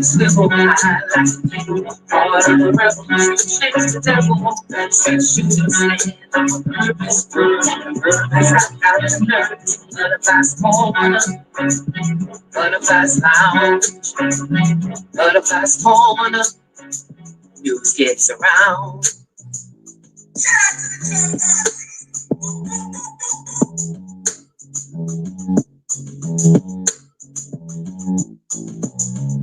Civil, I like you. Part of the revolution, chase the devil. Since you stand on a purpose, purpose, I got a nerve. Butterflies corner, butterflies lounge, butterflies corner. News gets around.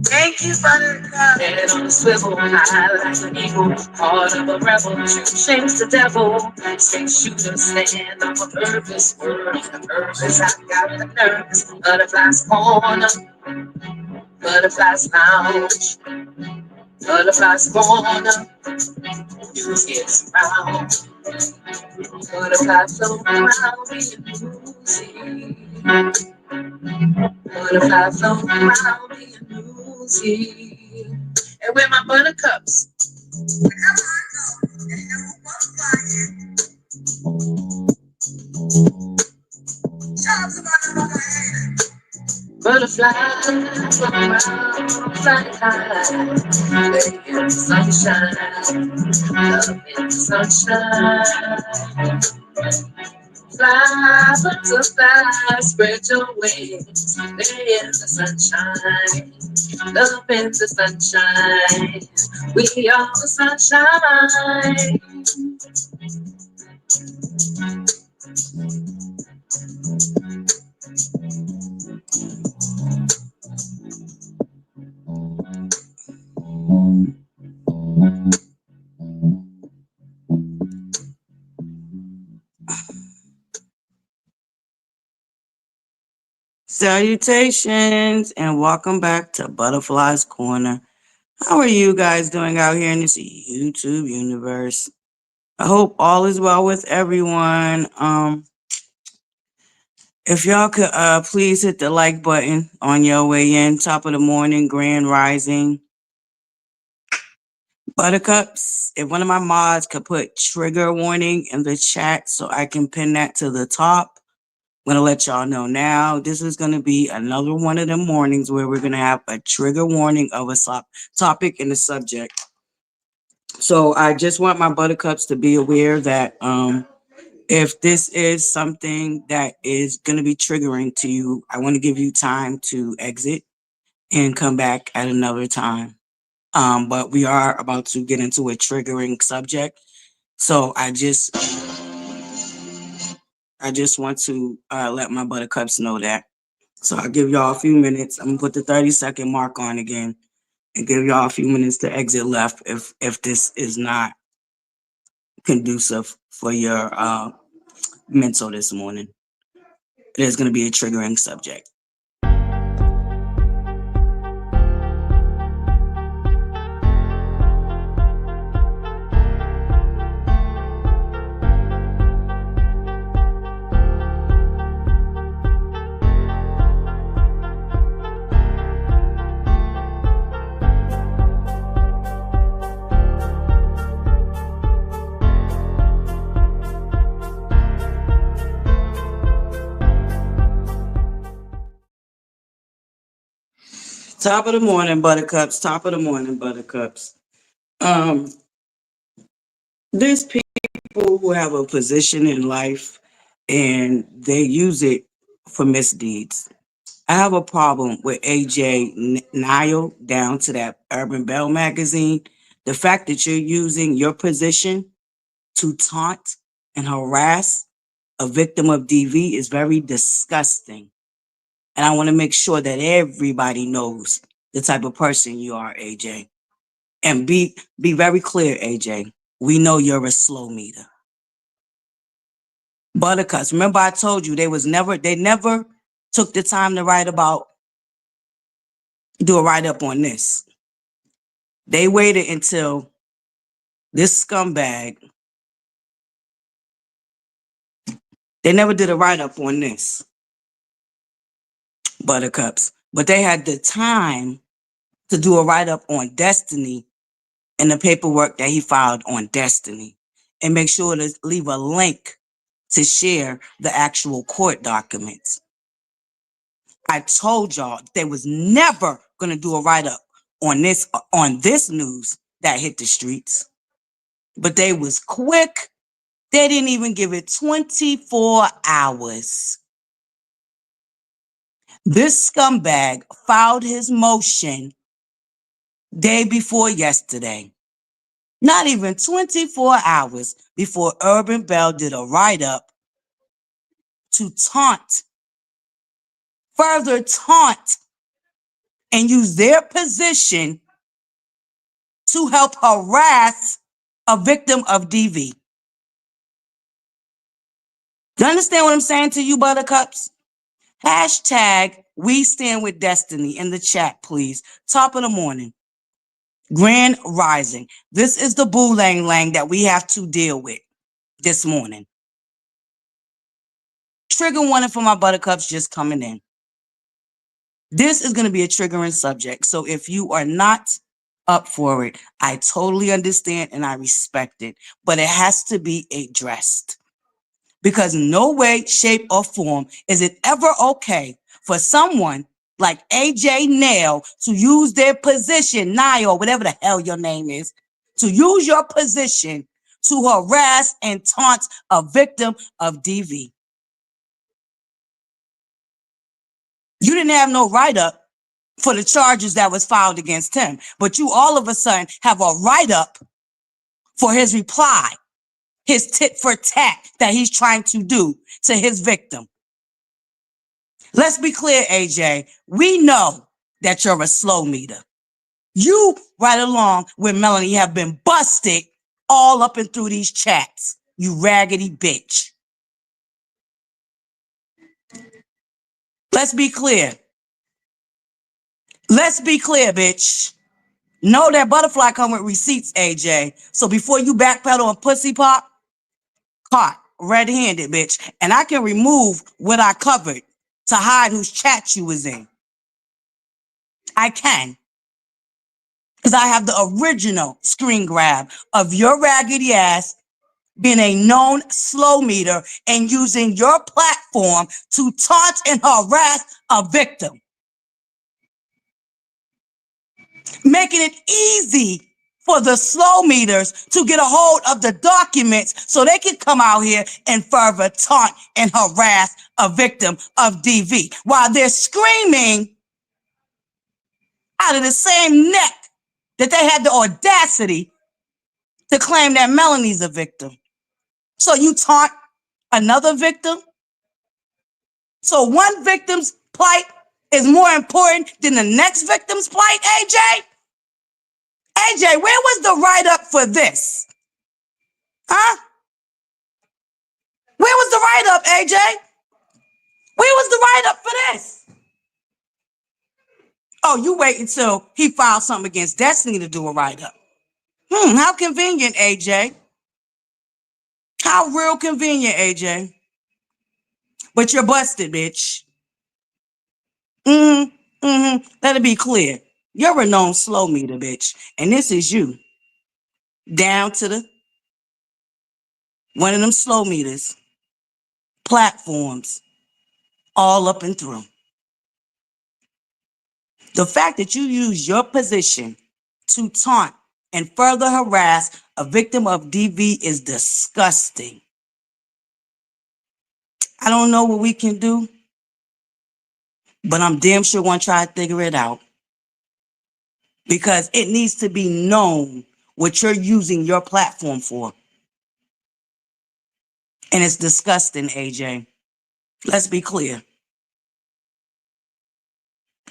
Thank you, Buttercup. Head on a swivel, high like an eagle. Heart of a rebel, shakes the devil. Six shooters stand on a purpose, word of the purpose. I got the nerves. Butterflies corner, butterflies lounge, butterflies corner. News gets around. Butterflies float around being woozy. Butterflies float around being woozy. And with my buttercups. Butterflies float around, fly high. Lay in the sunshine, love in the sunshine. Fly, butterfly, spread your wings. Lay in the sunshine, love in the sunshine. We are the sunshine. Salutations and welcome back to Butterfly's Corner. How are you guys doing out here in this YouTube universe? I hope all is well with everyone. If y'all could please hit the like button on your way in. Top of the morning, grand rising. Buttercups, if one of my mods could put trigger warning in the chat so I can pin that to the top. I'm going to let y'all know now, this is going to be another one of them mornings where we're going to have a trigger warning of a topic in the subject. So I just want my buttercups to be aware that if this is something that is going to be triggering to you, I want to give you time to exit and come back at another time. But we are about to get into a triggering subject. So I just want to let my buttercups know that. So I'll give y'all a few minutes. I'm gonna put the 30-second mark on again and give y'all a few minutes to exit left if this is not conducive for your mental this morning. It is gonna be a triggering subject. Top of the morning, buttercups. Top of the morning, buttercups. There's people who have a position in life and they use it for misdeeds. I have a problem with A.J. Nile down to that Urban Belle magazine. The fact that you're using your position to taunt and harass a victim of DV is very disgusting. And I want to make sure that everybody knows the type of person you are, AJ. And be very clear, AJ. We know you're a slow meter. Buttercups, remember I told you they never took the time to do a write-up on this. They waited until this scumbag, They never did a write-up on this, Buttercups. But they had the time to do a write-up on Destiny and the paperwork that he filed on Destiny. And make sure to leave a link to share the actual court documents. I told y'all they was never going to do a write-up on this news that hit the streets. But they was quick. They didn't even give it 24 hours. This scumbag filed his motion day before yesterday. Not even 24 hours before Urban Belle did a write-up to further taunt, and use their position to help harass a victim of DV. Do you understand what I'm saying to you, Buttercups? Hashtag we stand with Destiny in the chat, please. Top of the morning. Grand Rising. This is the boo lang lang that we have to deal with this morning. Trigger warning for my Buttercups just coming in. This is going to be a triggering subject. So if you are not up for it, I totally understand and I respect it. But it has to be addressed. Because no way, shape, or form is it ever okay for someone like A.J Nile to use their position, Nile, whatever the hell your name is, to use your position to harass and taunt a victim of DV. You didn't have no write-up for the charges that was filed against him, but you all of a sudden have a write-up for his reply, his tit for tat that he's trying to do to his victim. Let's be clear, AJ. We know that you're a slow meter. You, right along with Melanie, have been busted all up and through these chats, you raggedy bitch. Let's be clear. Let's be clear, bitch. Know that ButterFlii come with receipts, AJ. So before you backpedal and pussy pop, caught red-handed, bitch. And I can remove what I covered to hide whose chat you was in. I can. Because I have the original screen grab of your raggedy ass being a known slow meter and using your platform to taunt and harass a victim. Making it easy for the slow meters to get a hold of the documents so they can come out here and further taunt and harass a victim of DV while they're screaming out of the same neck that they had the audacity to claim that Melanie's a victim. So you taunt another victim? So one victim's plight is more important than the next victim's plight, AJ? AJ, where was the write-up for this? Huh? Where was the write-up, AJ? Where was the write-up for this? Oh, you wait until he filed something against Destiny to do a write-up. How convenient, AJ. How real convenient, AJ. But you're busted, bitch. Let it be clear. You're a known slow meter, bitch. And this is you. Down to the one of them slow meters, platforms, all up and through. The fact that you use your position to taunt and further harass a victim of DV is disgusting. I don't know what we can do, but I'm damn sure going to try to figure it out. Because it needs to be known what you're using your platform for. And it's disgusting, AJ. Let's be clear.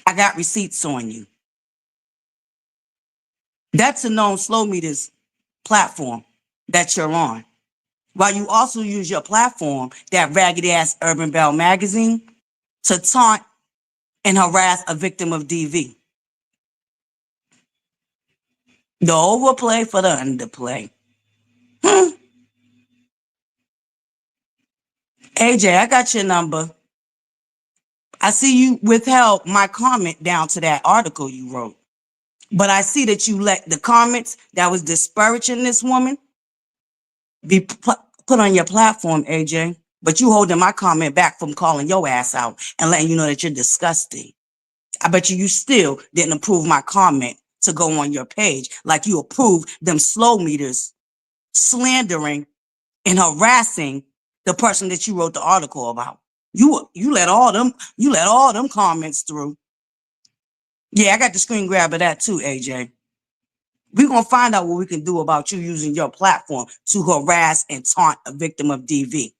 I got receipts on you. That's a known slow meters platform that you're on. While you also use your platform, that raggedy ass Urban Belle magazine, to taunt and harass a victim of DV. The overplay for the underplay. AJ, I got your number. I see you withheld my comment down to that article you wrote. But I see that you let the comments that was disparaging this woman be put on your platform, AJ. But you holding my comment back from calling your ass out and letting you know that you're disgusting. I bet you still didn't approve my comment to go on your page like you approved them slow meters slandering and harassing the person that you wrote the article about. You let all them comments through. Yeah, I got the screen grab of that too, AJ. We're gonna find out what we can do about you using your platform to harass and taunt a victim of DV.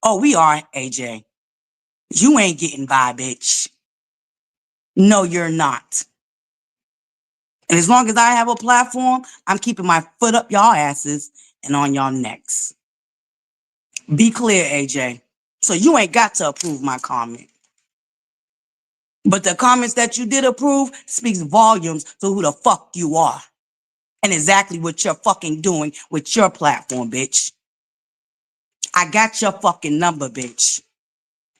Oh, we are, AJ. You ain't getting by, bitch. No, you're not. And as long as I have a platform, I'm keeping my foot up y'all asses and on y'all necks. Be clear, AJ. So you ain't got to approve my comment. But the comments that you did approve speaks volumes to who the fuck you are. And exactly what you're fucking doing with your platform, bitch. I got your fucking number, bitch.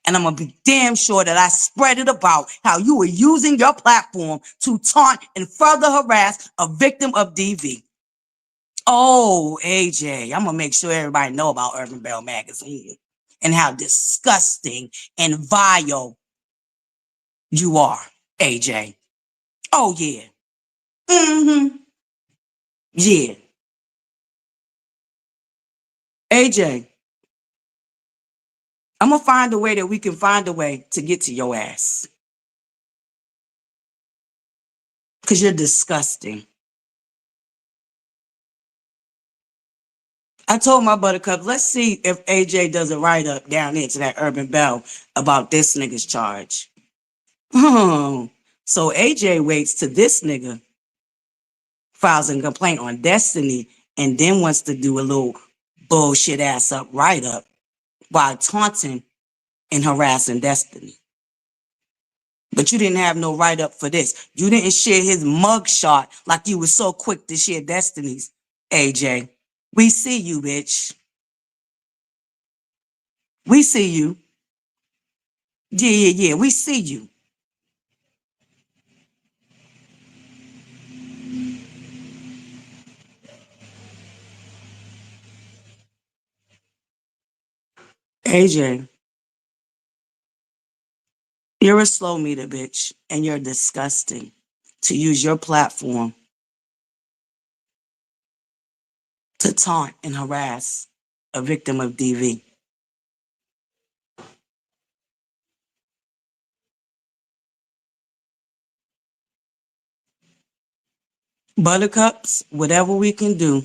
And I'm gonna be damn sure that I spread it about how you were using your platform to taunt and further harass a victim of DV. Oh, AJ, I'm gonna make sure everybody know about Urban Belle magazine and how disgusting and vile you are, AJ. Oh yeah. Yeah. AJ, I'm gonna find a way that we can find a way to get to your ass. Cause you're disgusting. I told my buttercup, let's see if AJ does a write-up down into that Urban Belle about this nigga's charge. Oh, so AJ waits till this nigga files a complaint on Destiny and then wants to do a little bullshit ass up write-up while taunting and harassing Destiny. But you didn't have no write-up for this. You didn't share his mugshot like you were so quick to share Destiny's, AJ. We see you, bitch. We see you. Yeah. We see you. AJ, you're a slow meter, bitch, and you're disgusting to use your platform to taunt and harass a victim of DV. Buttercups, whatever we can do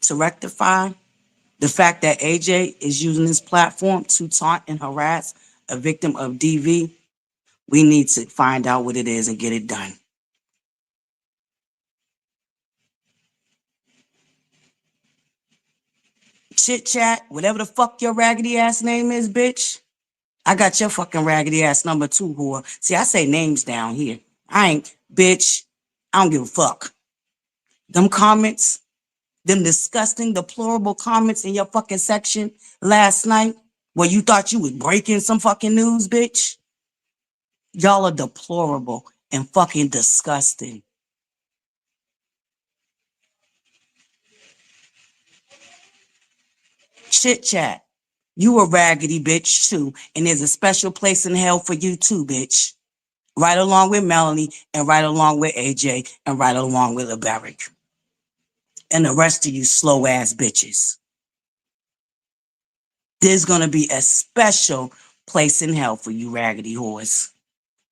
to rectify the fact that AJ is using his platform to taunt and harass a victim of DV, we need to find out what it is and get it done. Chit chat, whatever the fuck your raggedy ass name is, bitch. I got your fucking raggedy ass number too, whore. See, I say names down here. I ain't, bitch. I don't give a fuck. Them comments, them disgusting, deplorable comments in your fucking section last night where you thought you was breaking some fucking news, bitch. Y'all are deplorable and fucking disgusting. Chit chat. You a raggedy bitch too, and there's a special place in hell for you too, bitch. Right along with Melanie, and right along with AJ, and right along with LeBaric. And the rest of you slow ass bitches. There's gonna be a special place in hell for you raggedy whores.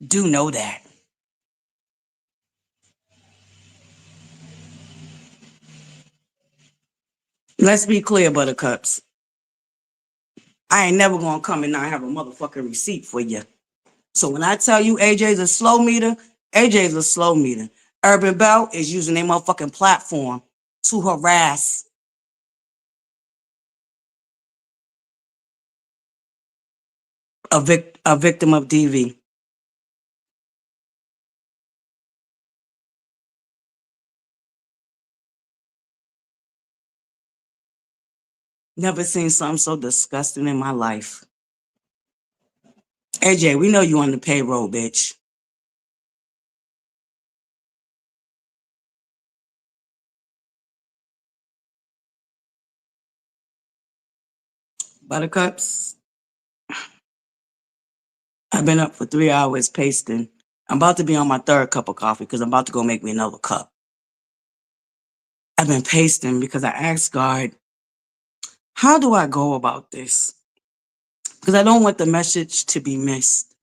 Do know that. Let's be clear, buttercups. I ain't never gonna come and not have a motherfucking receipt for you. So when I tell you AJ's a slow meter, AJ's a slow meter. Urban Belle is using their motherfucking platform to harass a victim of DV. Never seen something so disgusting in my life. AJ, we know you on the payroll, bitch. Buttercups, I've been up for 3 hours pasting. I'm about to be on my third cup of coffee because I'm about to go make me another cup. I've been pasting because I asked God, how do I go about this? Because I don't want the message to be missed.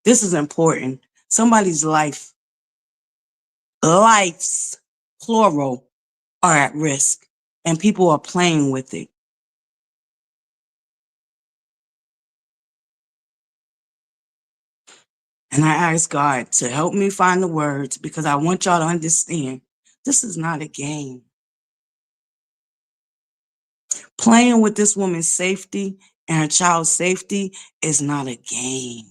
This is important. Somebody's lives, plural, are at risk, and people are playing with it. And I ask God to help me find the words because I want y'all to understand this is not a game. Playing with this woman's safety and her child's safety is not a game.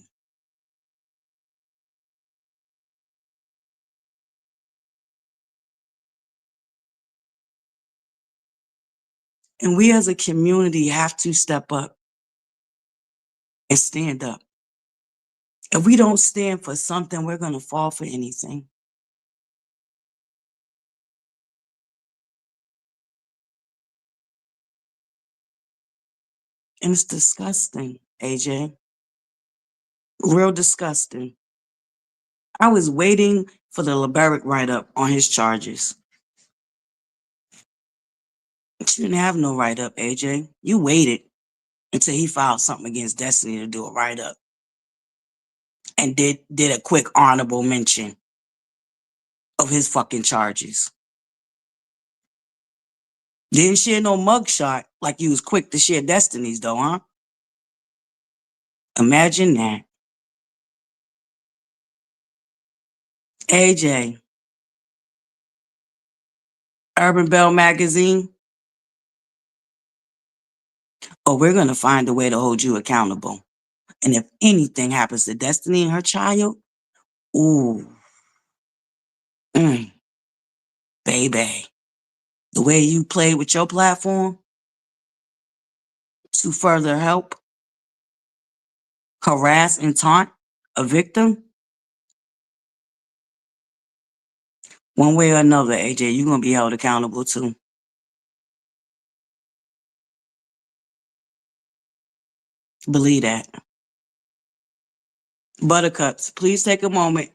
And we as a community have to step up and stand up. If we don't stand for something, we're going to fall for anything. And it's disgusting, AJ. Real disgusting. I was waiting for the Liberic write-up on his charges. But you didn't have no write-up, AJ. You waited until he filed something against Destiny to do a write-up. And did a quick honorable mention of his fucking charges. Didn't share no mugshot like you was quick to share Destiny's though, huh? Imagine that. AJ, Urban Belle magazine. Oh, we're gonna find a way to hold you accountable. And if anything happens to Destiny and her child, ooh, mm, baby, the way you play with your platform to further help harass and taunt a victim, one way or another, AJ, you're gonna be held accountable too. Believe that. Buttercups, please take a moment.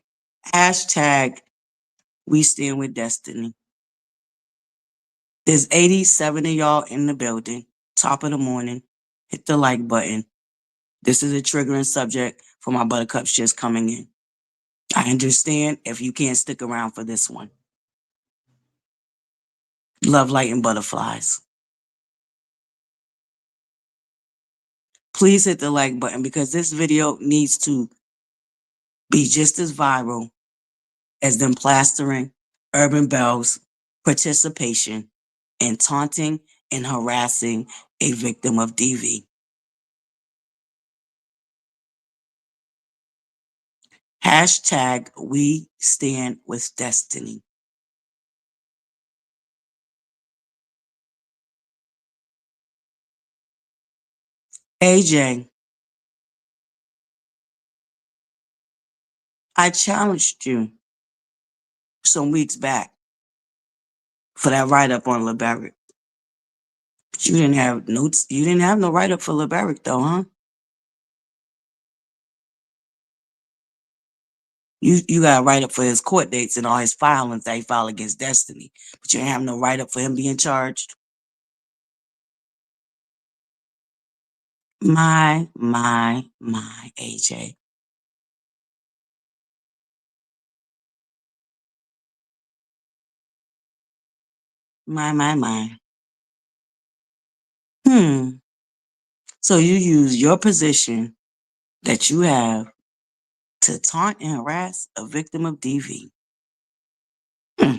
Hashtag we stand with Destiny. There's 87 of y'all in the building. Top of the morning. Hit the like button. This is a triggering subject for my buttercups just coming in. I understand if you can't stick around for this one. Love, light, and butterflies. Please hit the like button because this video needs to be just as viral as them plastering Urban Belle's participation in taunting and harassing a victim of DV. Hashtag we stand with Destiny. AJ, I challenged you some weeks back for that write-up on Liberic. But you didn't have notes. You didn't have no write-up for Liberic though, huh? You got a write-up for his court dates and all his filings that he filed against Destiny. But you didn't have no write-up for him being charged. My, AJ. My. Hmm. So you use your position that you have to taunt and harass a victim of DV. Hmm.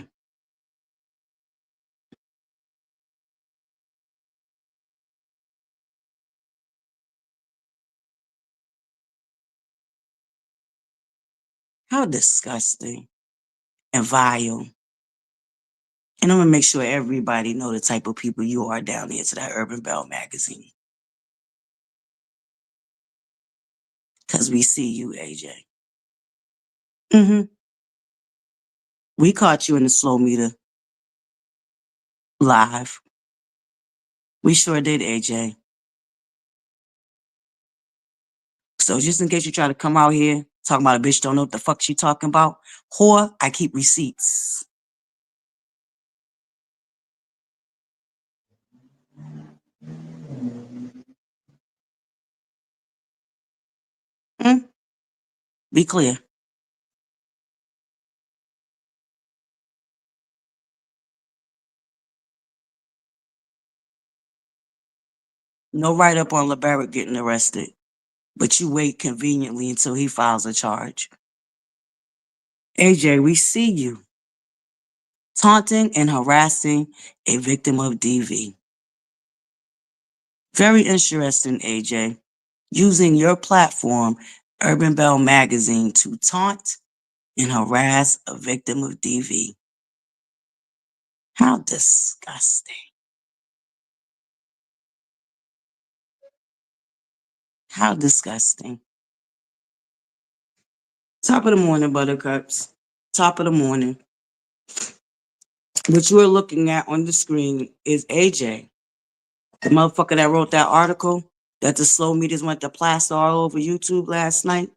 How disgusting and vile. And I'm gonna make sure everybody know the type of people you are down there to that Urban Belle magazine. Cause we see you, AJ. We caught you in the slow meter live. We sure did, AJ. So just in case you try to come out here talking about a bitch don't know what the fuck she talking about, whore, I keep receipts. Mm? Be clear. No write up on LeBarrett getting arrested, but you wait conveniently until he files a charge. AJ, we see you taunting and harassing a victim of DV. Very interesting, AJ. Using your platform, Urban Belle magazine, to taunt and harass a victim of DV. How disgusting. How disgusting. Top of the morning, Buttercups. Top of the morning. What you are looking at on the screen is AJ, the motherfucker that wrote that article that the slow meters went to plaster all over YouTube last night.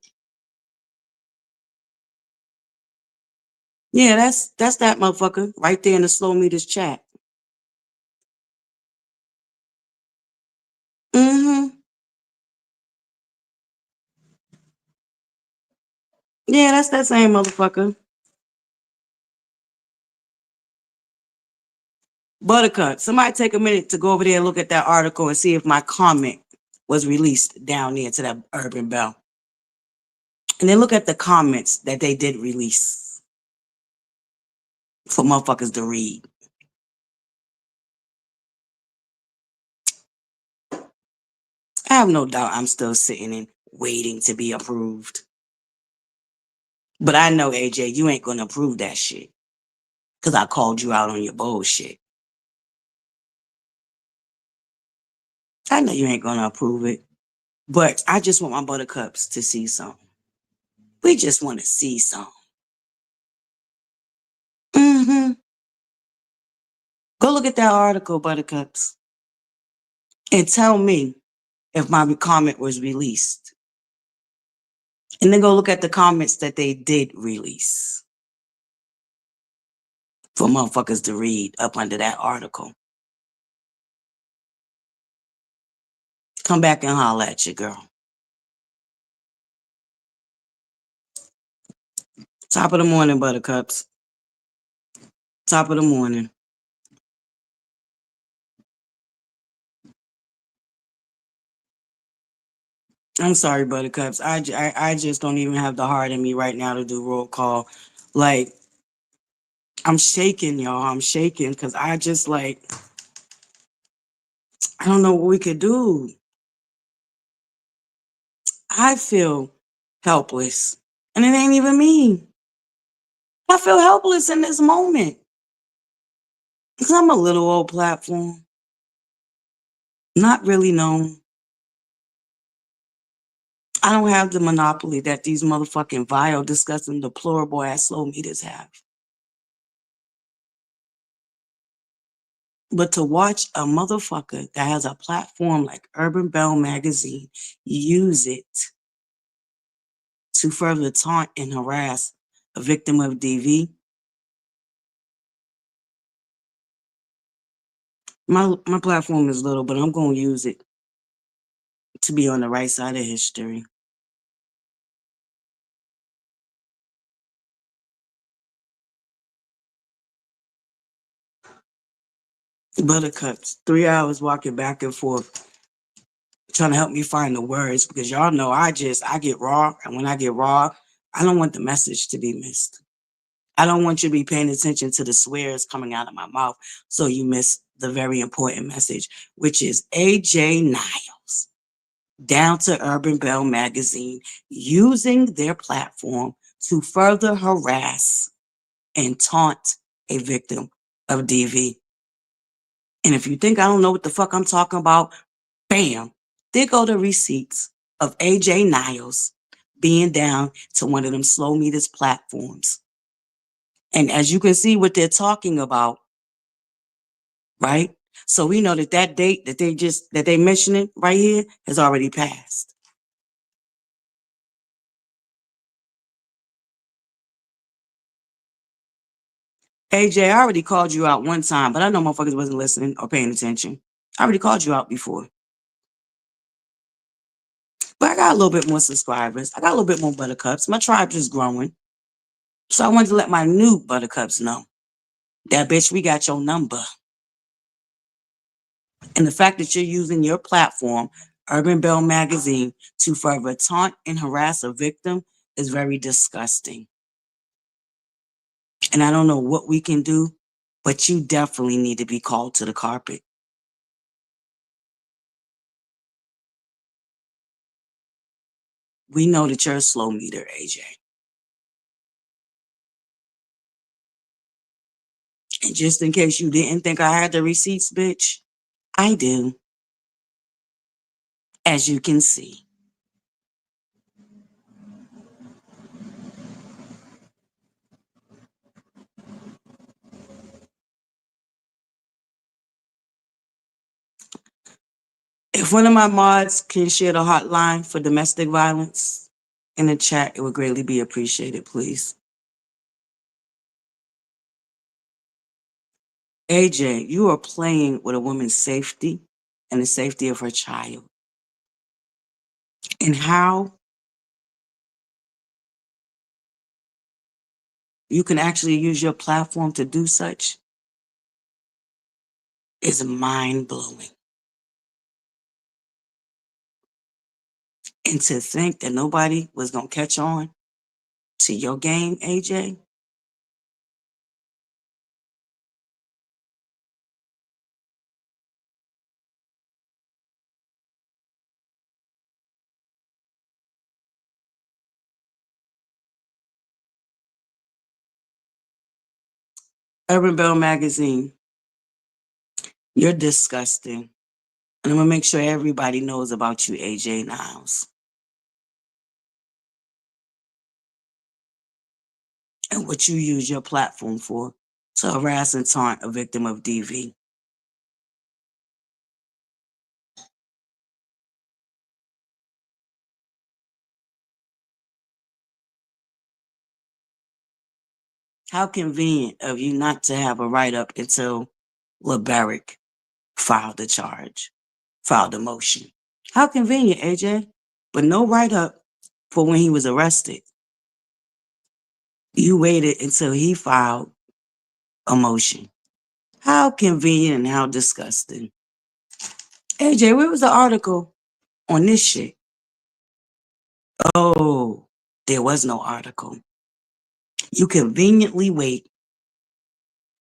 Yeah, that's that motherfucker right there in the slow meters chat. Yeah, that's that same motherfucker. Buttercup, somebody take a minute to go over there and look at that article and see if my comment was released down there to that Urban Belle. And then look at the comments that they did release for motherfuckers to read. I have no doubt I'm still sitting and waiting to be approved. But I know, AJ, you ain't gonna approve that shit. Cause I called you out on your bullshit. I know you ain't gonna approve it. But I just want my buttercups to see something. We just want to see something. Go look at that article, buttercups. And tell me if my comment was released. And then go look at the comments that they did release for motherfuckers to read up under that article. Come back and holler at your girl. Top of the morning, buttercups. Top of the morning. I'm sorry, buttercups. I just don't even have the heart in me right now to do roll call. Like, I'm shaking, y'all. I'm shaking because I just like, I don't know what we could do. I feel helpless. And it ain't even me. I feel helpless in this moment. Because I'm a little old platform. Not really known. I don't have the monopoly that these motherfucking vile, disgusting, deplorable ass slow meters have. But to watch a motherfucker that has a platform like Urban Belle magazine use it to further taunt and harass a victim of DV, my platform is little, but I'm going to use it to be on the right side of history. Buttercups, 3 hours walking back and forth, trying to help me find the words because y'all know I get raw. And when I get raw, I don't want the message to be missed. I don't want you to be paying attention to the swears coming out of my mouth so you miss the very important message, which is A.J. Niles, down to Urban Belle magazine, using their platform to further harass and taunt a victim of DV. And if you think I don't know what the fuck I'm talking about, bam, there go the receipts of AJ Niles being down to one of them slow meters platforms. And as you can see what they're talking about, right? So we know that that date that they mentioning right here has already passed. AJ, I already called you out one time, but I know motherfuckers wasn't listening or paying attention. I already called you out before. But I got a little bit more subscribers. I got a little bit more buttercups. My tribe is growing. So I wanted to let my new buttercups know that, bitch, we got your number. And the fact that you're using your platform, Urban Belle magazine, to further taunt and harass a victim is very disgusting. And I don't know what we can do, but you definitely need to be called to the carpet. We know that you're a slow meter, AJ. And just in case you didn't think I had the receipts, bitch, I do. As you can see. If one of my mods can share the hotline for domestic violence in the chat, it would greatly be appreciated, please. AJ, you are playing with a woman's safety and the safety of her child. And how you can actually use your platform to do such is mind-blowing. And to think that nobody was going to catch on to your game, AJ, Urban Belle magazine, you're disgusting. And I'm going to make sure everybody knows about you, AJ Niles. And what you use your platform for to harass and taunt a victim of DV. How convenient of you not to have a write-up until LeBerick filed the charge, filed a motion. How convenient, AJ? But no write-up for when he was arrested. You waited until he filed a motion. How convenient and how disgusting. AJ, where was the article on this shit? Oh, there was no article. You conveniently wait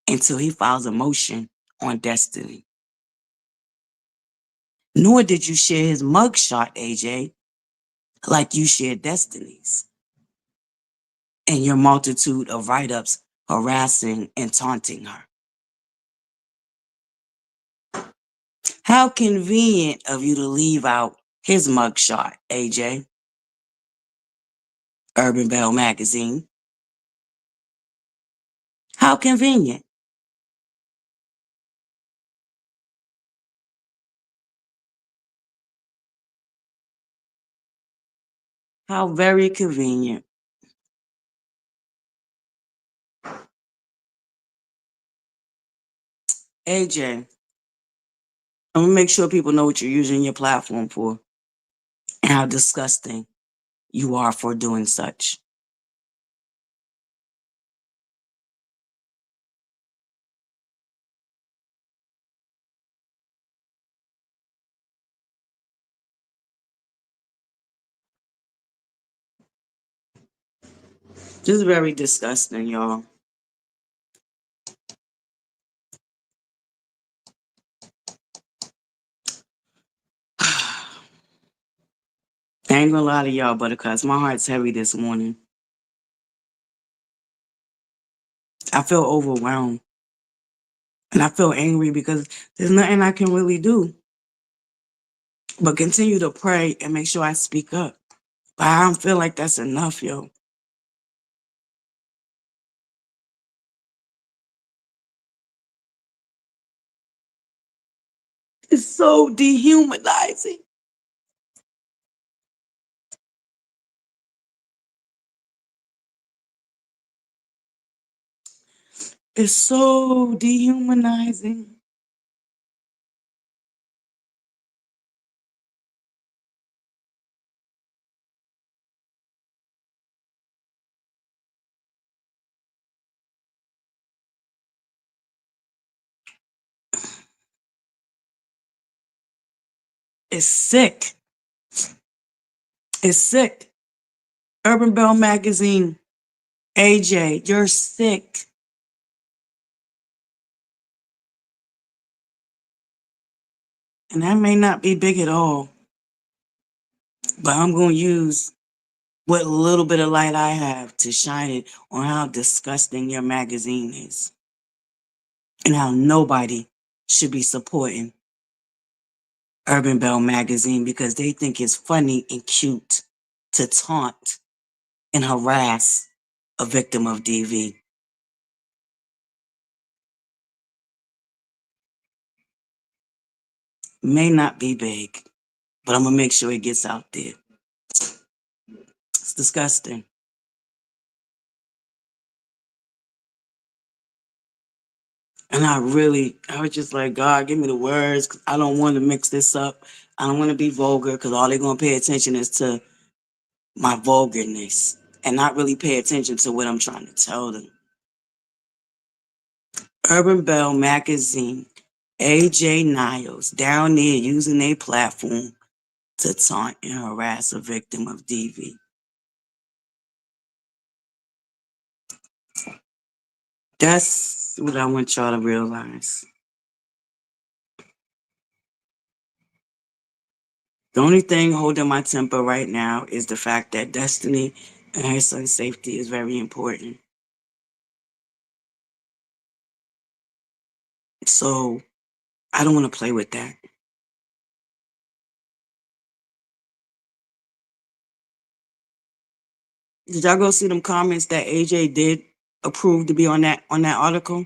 until he files a motion on Destiny. Nor did you share his mugshot, AJ, like you shared Destiny's. And your multitude of write-ups harassing and taunting her. How convenient of you to leave out his mugshot, AJ. Urban Belle magazine. How convenient. How very convenient. AJ, I'm gonna make sure people know what you're using your platform for and how disgusting you are for doing such. Just very disgusting, y'all. I ain't gonna lie to y'all, buttercups. My heart's heavy this morning. I feel overwhelmed. And I feel angry because there's nothing I can really do but continue to pray and make sure I speak up. But I don't feel like that's enough, yo. It's so dehumanizing. It's so dehumanizing. It's sick. It's sick. Urban Belle magazine. AJ, you're sick. And that may not be big at all, but I'm going to use what little bit of light I have to shine it on how disgusting your magazine is and how nobody should be supporting Urban Belle magazine because they think it's funny and cute to taunt and harass a victim of DV. May not be big, but I'm going to make sure it gets out there. It's disgusting. And I was just like, God, give me the words. 'Cause I don't want to mix this up. I don't want to be vulgar because all they're going to pay attention is to my vulgarness and not really pay attention to what I'm trying to tell them. Urban Belle magazine, A.J. Niles, down there using their platform to taunt and harass a victim of DV. That's what I want y'all to realize. The only thing holding my temper right now is the fact that Destiny and her son's safety is very important. So I don't want to play with that. Did y'all go see them comments that AJ did approve to be on that article?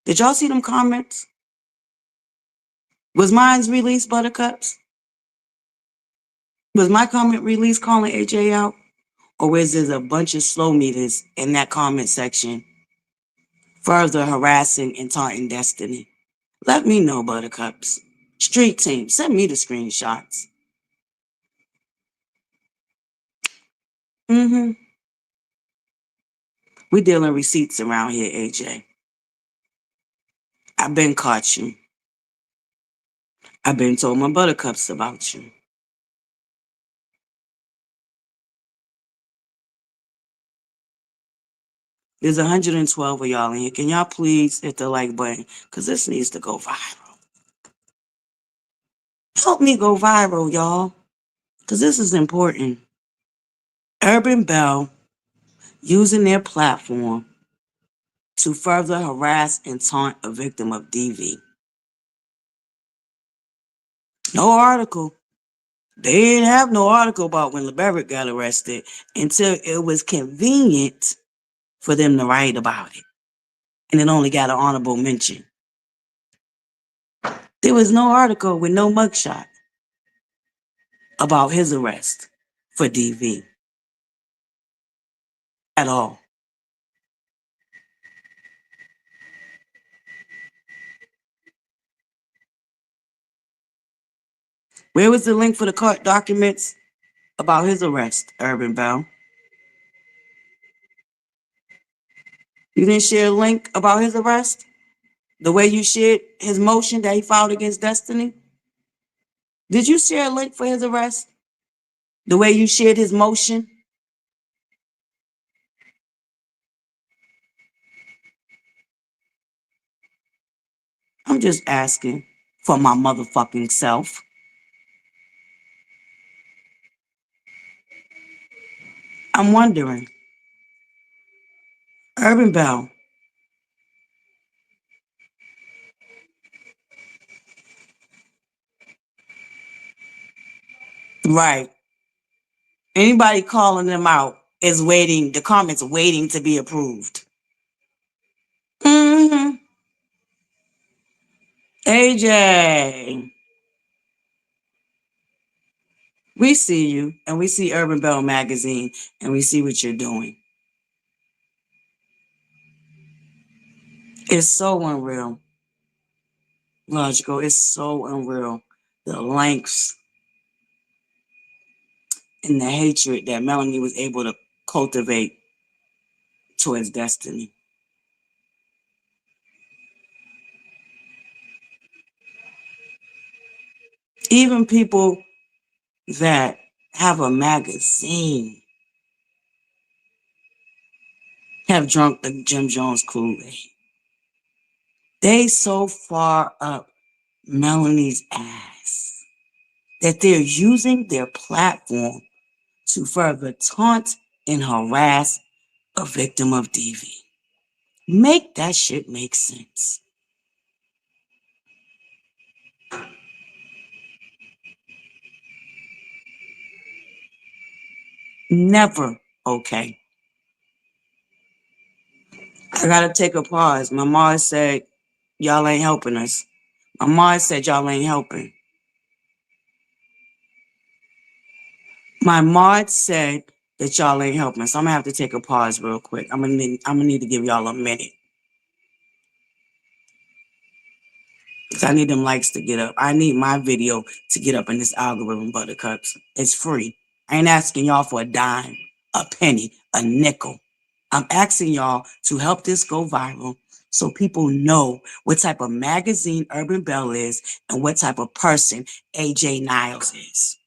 Did y'all see them comments? Was mine's released, Buttercups? Was my comment released calling AJ out? Or was there a bunch of slow meters in that comment section further harassing and taunting Destiny? Let me know, Buttercups. Street team, send me the screenshots. We dealing receipts around here, AJ. I've been caught you. I've been told my Buttercups about you. There's 112 of y'all in here. Can y'all please hit the like button? Because this needs to go viral. Help me go viral, y'all. Because this is important. Urban Belle using their platform to further harass and taunt a victim of DV. No article. They didn't have no article about when LeBerick got arrested until it was convenient for them to write about it. And it only got an honorable mention. There was no article with no mugshot about his arrest for DV at all. Where was the link for the court documents about his arrest, Urban Belle? You didn't share a link about his arrest? The way you shared his motion that he filed against Destiny? Did you share a link for his arrest? The way you shared his motion? I'm just asking for my motherfucking self. I'm wondering, Urban Belle, Right. Anybody calling them out is waiting. The comments waiting to be approved. Mm-hmm. AJ, we see you, and we see Urban Belle magazine, and we see what you're doing. It's so unreal. Logical. It's so unreal. The lengths and the hatred that Melanie was able to cultivate towards Destiny. Even people that have a magazine have drunk the Jim Jones Kool-Aid. They so far up Melanie's ass that they're using their platform to further taunt and harass a victim of DV. Make that shit make sense. Never okay. I gotta take a pause. My mom said, y'all ain't helping us. My mom said, y'all ain't helping. My mod said that y'all ain't helping. So I'm gonna have to take a pause real quick. I'm gonna need to give y'all a minute. Because I need them likes to get up. I need my video to get up in this algorithm, Buttercups. It's free. I ain't asking y'all for a dime, a penny, a nickel. I'm asking y'all to help this go viral so people know what type of magazine Urban Belle is and what type of person AJ Niles is.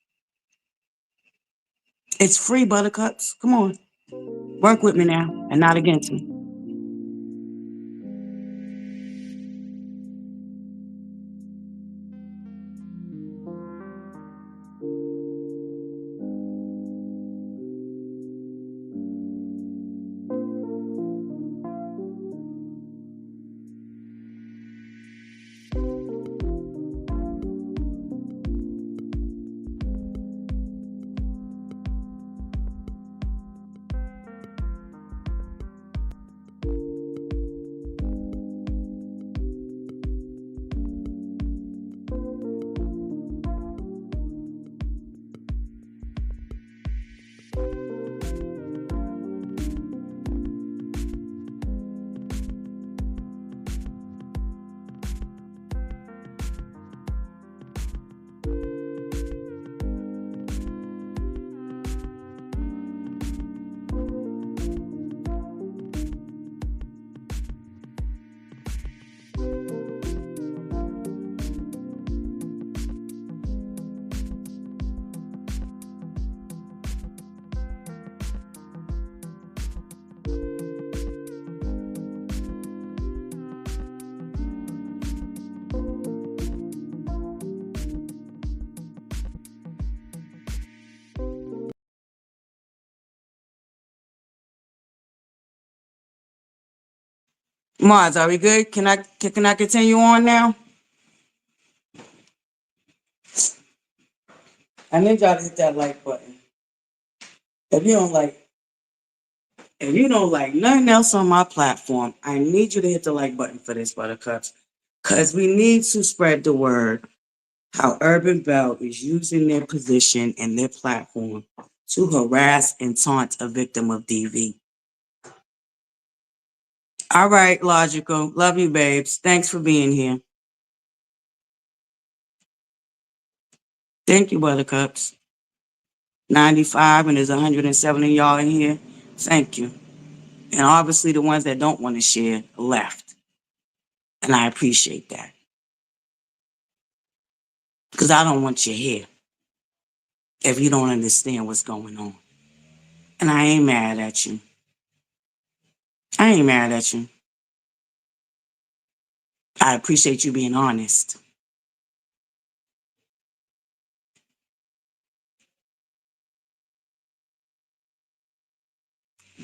It's free, Buttercups. Come on. Work with me now and not against me. Mars, are we good? Can I continue on now? I need y'all to hit that like button. If you don't like nothing else on my platform, I need you to hit the like button for this, Buttercups. Because we need to spread the word how Urban Belle is using their position and their platform to harass and taunt a victim of DV. All right, Logical. Love you, babes. Thanks for being here. Thank you, Buttercups. 95 and there's 170 y'all in here. Thank you. And obviously the ones that don't want to share left. And I appreciate that. Because I don't want you here if you don't understand what's going on. And I ain't mad at you. I ain't mad at you. I appreciate you being honest.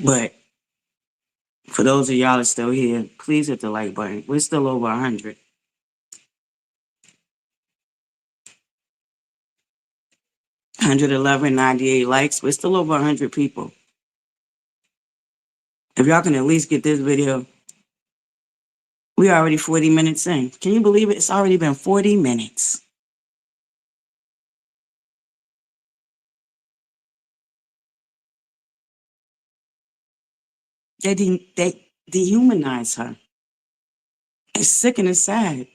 But for those of y'all that's still here, please hit the like button. We're still over 100. 111.98 likes. We're still over 100 people. If y'all can at least get this video, we already 40 minutes in. Can you believe it? It's already been 40 minutes. They dehumanize her. It's sick and it's sad.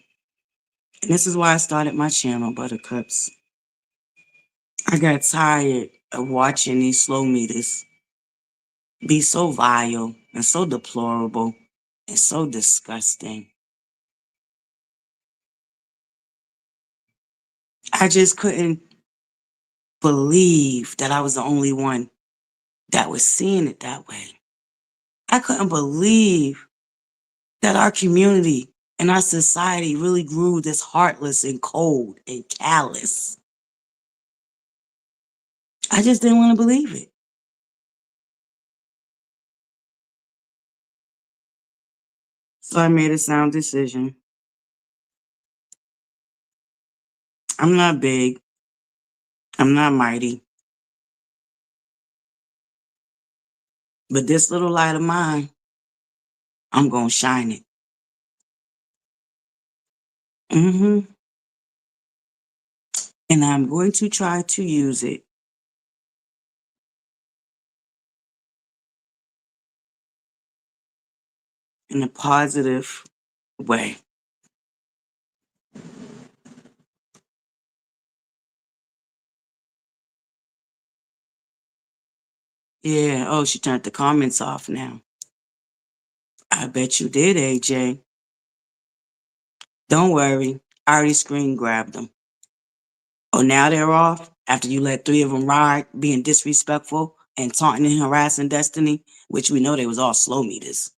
And this is why I started my channel, Buttercups. I got tired of watching these slow meters be so vile and so deplorable and so disgusting. I just couldn't believe that I was the only one that was seeing it that way. I couldn't believe that our community and our society really grew this heartless and cold and callous. I just didn't want to believe it. So I made a sound decision. I'm not big. I'm not mighty. But this little light of mine, I'm going to shine it. And I'm going to try to use it in a positive way. Yeah. Oh, she turned the comments off now. I bet you did, AJ. Don't worry. I already screen grabbed them. Oh, now they're off after you let 3 of them ride, being disrespectful and taunting and harassing Destiny, which we know they was all slow meters.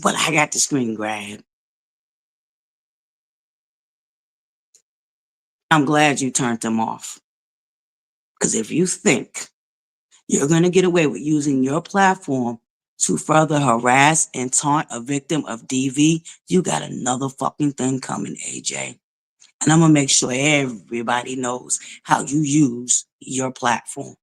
But I got the screen grab. I'm glad you turned them off. Because if you think you're going to get away with using your platform to further harass and taunt a victim of DV, you got another fucking thing coming, AJ. And I'm going to make sure everybody knows how you use your platform.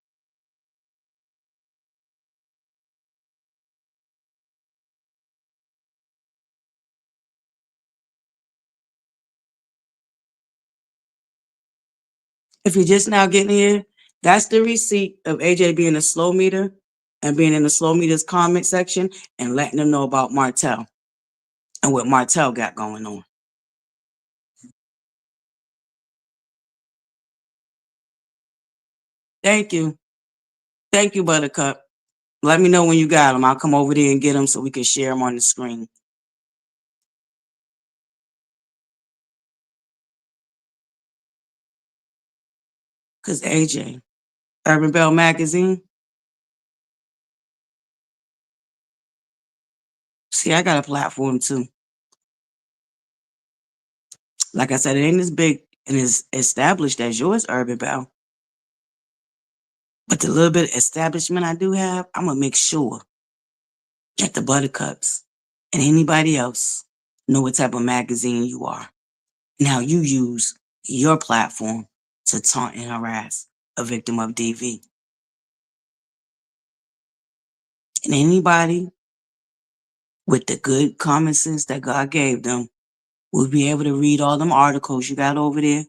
If you're just now getting here, that's the receipt of AJ being a slow meter and being in the slow meters comment section and letting them know about Martell and what Martell got going on. Thank you. Thank you, Buttercup. Let me know when you got them. I'll come over there and get them so we can share them on the screen. Because AJ, Urban Belle magazine, see, I got a platform too. Like I said, it ain't as big and as established as yours, Urban Belle. But the little bit of establishment I do have, I'm going to make sure that the Buttercups and anybody else know what type of magazine you are and how you use your platform to taunt and harass a victim of DV. And anybody with the good common sense that God gave them will be able to read all them articles you got over there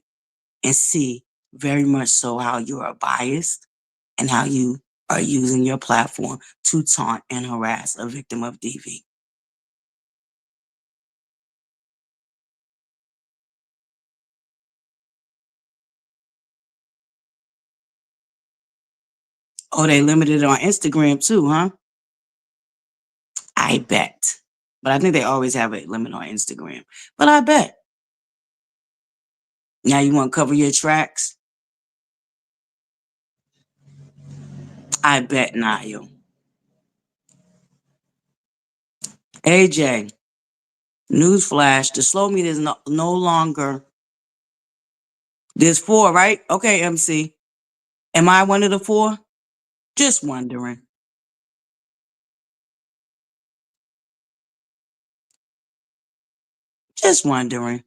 and see very much so how you are biased and how you are using your platform to taunt and harass a victim of DV. Oh, they limited it on Instagram too, huh? I bet. But I think they always have a limit on Instagram. But I bet. Now you want to cover your tracks? I bet not, yo. AJ, newsflash, the slow meter is no longer. There's 4, right? Okay, MC. Am I one of the 4? Just wondering. Just wondering.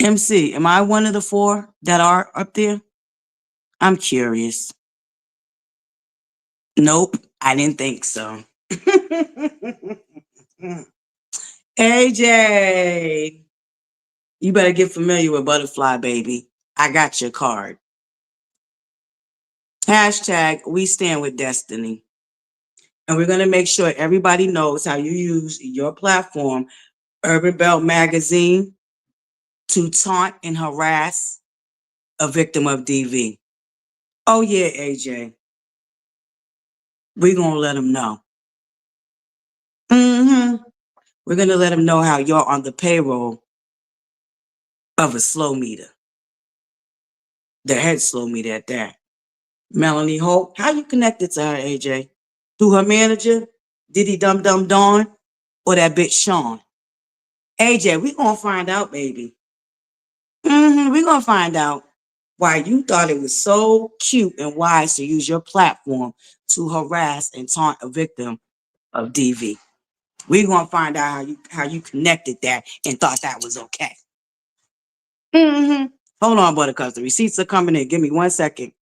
MC, am I one of the 4 that are up there? I'm curious. Nope, I didn't think so. AJ, you better get familiar with ButterFlii, baby. I got your card. Hashtag we stand with destiny. And we're going to make sure everybody knows how you use your platform, Urban Belle Magazine, to taunt and harass a victim of DV. Oh, yeah, AJ. We're going to let them know. We're going to let them know how you're on the payroll of a slow meter. The head slow meter at that. Melanie Hope, how you connected to her, AJ? Through her manager, Diddy Dum Dum Dawn, or that bitch Sean? AJ, we gonna find out, baby. We gonna find out why you thought it was so cute and wise to use your platform to harass and taunt a victim of DV. We gonna find out how you connected that and thought that was okay. Hold on, Buttercups. The receipts are coming in. Give me 1 second.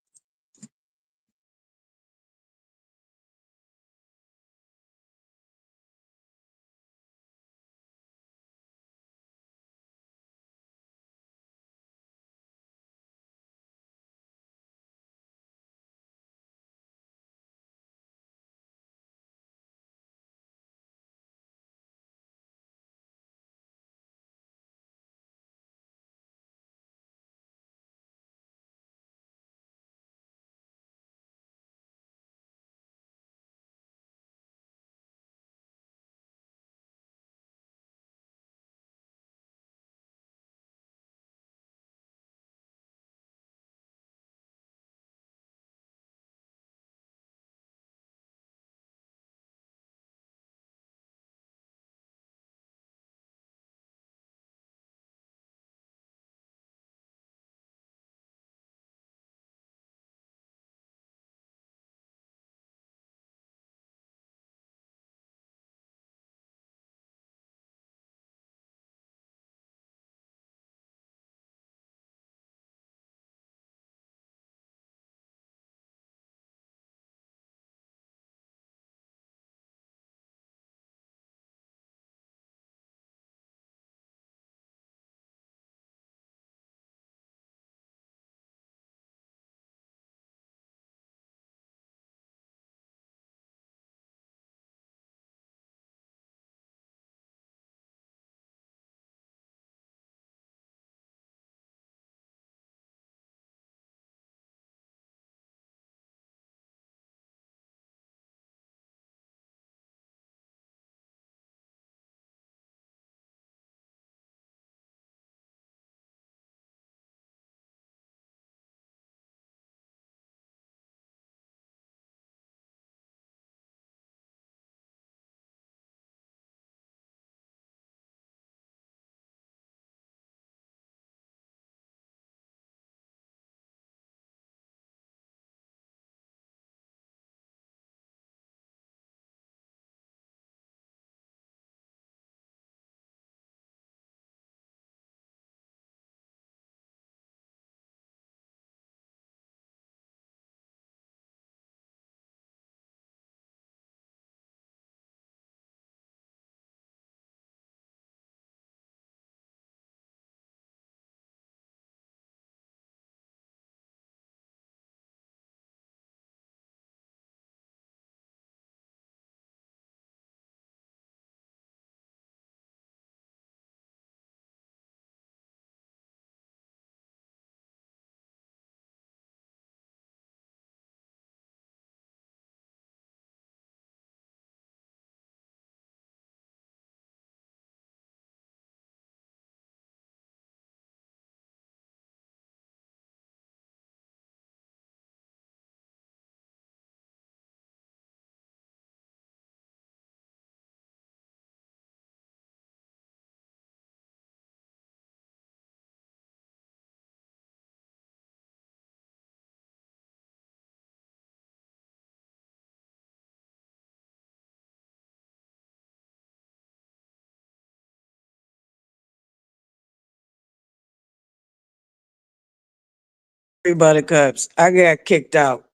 Buttercups. I got kicked out.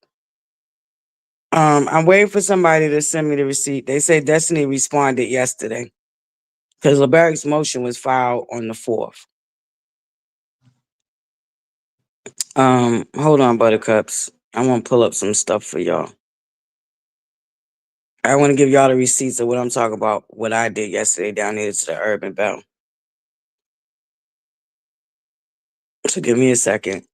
I'm waiting for somebody to send me the receipt. They say Destiny responded yesterday because LeBerrick's motion was filed on the 4th. Hold on, Buttercups. I want to pull up some stuff for y'all. I want to give y'all the receipts of what I'm talking about, what I did yesterday down here to the Urban Belle. So give me a second.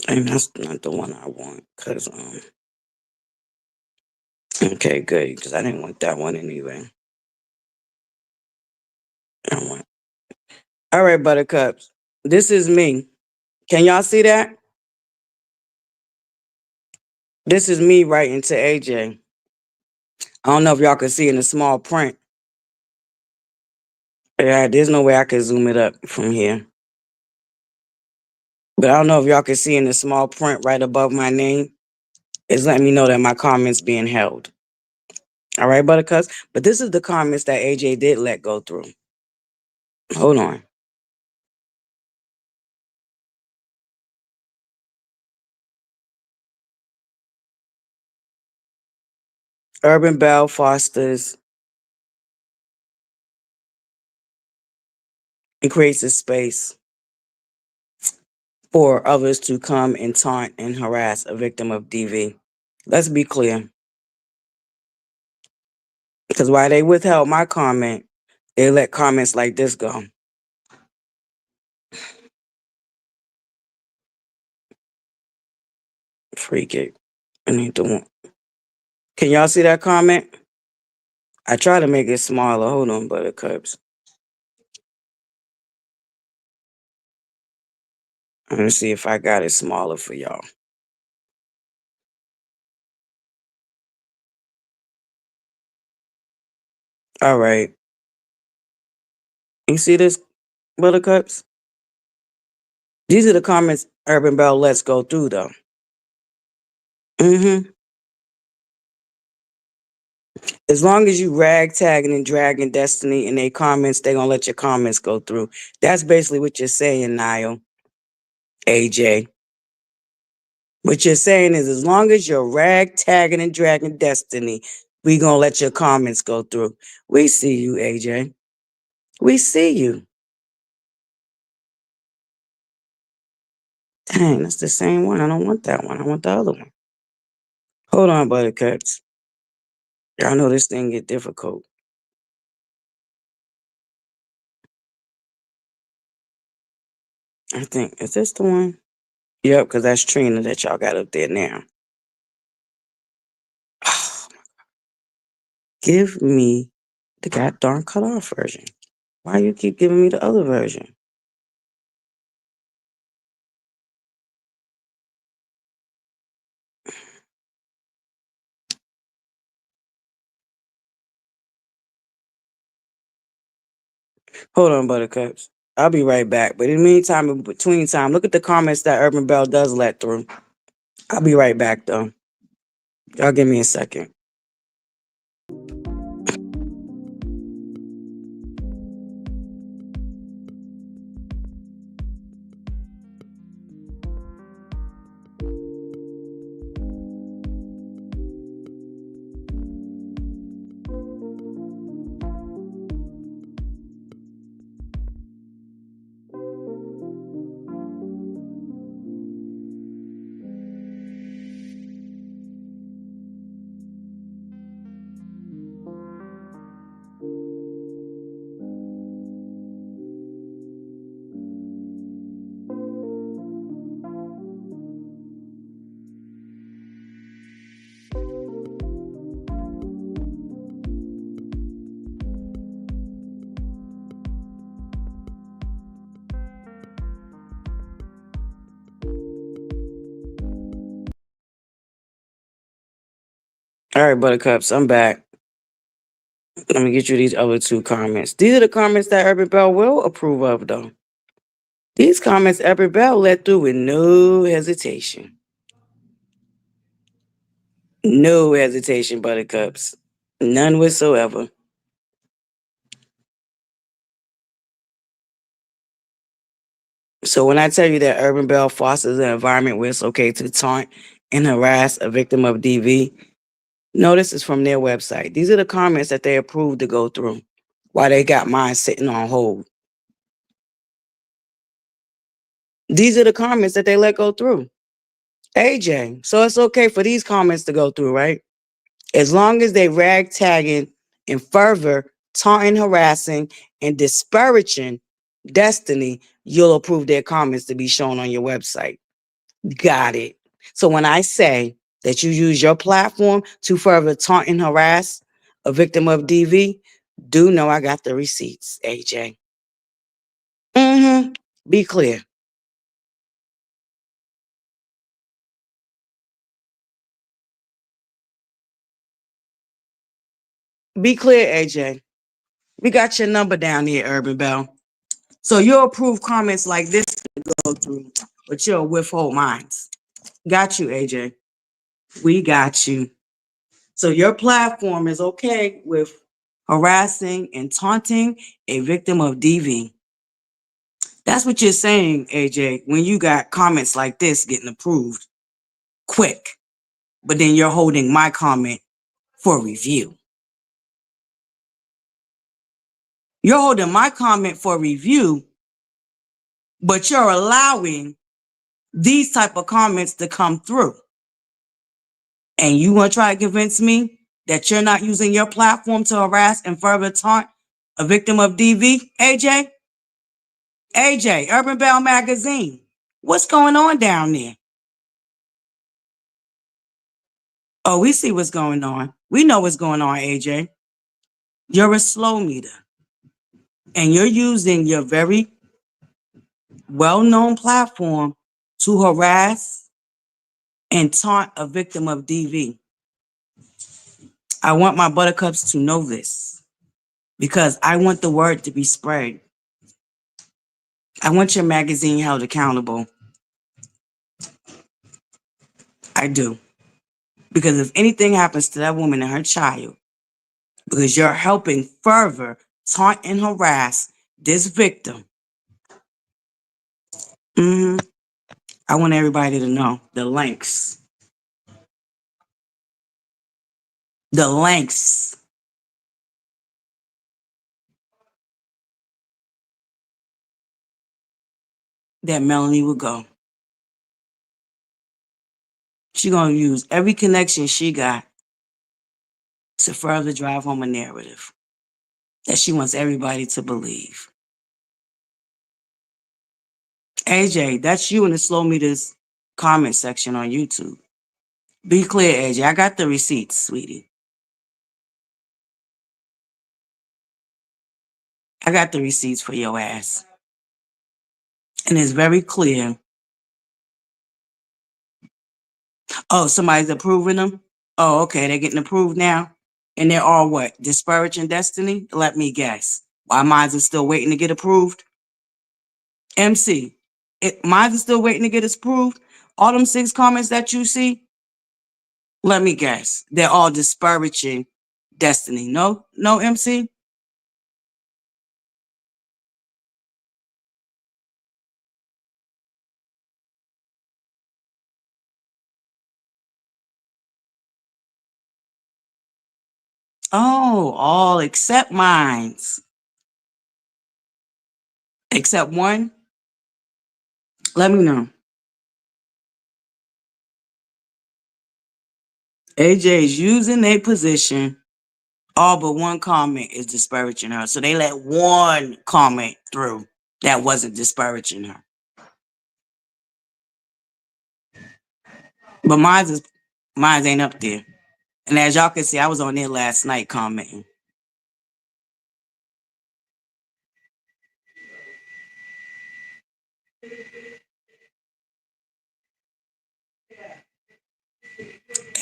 And that's not the one I want, cause okay, good, because I didn't want that one anyway. All right, Buttercups. This is me. Can y'all see that? This is me writing to AJ. I don't know if y'all can see in the small print. Yeah, there's no way I can zoom it up from here. But I don't know if y'all can see in the small print right above my name. It's letting me know that my comment's being held. All right, Buttercups. But this is the comments that AJ did let go through. Hold on. Urban Belle fosters and creates a space for others to come and taunt and harass a victim of DV. Let's be clear. Because while they withheld my comment, they let comments like this go. Freak it. I need the one. Can y'all see that comment? I try to make it smaller. Hold on, Buttercups. I'm gonna see if I got it smaller for y'all. All right. You see this, Buttercups? These are the comments Urban Belle lets go through, though. As long as you ragtagging and dragging Destiny in their comments, they gonna let your comments go through. That's basically what you're saying, Nile, AJ. What you're saying is as long as you're ragtagging and dragging Destiny, we gonna let your comments go through. We see you, AJ. We see you. Dang, that's the same one. I don't want that one. I want the other one. Hold on, Buttercups. Y'all know this thing get difficult. I think, is this the one? Yep, because that's Trina that y'all got up there now. Give me the goddamn cut off version. Why you keep giving me the other version? Hold on, Buttercups. I'll be right back. But in the meantime, in between time, look at the comments that Urban Belle does let through. I'll be right back, though. Y'all give me a second. All right, Buttercups, I'm back. Let me get you these other two comments. These are the comments that Urban Belle will approve of, though. These comments Urban Belle let through with no hesitation. No hesitation, Buttercups. None whatsoever. So when I tell you that Urban Belle fosters an environment where it's okay to taunt and harass a victim of DV, no, this is from their website. These are the comments that they approved to go through while they got mine sitting on hold. These are the comments that they let go through. AJ, so it's okay for these comments to go through, right? As long as they rag tagging and further taunting, harassing, and disparaging Destiny, you'll approve their comments to be shown on your website. Got it. So when I say that you use your platform to further taunt and harass a victim of DV, do know I got the receipts, AJ. Be clear. Be clear, AJ. We got your number down here, Urban Belle. So you'll approve comments like this to go through, but you'll withhold mines. Got you, AJ. We got you. So your platform is okay with harassing and taunting a victim of DV. That's what you're saying, AJ, when you got comments like this getting approved quick, but then you're holding my comment for review. You're holding my comment for review, but you're allowing these type of comments to come through. And you want to try to convince me that you're not using your platform to harass and further taunt a victim of DV, AJ? AJ, Urban Belle Magazine. What's going on down there? Oh, we see what's going on. We know what's going on, AJ. You're a slow meter. And you're using your very well-known platform to harass and taunt a victim of DV. I want my buttercups to know this because I want the word to be spread. I want your magazine held accountable. I do. Because if anything happens to that woman and her child, because you're helping further taunt and harass this victim, I want everybody to know the lengths that Melanie will go. She's going to use every connection she got to further drive home a narrative that she wants everybody to believe. AJ, that's you in the Slow Meters comment section on YouTube. Be clear, AJ. I got the receipts, sweetie. I got the receipts for your ass. And it's very clear. Oh, somebody's approving them? Oh, okay. They're getting approved now. And they're all what? Disparaging Destiny? Let me guess. Why mine is still waiting to get approved? MC, mine is still waiting to get approved? All them 6 comments that you see? Let me guess. They're all disparaging Destiny. No, MC? Oh, all except mines. Except one? Let me know. AJ is using a position. All but one comment is disparaging her. So they let one comment through that wasn't disparaging her. But mine ain't up there. And as y'all can see, I was on there last night commenting.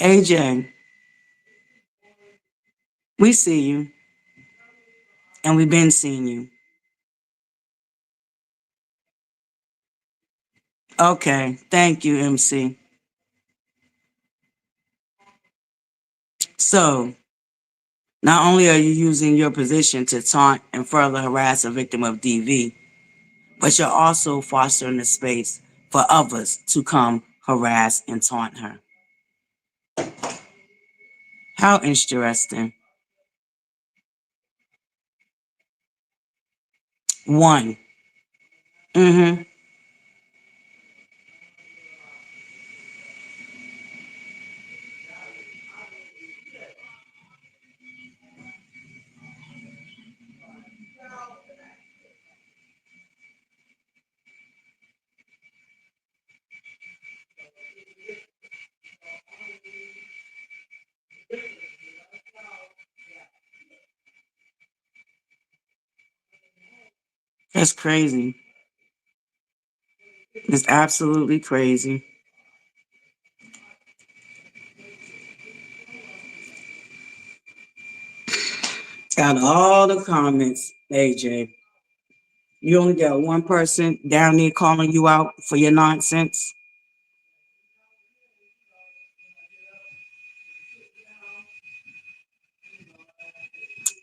AJ, we see you. And we've been seeing you. Okay. Thank you, MC. So, not only are you using your position to taunt and further harass a victim of DV, but you're also fostering a space for others to come harass and taunt her. How interesting. One. Mm-hmm. That's crazy. It's absolutely crazy. Out of all the comments, AJ, you only got one person down there calling you out for your nonsense.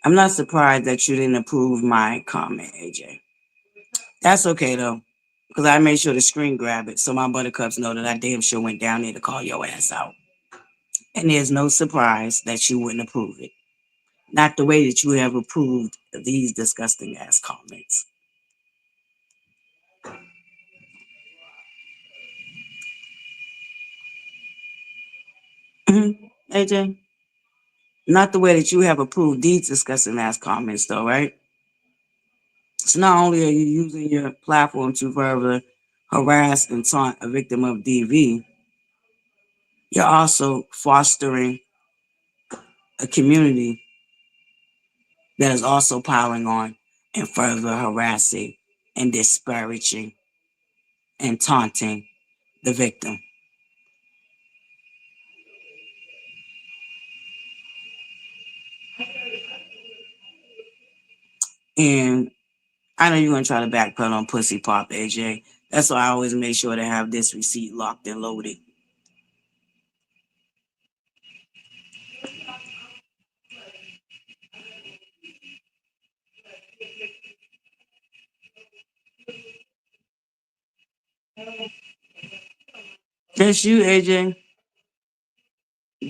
I'm not surprised that you didn't approve my comment, AJ. That's okay though, because I made sure to screen grab it so my buttercups know that I damn sure went down there to call your ass out. And there's no surprise that you wouldn't approve it. Not the way that you have approved these disgusting ass comments. AJ, not the way that you have approved these disgusting ass comments, though, right? So not only are you using your platform to further harass and taunt a victim of DV, you're also fostering a community that is also piling on and further harassing and disparaging and taunting the victim. And I know you're gonna try to backpedal on Pussy Pop, AJ. That's why I always make sure to have this receipt locked and loaded. That's you, AJ.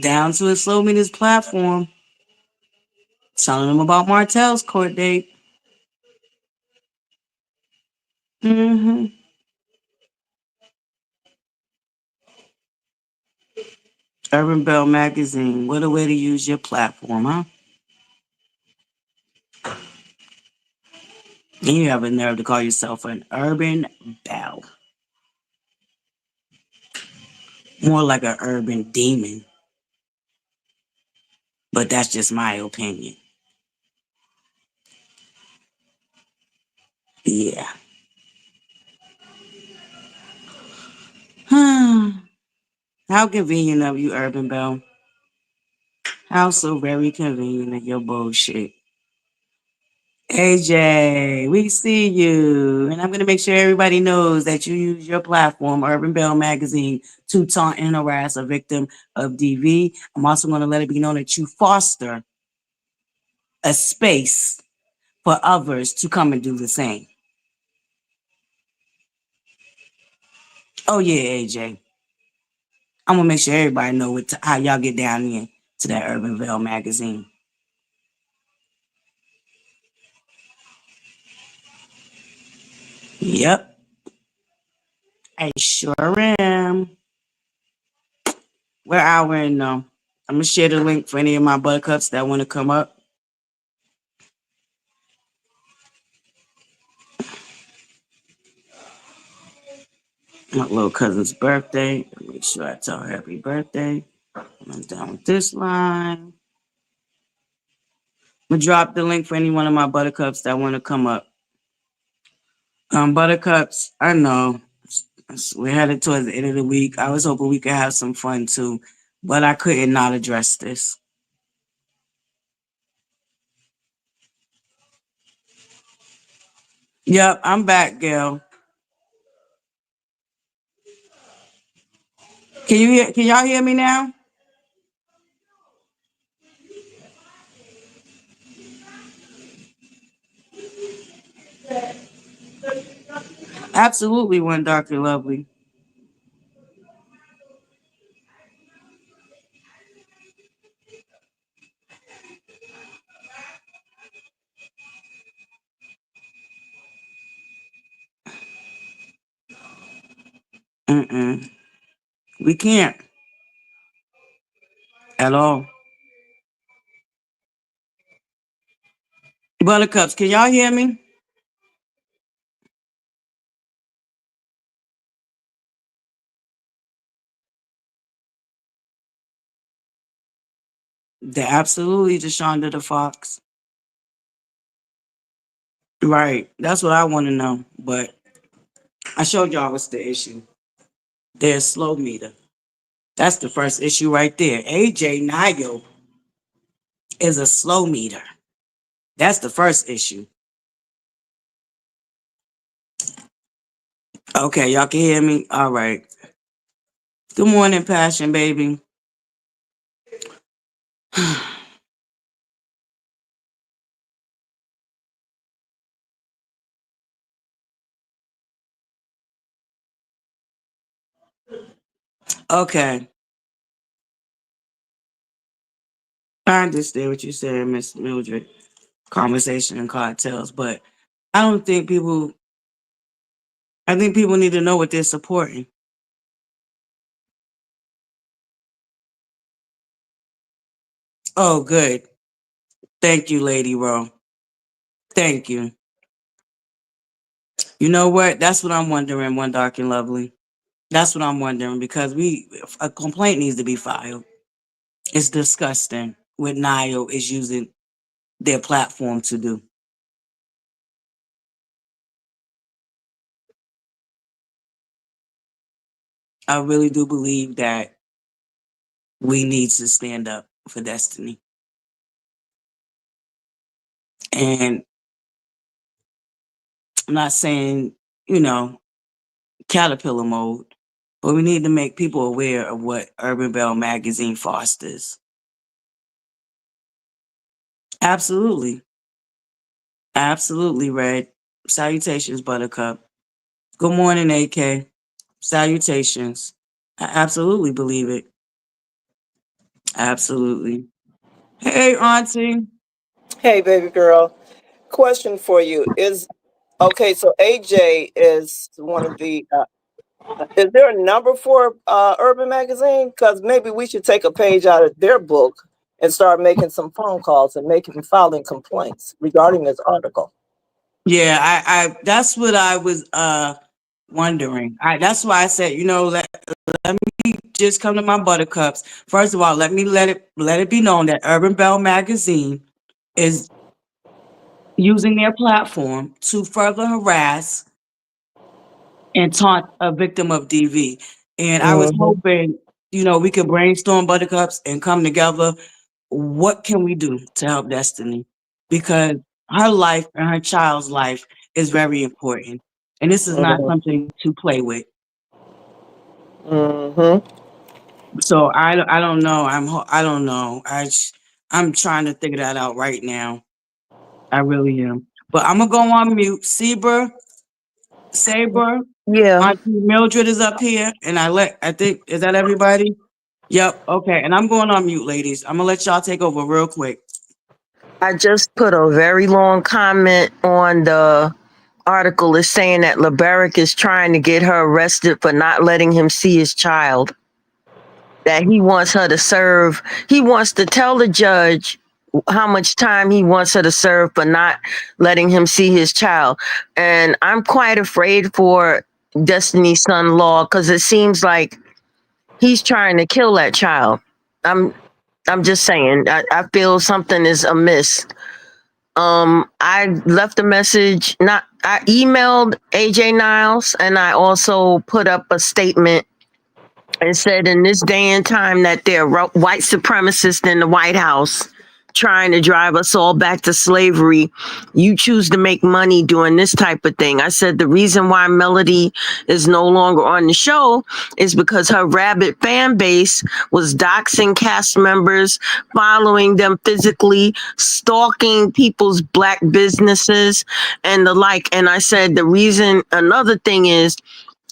Down to a slow me this platform. Telling them about Martell's court date. Mm-hmm. Urban Belle magazine. What a way to use your platform, huh? And you have a nerve to call yourself an urban belle. More like an urban demon. But that's just my opinion. Yeah. How convenient of you, Urban Belle. How so very convenient of your bullshit. AJ, we see you. And I'm going to make sure everybody knows that you use your platform, Urban Belle Magazine, to taunt and harass a victim of DV. I'm also going to let it be known that you foster a space for others to come and do the same. Oh, yeah, AJ. I'm going to make sure everybody know how y'all get down here to that Urban Belle Magazine. Yep, I sure am. We're hour in though. I'm going to share the link for any of my buttercups that want to come up. My little cousin's birthday. Make sure I tell her happy birthday. I'm done with this line. I'm gonna drop the link for any one of my buttercups that want to come up. Buttercups, I know we're headed towards the end of the week. I was hoping we could have some fun too, but I couldn't not address this. Yep, I'm back, Gail. Can y'all hear me now? Absolutely, one Dr. Lovely. Mm-mm. We can't at all. Buttercups, can y'all hear me? They're absolutely Deshaunda the Fox. Right. That's what I want to know. But I showed y'all what's the issue. They're a slow meter. That's the first issue right there. AJ Nile is a slow meter. That's the first issue. Okay, y'all can hear me? All right. Good morning, Passion Baby. Okay. I understand what you're saying, Miss Mildred. Conversation and cartels, but I don't think people I think people need to know what they're supporting. Oh, good. Thank you, Lady Ro. Thank you. You know what? That's what I'm wondering, One Dark and Lovely. That's what I'm wondering because a complaint needs to be filed. It's disgusting what Nile is using their platform to do. I really do believe that we need to stand up for Destiny. And I'm not saying, you know, caterpillar mode, but we need to make people aware of what Urban Belle magazine fosters. Absolutely. Absolutely, Red. Salutations, Buttercup. Good morning, AK. Salutations. I absolutely believe it. Absolutely. Hey, Auntie. Hey, baby girl. Question for you is okay. So AJ is one of the. Is there a number for Urban Magazine? Because maybe we should take a page out of their book and start making some phone calls and making filing complaints regarding this article. Yeah, I that's what I was wondering. That's why I said, let me just come to my buttercups. First of all, let it be known that Urban Belle magazine is using their platform to further harass and taunt a victim of DV. And I was Mm-hmm. hoping, we could brainstorm buttercups and come together. What can we do to help Destiny? Because her life and her child's life is very important. And this is not something to play with. Mm-hmm. So I don't know. I don't know. I'm trying to figure that out right now. I really am. But I'm gonna go on mute. Saber, Yeah. Auntie Mildred is up here, and I think, is that everybody? Yep. Okay. And I'm going on mute, ladies. I'm gonna let y'all take over real quick. I just put a very long comment on the article. Is saying that LeBaric is trying to get her arrested for not letting him see his child. That he wants her to serve. He wants to tell the judge how much time he wants her to serve for not letting him see his child. And I'm quite afraid for Destiny's son Law because it seems like he's trying to kill that child. I'm I'm just saying. I feel something is amiss. I left a message. Not I emailed AJ Niles and I also put up a statement and said in this day and time that there are white supremacists in the White House trying to drive us all back to slavery. You choose to make money doing this type of thing. I said the reason why Melody is no longer on the show is because her rabid fan base was doxing cast members, following them physically, stalking people's black businesses and the like. And I said the reason, another thing is,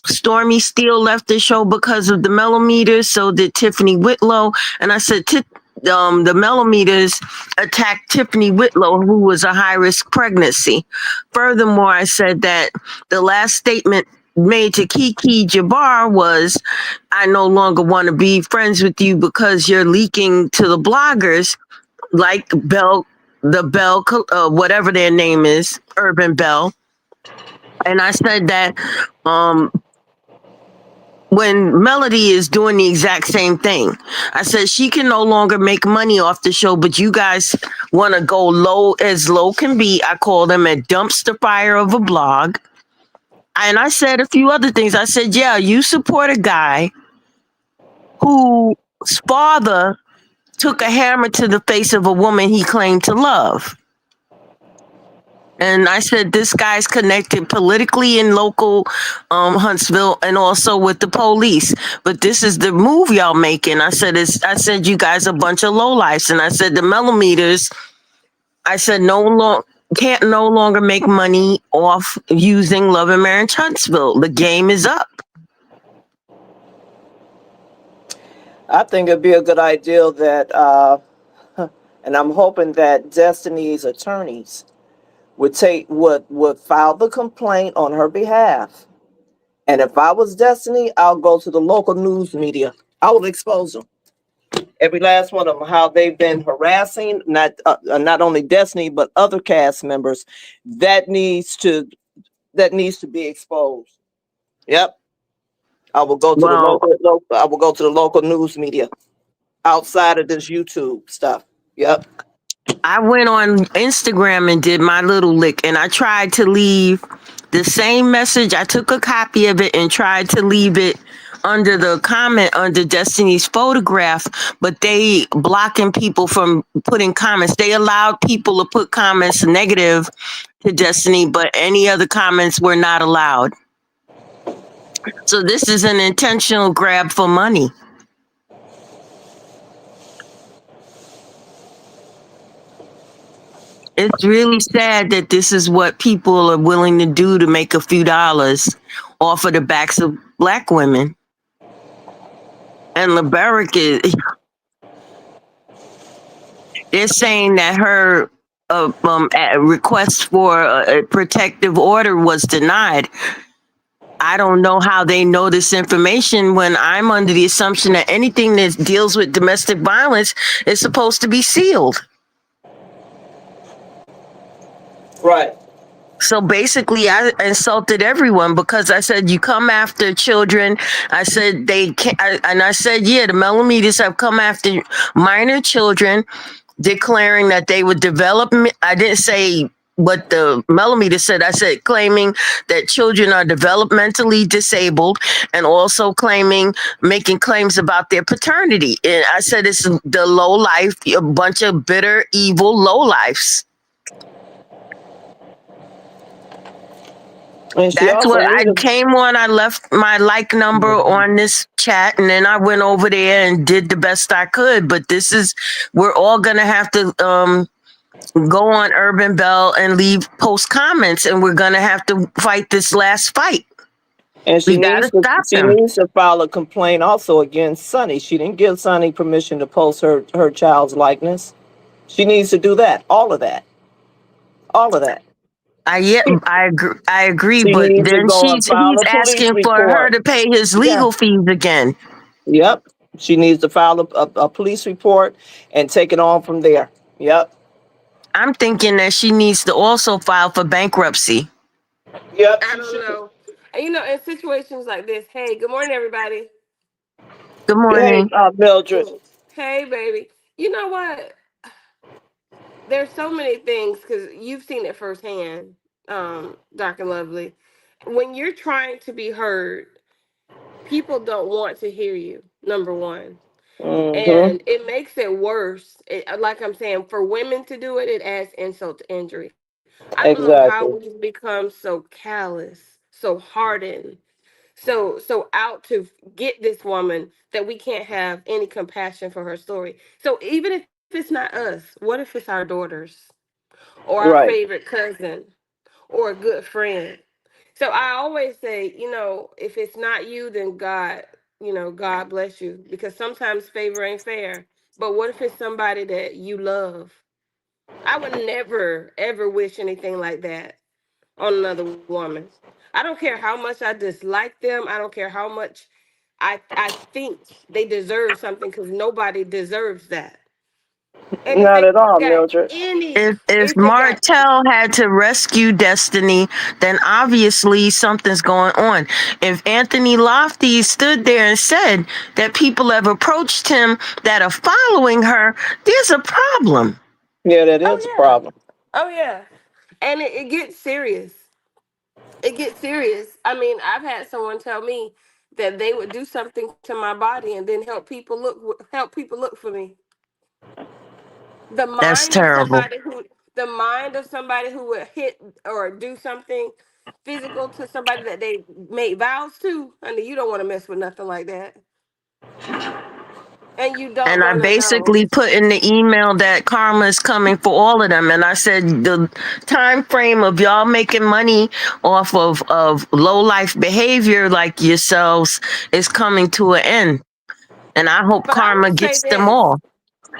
Stormy Steele left the show because of the mellometers. So did Tiffany Whitlow. And I said, the mellometers attacked Tiffany Whitlow, who was a high risk pregnancy. Furthermore, I said that the last statement made to Kiki Jabbar was, I no longer want to be friends with you because you're leaking to the bloggers like Belle, whatever their name is, Urban Belle. And I said that when Melody is doing the exact same thing. I said she can no longer make money off the show, but you guys want to go low can be. I call them a dumpster fire of a blog. And I said a few other things. I said, yeah, you support a guy whose father took a hammer to the face of a woman he claimed to love. And I said, this guy's connected politically in local Huntsville and also with the police. But this is the move y'all making. I said, you guys a bunch of lowlifes. And I said, the mellometers, I said, can't no longer make money off using Love and Marriage Huntsville. The game is up. I think it'd be a good idea that, and I'm hoping that Destiny's attorneys would file the complaint on her behalf. And if I was Destiny, I'll go to the local news media. I will expose them, every last one of them, how they've been harassing not only Destiny but other cast members. That needs to be exposed. Yep, I will go to Well, I will go to the local news media outside of this YouTube stuff. Yep. I went on Instagram and did my little lick, and I tried to leave the same message. I took a copy of it and tried to leave it under the comment under Destiny's photograph, but they blocking people from putting comments. They allowed people to put comments negative to Destiny, but any other comments were not allowed. So this is an intentional grab for money. It's really sad that this is what people are willing to do to make a few dollars off of the backs of black women. And LeBerick is, they're saying that her request for a protective order was denied. I don't know how they know this information when I'm under the assumption that anything that deals with domestic violence is supposed to be sealed. Right. So basically, I insulted everyone because I said, you come after children. I said, they can't, and I said, yeah, the mellometers have come after minor children, declaring that they would develop. I didn't say what the mellometer said. I said, claiming that children are developmentally disabled and also making claims about their paternity. And I said, it's the low life, a bunch of bitter, evil low lives. That's what I came on. I left my like number on this chat, and then I went over there and did the best I could. But we're all gonna have to go on Urban Belle and post comments, and we're gonna have to fight this last fight. And she needs to file a complaint also against Sonny. She didn't give Sonny permission to post her child's likeness. She needs to do that. All of that. I agree, but then he's asking for her to pay his legal fees again. Yep. She needs to file a police report and take it on from there. Yep. I'm thinking that she needs to also file for bankruptcy. Yep. I don't know. And in situations like this, hey, good morning, everybody. Good morning. Hey, Mildred. Hey, baby. You know what? There's so many things, because you've seen it firsthand, Dr. Lovely. When you're trying to be heard, people don't want to hear you, number one. Mm-hmm. And it makes it worse. Like I'm saying, for women to do it, it adds insult to injury. I don't know how we've Exactly. become so callous, so hardened, so out to get this woman that we can't have any compassion for her story. So even if it's not us, what if it's our daughters or our Right. favorite cousin or a good friend? So I always say, if it's not you, then God, God bless you, because sometimes favor ain't fair. But what if it's somebody that you love? I would never ever wish anything like that on another woman. I don't care how much I dislike them. I don't care how much I think they deserve something, because nobody deserves that. And if Not they at got all, Mildred. If Martell had to rescue Destiny, then obviously something's going on. If Anthony Lofty stood there and said that people have approached him that are following her, there's a problem. Yeah, that is a oh yeah, problem. oh yeah, and it gets serious. It gets serious. I mean, I've had someone tell me that they would do something to my body and then help people look for me. The That's mind of terrible. somebody who the mind of somebody who would hit or do something physical to somebody that they made vows to, honey, you don't want to mess with nothing like that. And you don't And I want to know. basically put in the email that karma is coming for all of them. And I said the time frame of y'all making money off of low life behavior like yourselves is coming to an end. And I hope But I karma will say gets them this: all.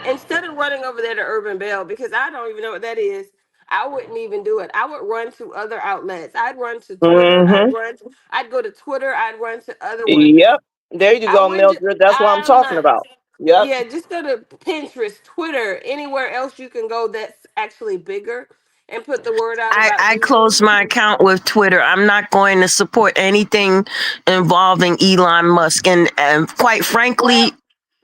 instead of running over there to Urban Belle, because I don't even know what that is, I wouldn't even do it. I would run to other outlets. I'd run to Twitter. Mm-hmm. I'd go to Twitter. I'd run to other ones. Yep. There you I go, wouldn't. Just, Mildred. That's what I'm I'm talking not. about. Yep. Yeah, just go to Pinterest, Twitter, anywhere else you can go that's actually bigger, and put the word out about I DV. closed my account with Twitter. I'm not going to support anything involving Elon Musk. And quite frankly, Well,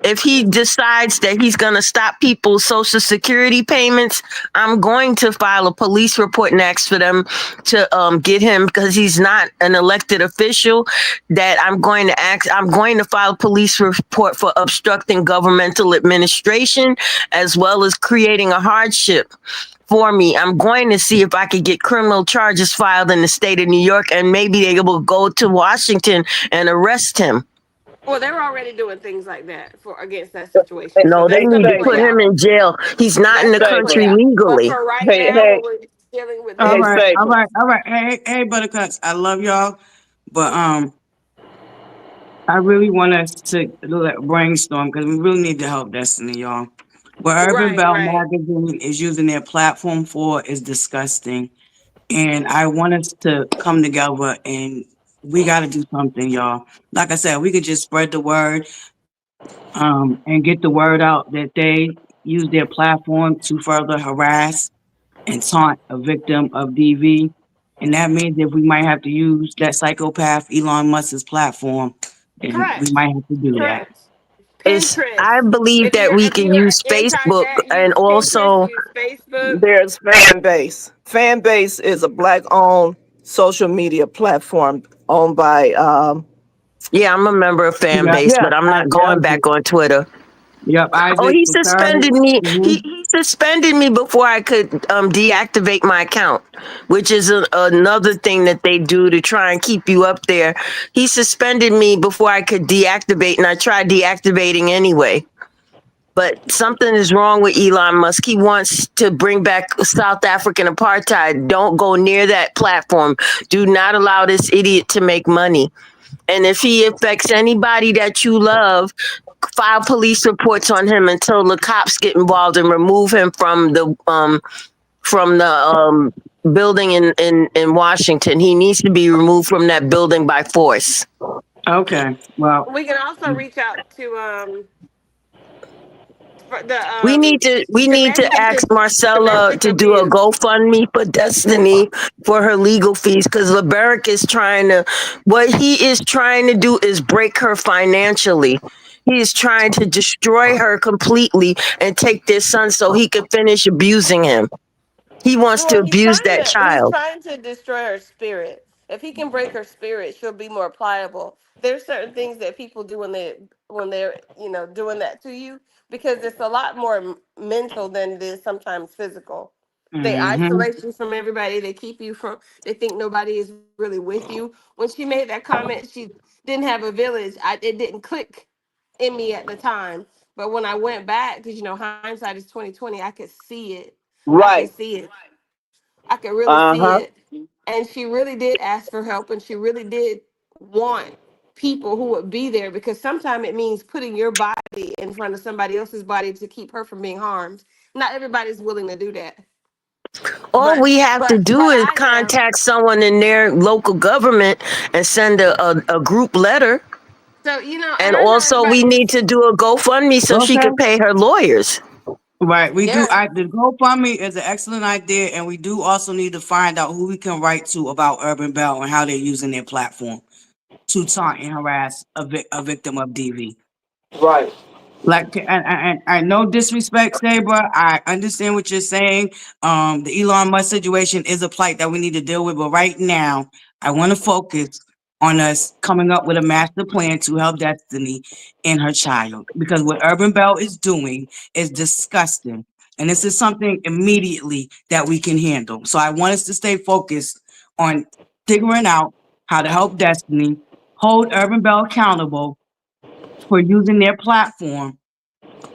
if he decides that he's going to stop people's social security payments, I'm going to file a police report next for them to get him, because he's not an elected official. That I'm going to file a police report for obstructing governmental administration, as well as creating a hardship for me. I'm going to see if I could get criminal charges filed in the state of New York, and maybe they will go to Washington and arrest him. well, they're already doing things like that for against that situation, so No, they Hey, that's going need to to play put Stacy. him out. in jail. He's not in That's the going to play country Stacy. out. But legally. for right Hey, now, hey, when we're dealing with All hey, this, right, all Stacy. right, all right. Hey, Buttercups, I love y'all, but I really want us to brainstorm because we really need to help Destiny, y'all. What Urban right, Bell right. Magazine is using their platform for is disgusting. And I want us to come together and we got to do something, y'all. Like I said, we could just spread the word and get the word out that they use their platform to further harass and taunt a victim of DV. And that means if we might have to use that psychopath Elon Musk's platform, then we Correct. might have to do that. Correct. It's Pinterest. I believe If that you're we if can you're use anti Facebook that, and use Pinterest, also use Facebook. There's fan base. Fan base is a black-owned social media platform owned by yeah, I'm a member of fan Yep, base, yeah. but I'm not going Isaac. back on Twitter. Yep, Oh, Isaac he the third. suspended me. Mhm. He suspended me before I could deactivate my account, which is another thing that they do to try and keep you up there. He suspended me before I could deactivate, and I tried deactivating anyway. But something is wrong with Elon Musk. He wants to bring back South African apartheid. Don't go near that platform. Do not allow this idiot to make money. And if he affects anybody that you love, file police reports on him until the cops get involved and remove him from the building in Washington. He needs to be removed from that building by force. Okay, well, We can also reach out to for We the need to messages ask Marcella domestic to do a abuse. GoFundMe for Destiny for her legal fees, because LeBeric is trying to what he is trying to do is break her financially. He is trying to destroy her completely and take their son so he can finish abusing him. He wants to Well, abuse that he's child. trying to destroy her spirit. If he can break her spirit, she'll be more pliable. There's certain things that people do when they're doing that to you, because it's a lot more mental than it is sometimes physical. They Mm-hmm. isolate you from everybody. They keep you from. They think nobody is really with you. When she made that comment, she didn't have a village. It didn't click in me at the time, but when I went back, because hindsight is 2020, I could see it. I could Right. see it. I could really see Uh-huh. it. And she really did ask for help, and she really did want people who would be there, because sometimes it means putting your body in front of somebody else's body to keep her from being harmed. Not everybody's willing to do that. All But we have to but do but is I am. contact someone in their local government and send a group letter. So, And and I know also, we need everybody's. to do a GoFundMe so she Okay. can pay her lawyers. Right. We do. Yeah. The GoFundMe is an excellent idea, and we do also need to find out who we can write to about Urban Bell and how they're using their platform to taunt and harass a victim of DV. Right. Like, and no disrespect, Saber. I understand what you're saying. The Elon Musk situation is a plight that we need to deal with, but right now, I want to focus on us coming up with a master plan to help Destiny and her child, because what Urban Bell is doing is disgusting, and this is something immediately that we can handle. So I want us to stay focused on figuring out how to help Destiny, hold Urban Bell accountable for using their platform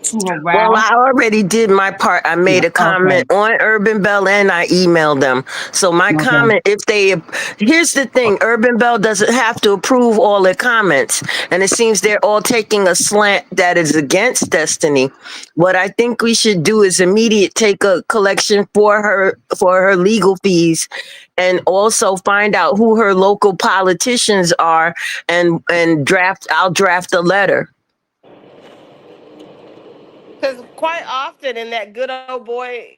to Well, harass. I already did my part. I Yeah. made a Okay. comment on Urban Bell and I emailed them. So my Okay. comment, here's the thing, Urban Bell doesn't have to approve all their comments. And it seems they're all taking a slant that is against Destiny. What I think we should do is immediate take a collection for her legal fees, and also find out who her local politicians are, I'll draft a letter. Because quite often in that good old boy,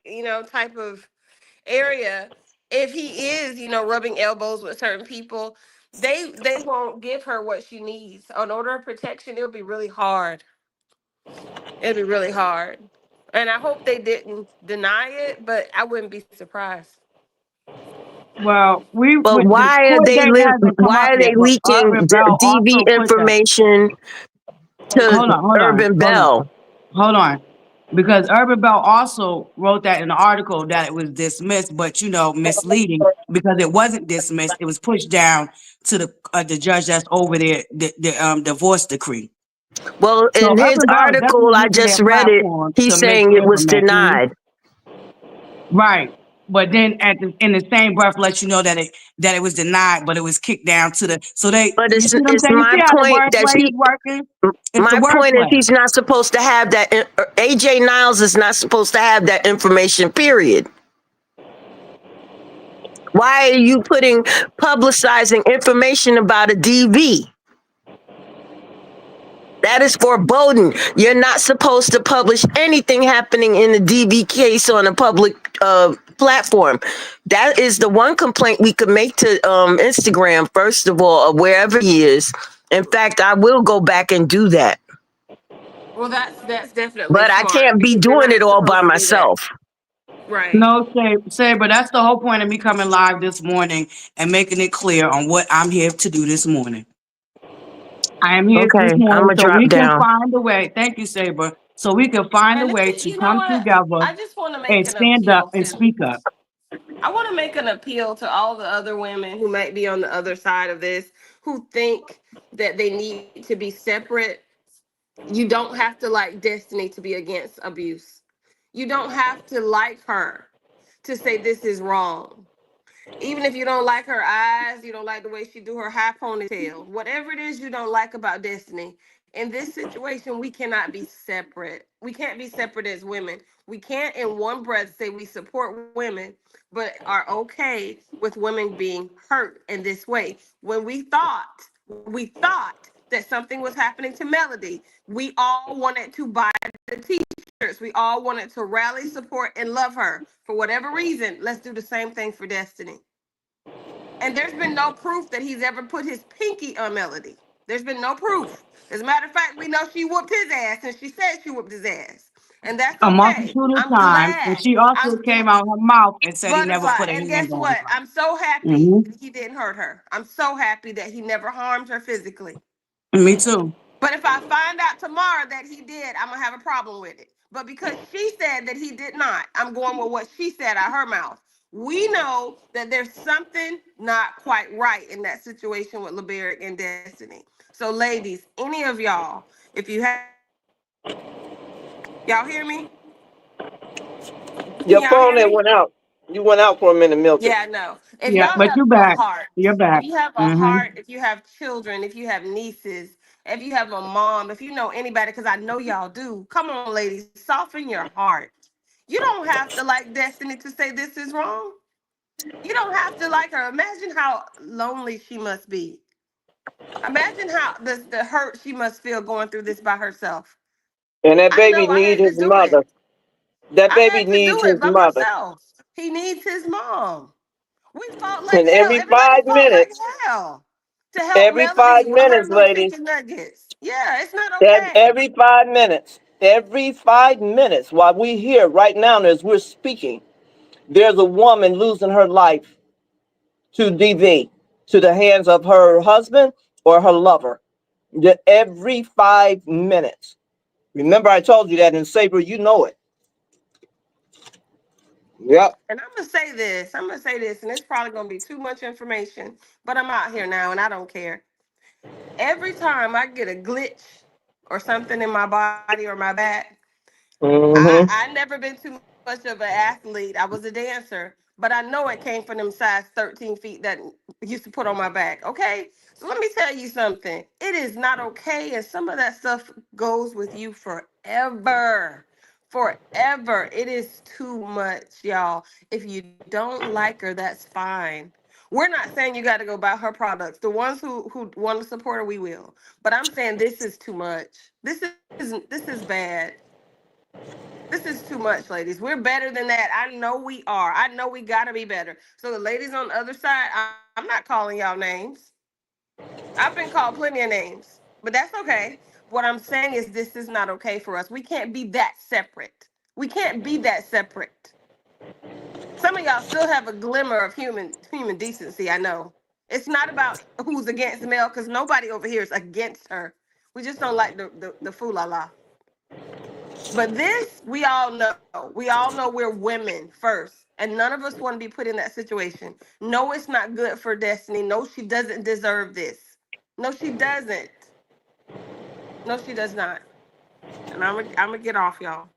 type of area, if he is, rubbing elbows with certain people, they won't give her what she needs. On order of protection, it'll be really hard. It'll be really hard. And I hope they didn't deny it, but I wouldn't be surprised. Well, we But with the court date hasn't come why up are yet, they but leaking Urban Bell DV also put that. information to Urban Bell? Hold on, because Urban Bell also wrote that in the article that it was dismissed, but misleading, because it wasn't dismissed. It was pushed down to the judge that's over there, the divorce decree. Well, So in his Urban Bell is article, definitely I using their just read it. platform He's to saying it was implement things. denied. Right. But then in the same breath let you know that it was denied, but it was kicked down to the so they But you see what I'm it's saying? You my see how the point that wordplay is working? It's the my point is wordplay. he's not supposed to have that. AJ Niles is not supposed to have that information. Period. Why are you publicizing information about a DV? That is foreboding. You're not supposed to publish anything happening in the DV case on a public platform. That is the one complaint we could make to Instagram, first of all, or wherever he is. In fact, I will go back and do that. Well, that's definitely But I smart, can't be because you're doing it not all by supposed to do that. myself. Right. No, but that's the whole point of me coming live this morning and making it clear on what I'm here to do this morning. I am here this Okay, I'm morning gonna so drop we can down. find a way. Thank you, Saber. So we can find a And way to you know come what? together I just want to make and an stand up appeal and to. speak up. I want to make an appeal to all the other women who might be on the other side of this, who think that they need to be separate. You don't have to like Destiny to be against abuse. You don't have to like her to say this is wrong. Even if you don't like her eyes, you don't like the way she do her high ponytail, whatever it is you don't like about Destiny, in this situation, we cannot be separate. We can't be separate as women. We can't in one breath say we support women, but are okay with women being hurt in this way. When we thought that something was happening to Melody, we all wanted to buy the t-shirts. We all wanted to rally, support, and love her. For whatever reason, let's do the same thing for Destiny. And there's been no proof that he's ever put his pinky on Melody. There's been no proof. As a matter of fact, we know she whooped his ass, and she said she whooped his ass. And that's A okay. multitude of I'm times, and glad. she also I'm came out her mouth and said he never Butterfly. put a And hand guess on what? her. I'm so happy Hmm. he didn't hurt her. I'm so happy that he never harmed her physically. Me too. But if I find out tomorrow that he did, I'm gonna have a problem with it. But because she said that he did not, I'm going with what she said out her mouth. We know that there's something not quite right in that situation with Liberic and Destiny. So, ladies, any of y'all, if you have, y'all hear me? Can Your y'all phone hear that me? went out. You went out for a minute, Mildred. Yeah, no. If Yeah, y'all but have you a back. heart, You're if back. you have a Hmm. heart, if you have children, if you have nieces, if you have a mom, if you know anybody, because I know y'all do, come on, ladies, soften your heart. You don't have to like Destiny to say this is wrong. You don't have to like her. Imagine how lonely she must be. Imagine how the hurt she must feel going through this by herself. And that I baby know I need had to his do it. mother. That I baby had to needs do his it by mother. myself. He needs his mom. We fought like And hell. every Everybody five fought like minutes, hell to help every five Melody with her minutes, little ladies, chicken nuggets. Yeah, it's not that okay. every 5 minutes, while we here right now as we're speaking, there's a woman losing her life to DV, to the hands of her husband or her lover. Every 5 minutes. Remember, I told you that in Saber, you know it. Yep. And I'm gonna say this. I'm gonna say this, and it's probably gonna be too much information, but I'm out here now, and I don't care. Every time I get a glitch or something in my body or my back, Mm-hmm. I never been too much of an athlete. I was a dancer, but I know it came from them size 13 feet that used to put on my back. Okay, so let me tell you something. It is not okay, and some of that stuff goes with you forever. Forever. It is too much, y'all. If you don't like her, that's fine. We're not saying you got to go buy her products. The ones who want to support her, we will. But I'm saying this is too much. This is bad. This is too much, ladies. We're better than that. I know we are. I know we gotta be better. So the ladies on the other side, I'm not calling y'all names. I've been called plenty of names, but that's okay. What I'm saying is this is not okay for us. We can't be that separate. We can't be that separate. Some of y'all still have a glimmer of human decency. I know. It's not about who's against Mel because nobody over here is against her. We just don't like the fool la la. But this, we all know. We all know we're women first. And none of us want to be put in that situation. No, it's not good for Destiny. No, she doesn't deserve this. No, she doesn't. No, she does not. And I'm gonna get off, y'all.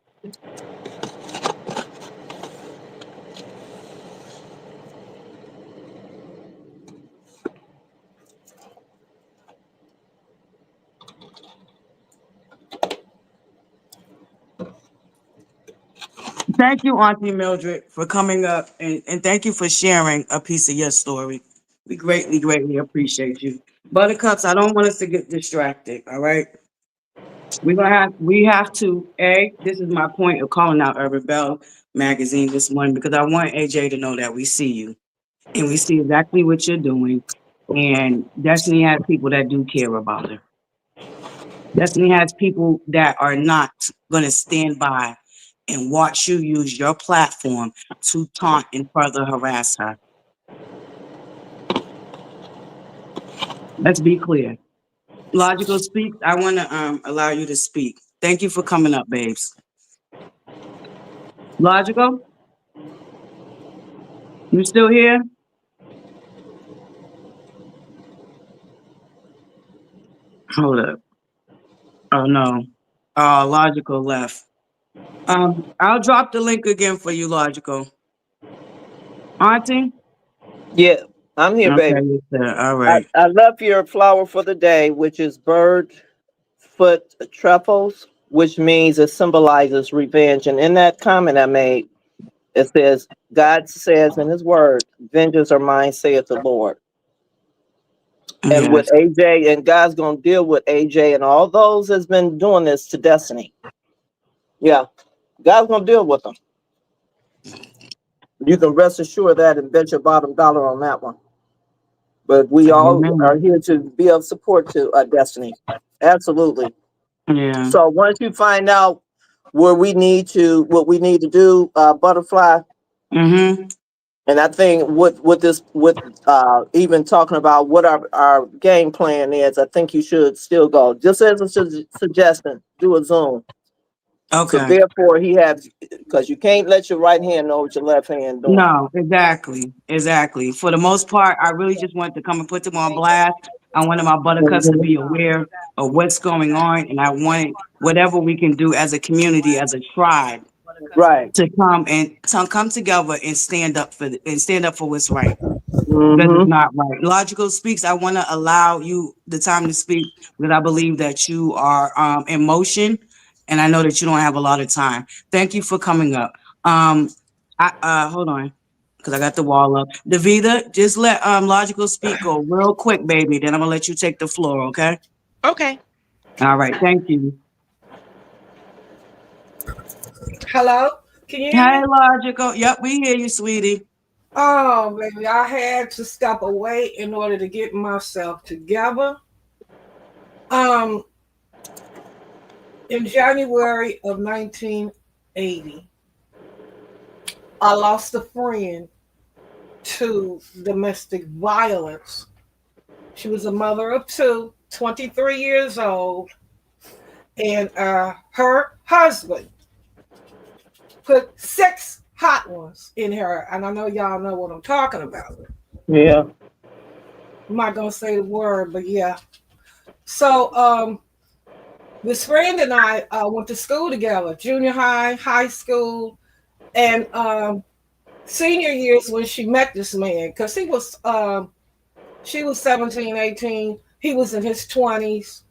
Thank you, Auntie Mildred, for coming up and thank you for sharing a piece of your story. We greatly, greatly appreciate you. Buttercups, I don't want us to get distracted. All right. We have to, this is my point of calling out Urban Belle magazine this morning because I want AJ to know that we see you and we see exactly what you're doing. And Destiny has people that do care about her. Destiny has people that are not going to stand by and watch you use your platform to taunt and further harass her. Let's be clear. Logical speaks. I want to allow you to speak. Thank you for coming up, babes. Logical, you still here? Hold up. Oh no. Logical left. I'll drop the link again for you, Logical. Auntie? Yeah, I'm here, Okay, baby. you said, all I, right. I love your flower for the day, which is bird foot truffles, which means it symbolizes revenge. And in that comment I made, it says, God says in his word, vengeance are mine, saith the Lord. And with Yes. AJ, and God's going to deal with AJ and all those that's been doing this to Destiny. Yeah, God's going to deal with them. You can rest assured that and bet your bottom dollar on that one. But we all are Amen. here to be of support to Destiny. Absolutely. Yeah. So once you find out what we need to do, ButterFlii. Mm-hmm. And I think even talking about what our game plan is, I think you should still go. Just as a suggestion, do a Zoom. So Okay. therefore, because you can't let your right hand know what your left hand doing. No, exactly. Exactly. For the most part, I really just wanted to come and put them on blast. I wanted my buttercups to be aware of what's going on, and I wanted whatever we can do as a community, as a tribe, Right. to come together and stand up for what's right. Because it's Mm-hmm. not right. Logical speaks. I want to allow you the time to speak because I believe that you are in motion, and I know that you don't have a lot of time. Thank you for coming up. I hold on, because I got the wall up. Davida, just let Logical speak go real quick, baby. Then I'm gonna let you take the floor. Okay. Okay. All right. Thank you. Hello? Can you hear Hey, me? Logical. Yep, we hear you, sweetie. Oh, baby, I had to step away in order to get myself together. Um, in January of 1980, I lost a friend to domestic violence. She was a mother of two, 23 years old, and her husband put 6 hot ones in her. And I know y'all know what I'm talking about. Yeah. I'm not gonna say the word, but yeah. So this friend and I went to school together, junior high, high school, and senior years when she met this man, because she was 17, 18, he was in his 20s.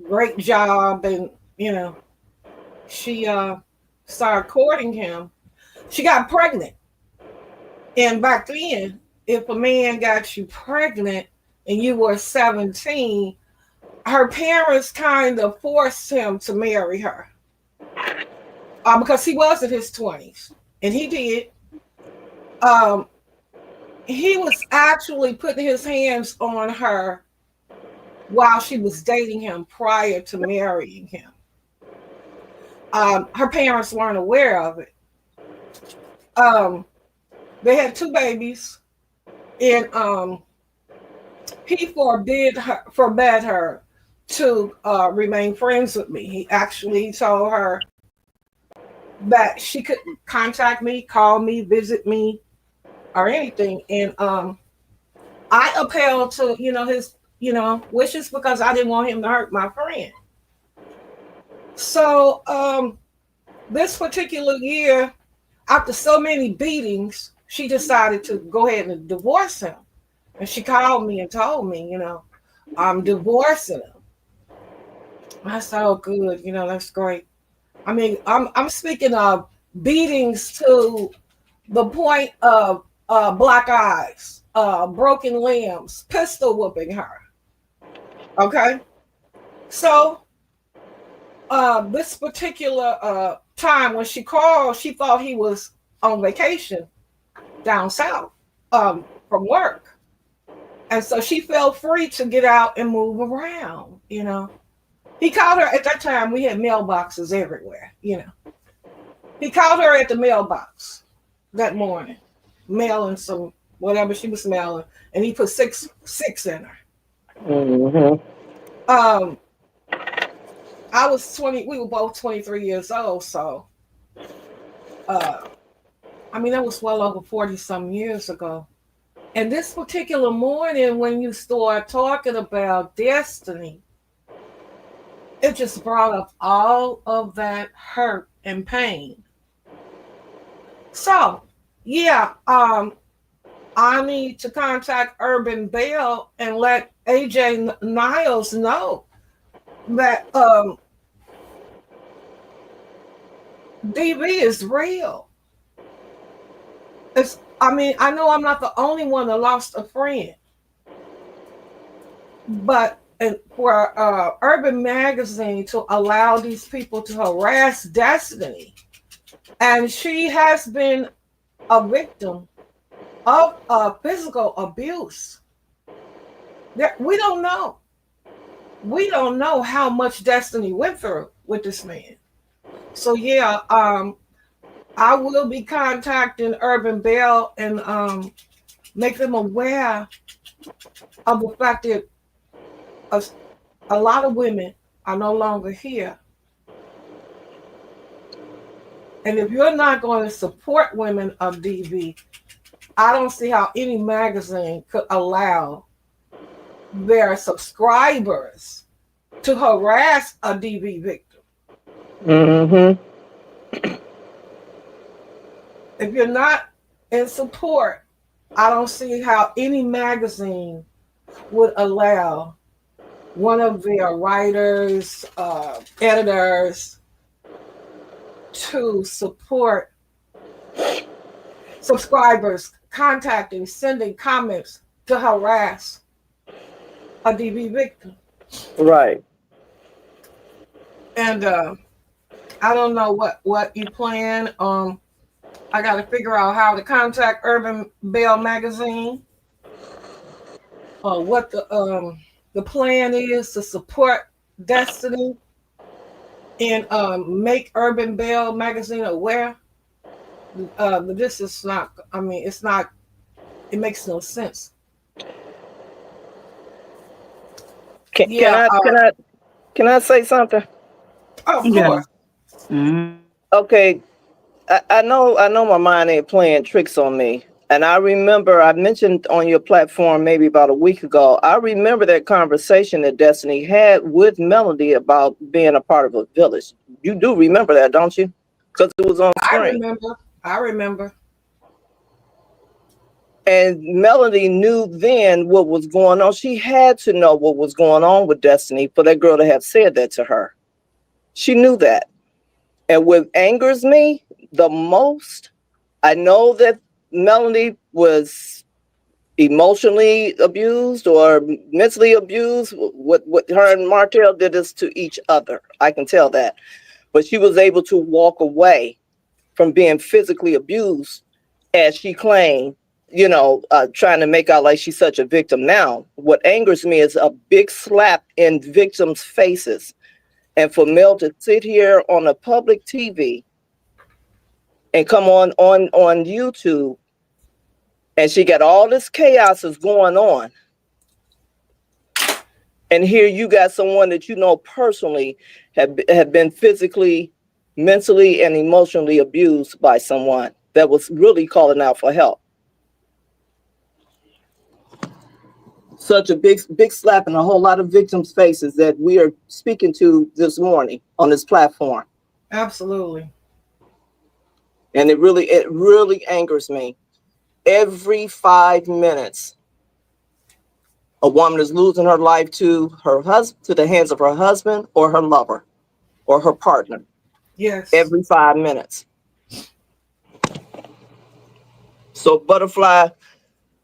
Great job, and she started courting him. She got pregnant, and back then, if a man got you pregnant and you were 17, her parents kind of forced him to marry her because he was in his 20s, and he did. Um, he was actually putting his hands on her while she was dating him prior to marrying him. Her parents weren't aware of it. They had 2 babies, and he forbade her to remain friends with me. He actually told her that she couldn't contact me, call me, visit me, or anything. And I upheld to his wishes because I didn't want him to hurt my friend. So this particular year, after so many beatings, she decided to go ahead and divorce him. And she called me and told me, I'm divorcing him. I said, oh, good, that's great. I mean, I'm speaking of beatings to the point of black eyes, broken limbs, pistol whooping her. Okay, so this particular time when she called, she thought he was on vacation down south from work, and so she felt free to get out and move around. He called her at that time. We had mailboxes everywhere. He called her at the mailbox that morning, mailing some whatever she was mailing, and he put six in her. Mm-hmm. I was 20. We were both 23 years old, so I mean that was well over 40 some years ago. And this particular morning, when you start talking about destiny, it just brought up all of that hurt and pain. So, yeah, I need to contact Urban Belle and let AJ Niles know that DV is real. I know I'm not the only one that lost a friend, but for Urban Magazine to allow these people to harass Destiny, and she has been a victim of physical abuse. We don't know how much Destiny went through with this man. So yeah, I will be contacting Urban Belle and make them aware of the fact that a, a lot of women are no longer here. And if you're not going to support women of DV, I don't see how any magazine could allow their subscribers to harass a DV victim. Mm-hmm. If you're not in support, I don't see how any magazine would allow one of their writers, editors to support subscribers contacting, sending comments to harass a DV victim. Right. And I don't know what you plan. I got to figure out how to contact Urban Belle magazine. What the plan is to support Destiny and make Urban Belle magazine aware. This is not. I mean, it's not. It makes no sense. Can Yeah. I say something? Of Yeah. course. Mhm. Okay, I know my mind ain't playing tricks on me. And I remember I mentioned on your platform maybe about a week ago, I remember that conversation that Destiny had with Melody about being a part of a village. You do remember that, don't you? Because it was on I screen. remember. I remember. And Melody knew then what was going on. She had to know what was going on with Destiny for that girl to have said that to her. She knew that. And what angers me the most, I know that Melanie was emotionally abused or mentally abused. What her and Martell did this to each other. I can tell that. But she was able to walk away from being physically abused, as she claimed, trying to make out like she's such a victim now. What angers me is a big slap in victims' faces. And for Mel to sit here on a public TV and come on YouTube, and she got all this chaos is going on. And here you got someone that you know personally have been physically, mentally, and emotionally abused by someone that was really calling out for help. Such a big slap in a whole lot of victims' faces that we are speaking to this morning on this platform. Absolutely. And it really angers me. Every 5 minutes, a woman is losing her life to the hands of her husband or her lover or her partner. Yes. Every 5 minutes. So ButterFlii,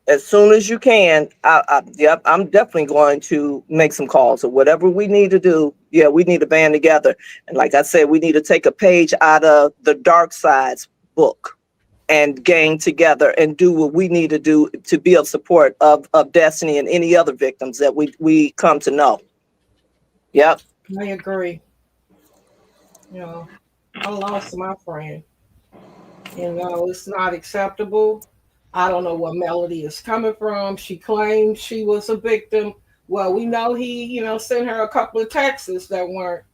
as soon as you can, I'm definitely going to make some calls or whatever we need to do. Yeah, we need to band together. And like I said, we need to take a page out of the Dark Side's book and gang together and do what we need to do to be of support of Destiny and any other victims that we come to know. Yep. I agree. I lost my friend. It's not acceptable. I don't know where Melody is coming from. She claimed she was a victim. Well, we know he, sent her a couple of texts that weren't,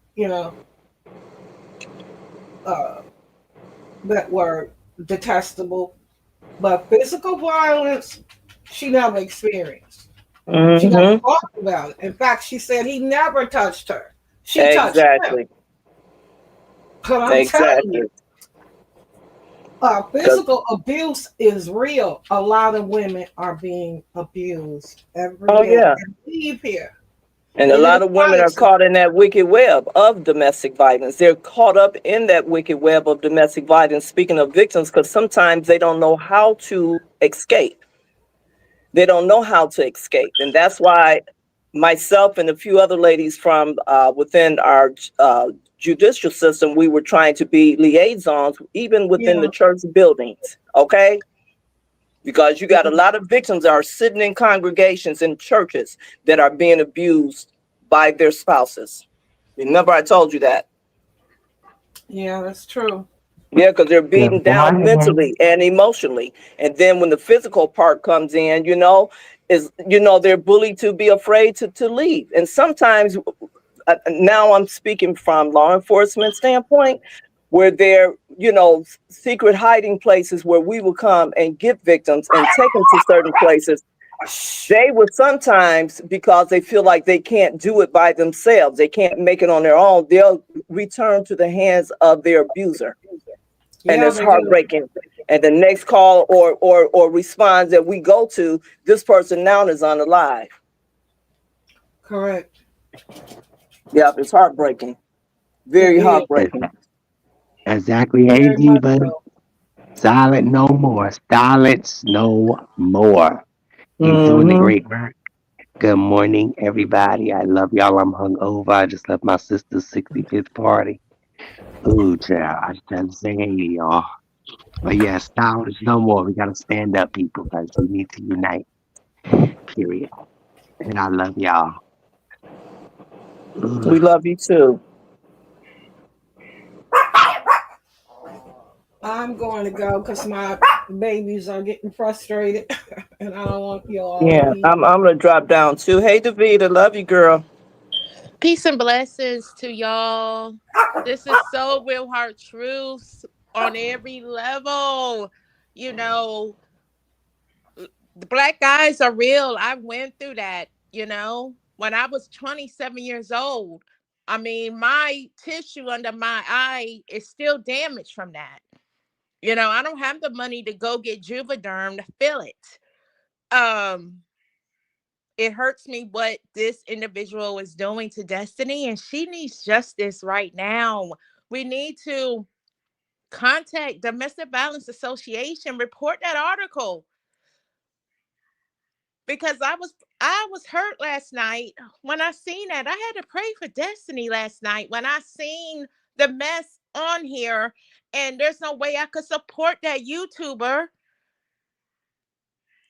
that were detestable. But physical violence, she never experienced. Mm-hmm. She never talked about it. In fact, she said he never touched her. She touched him. But I'm telling you, physical abuse is real. A lot of women are being abused every day. Yeah. Leave here. And a lot of women are caught in that wicked web of domestic violence. They're caught up in that wicked web of domestic violence, speaking of victims, because sometimes they don't know how to escape. They don't know how to escape. And that's why myself and a few other ladies from within our judicial system, we were trying to be liaisons, even within the church buildings, okay? Because you got a lot of victims that are sitting in congregations in churches that are being abused by their spouses. Remember, I told you that. Yeah, that's true. Yeah, because they're beaten Good down morning. mentally and emotionally. And then when the physical part comes in, they're bullied to be afraid to leave. And sometimes, now I'm speaking from law enforcement standpoint, where they're, secret hiding places where we will come and get victims and take them to certain places. They will sometimes, because they feel like they can't do it by themselves, they can't make it on their own, they'll return to the hands of their abuser. And Yeah, it's they do. heartbreaking. And the next call or response that we go to, this person now is unalive. Correct. Yep, it's heartbreaking. It Very is heartbreaking. Exactly. Hey, very much Diva. so. Silent no more. Silence no more. You doing the Hmm. great work. Good morning, everybody. I love y'all. I'm hungover. I just left my sister's 65th party. Ooh, child. I just had to say hey to y'all. But yeah, silence no more. We gotta stand up, people, because we need to unite. Period. And I love y'all. We Ugh. love you too. I'm going to go because my babies are getting frustrated, and I don't want you all to Yeah, be. I'm gonna drop down too. Hey, Davida, love you, girl. Peace and blessings to y'all. This is so real hard truths on every level. You know, the black guys are real. I went through that, when I was 27 years old. I mean, my tissue under my eye is still damaged from that. I don't have the money to go get Juvederm to fill it. Um, it hurts me what this individual is doing to Destiny, and she needs justice right now. We need to contact Domestic Violence Association, report that article, because I was hurt last night when I seen that. I had to pray for Destiny last night when I seen the mess on here, and there's no way I could support that YouTuber.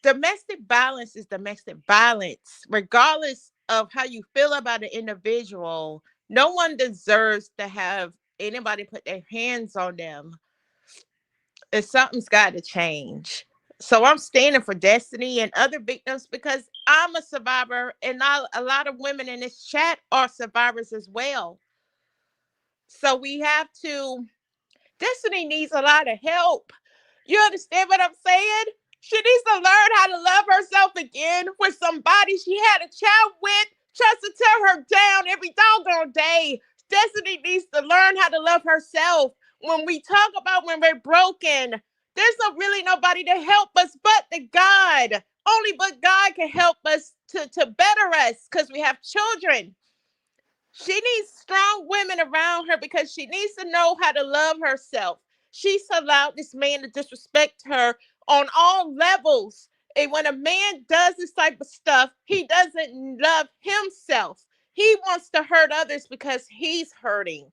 Domestic violence is domestic violence, regardless of how you feel about an individual. No one deserves to have anybody put their hands on them. And something's got to change. So I'm standing for Destiny and other victims because I'm a survivor, and a lot of women in this chat are survivors as well. So we have to. Destiny needs a lot of help. You understand what I'm saying? She needs to learn how to love herself again with somebody she had a child with, tries to tear her down every doggone day. Destiny needs to learn how to love herself. When we talk about when we're broken, there's not really nobody to help us but the God. Only but God can help us to better us because we have children. She needs strong women around her because she needs to know how to love herself. She's allowed this man to disrespect her on all levels. And when a man does this type of stuff, he doesn't love himself. He wants to hurt others because he's hurting.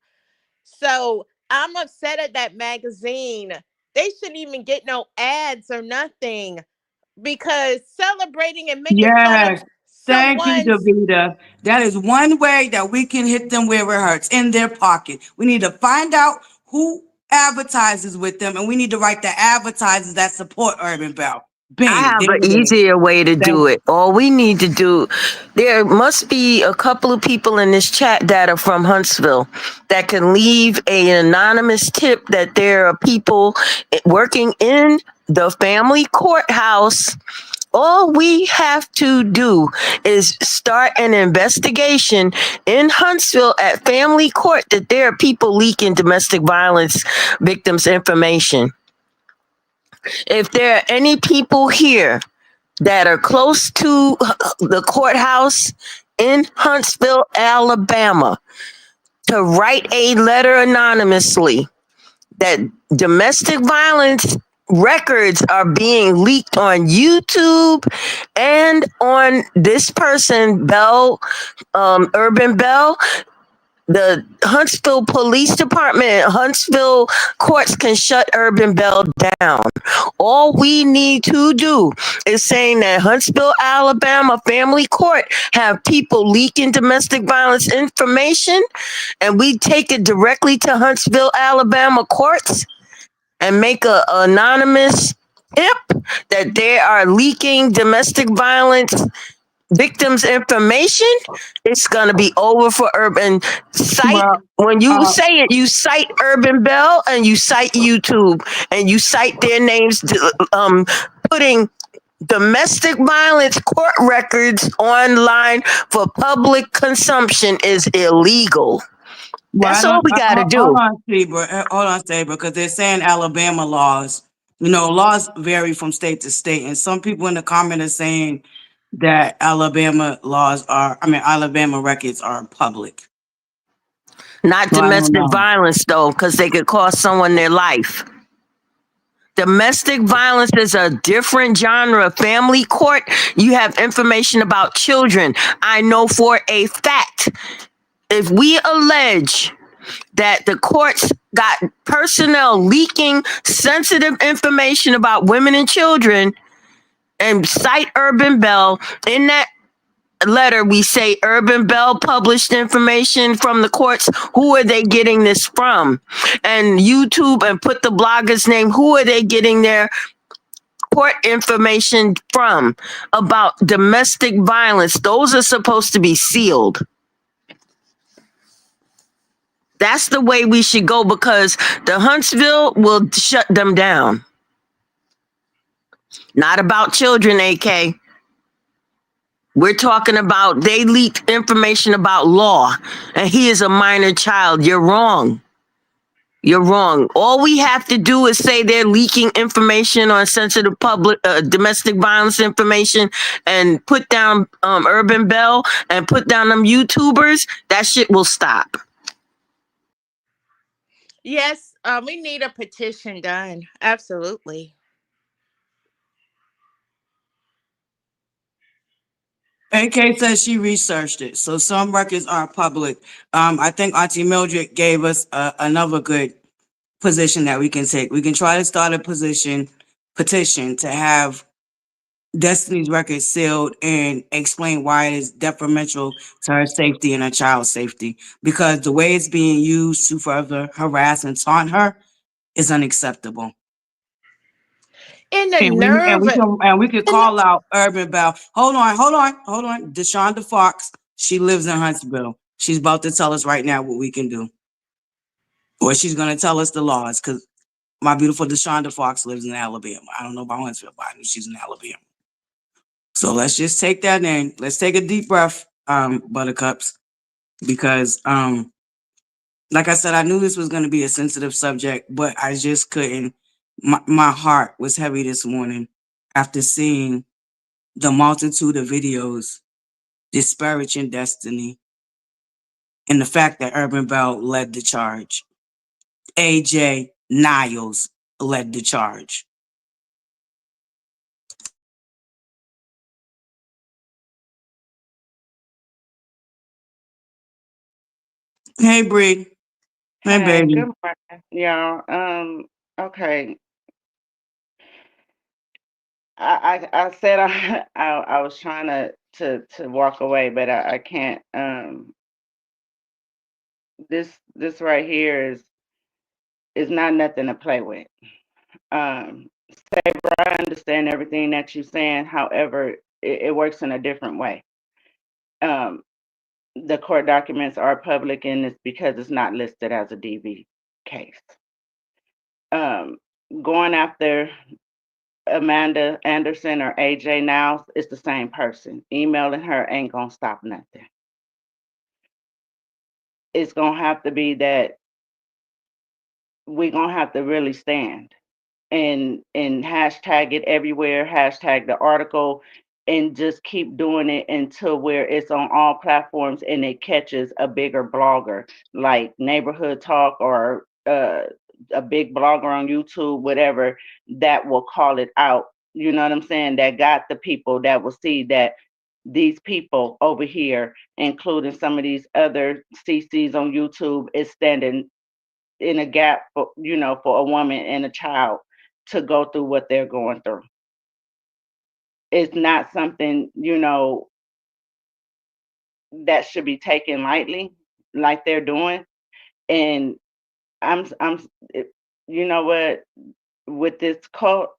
So I'm upset at that magazine. They shouldn't even get no ads or nothing because celebrating and making fun of Yes. Thank you, someone's. Davida. That is one way that we can hit them where it hurts, in their pocket. We need to find out who advertises with them, and we need to write the advertisers that support Urban Bell. I Bing, have there an it is. easier way to Thank do it. All we need to do, there must be a couple of people in this chat that are from Huntsville that can leave an anonymous tip that there are people working in the family courthouse. All we have to do is start an investigation in Huntsville at family court that there are people leaking domestic violence victims' information. If there are any people here that are close to the courthouse in Huntsville, Alabama, to write a letter anonymously that domestic violence records are being leaked on YouTube and on this person, Belle, Urban Belle. the Huntsville Police Department and Huntsville courts can shut Urban Belle down. All we need to do is saying that Huntsville, Alabama Family Court have people leaking domestic violence information, and we take it directly to Huntsville, Alabama courts and make a anonymous tip that they are leaking domestic violence victims' information, it's gonna be over for Urban. Cite Well, when you uh, say it, you cite Urban Belle and you cite YouTube and you cite their names, putting domestic violence court records online for public consumption is illegal. well, That's all we got to hold do. on, hold on, Steve, because they're saying Alabama laws. You know, laws vary from state to state, and some people in the comment are saying that Alabama records are public. Not So I don't domestic know. violence though, because they could cost someone their life. Domestic violence is a different genre. Family court, you have information about children. I know for a fact, if we allege that the courts got personnel leaking sensitive information about women and children and cite Urban Belle, in that letter we say Urban Belle published information from the courts. Who are they getting this from? And YouTube, and put the blogger's name. Who are they getting their court information from about domestic violence? Those are supposed to be sealed. That's the way we should go, because the Huntsville will shut them down. Not about children, AK. We're talking about they leaked information about law, and he is a minor child. You're wrong. You're wrong. All we have to do is say they're leaking information on sensitive public domestic violence information, and put down Urban Belle and put down them YouTubers. That shit will stop. Yes, we need a petition done. Absolutely. AK says she researched it, so some records are public. I think Auntie Mildred gave us another good position that we can take. We can try to start a petition to have Destiny's record sealed and explain why it is detrimental to her safety and her child's safety. Because the way it's being used to further harass and taunt her is unacceptable. And the And nerve. we could And call out Urban Belle. Hold on. Deshonda Fox, she lives in Huntsville. She's about to tell us right now what we can do. Or she's gonna tell us the laws, because my beautiful Deshonda Fox lives in Alabama. I don't know about Huntsville, but I know she's in Alabama. So let's just take that in. Let's take a deep breath, Buttercups, because like I said, I knew this was going to be a sensitive subject, but I just couldn't. My heart was heavy this morning after seeing the multitude of videos disparaging Destiny and the fact that Urban Belle led the charge. AJ Niles led the charge. Hey, Bree. Hey, Hey, baby. good morning, y'all. Okay. I said I was trying to walk away, but I can't. This right here is not nothing to play with. Saber, I understand everything that you're saying. However, it works in a different way. The court documents are public, and it's because it's not listed as a DV case. Going after Amanda Anderson or AJ Nile, it's the same person. Emailing her ain't gonna stop nothing. It's gonna have to be that we gonna have to really stand and hashtag it everywhere, hashtag the article, and just keep doing it until where it's on all platforms and it catches a bigger blogger like Neighborhood Talk or a big blogger on YouTube, whatever, that will call it out. You know what I'm saying? That got the people that will see that these people over here, including some of these other CCs on YouTube, is standing in a gap for, for a woman and a child to go through what they're going through. It's not something, that should be taken lightly, like they're doing. And I'm, you know what, with this cult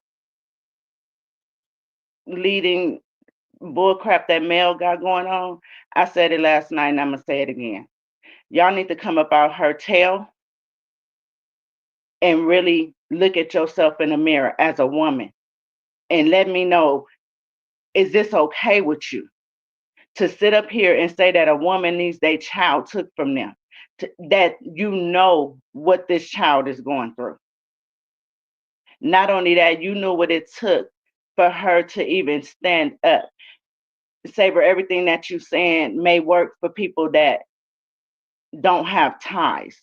leading bullcrap that Mel got going on, I said it last night and I'm gonna say it again. Y'all need to come up out her tail and really look at yourself in the mirror as a woman and let me know, is this okay with you? To sit up here and say that a woman needs their child took from them, that you know what this child is going through. Not only that, you knew what it took for her to even stand up. Saber, everything that you saying may work for people that don't have ties.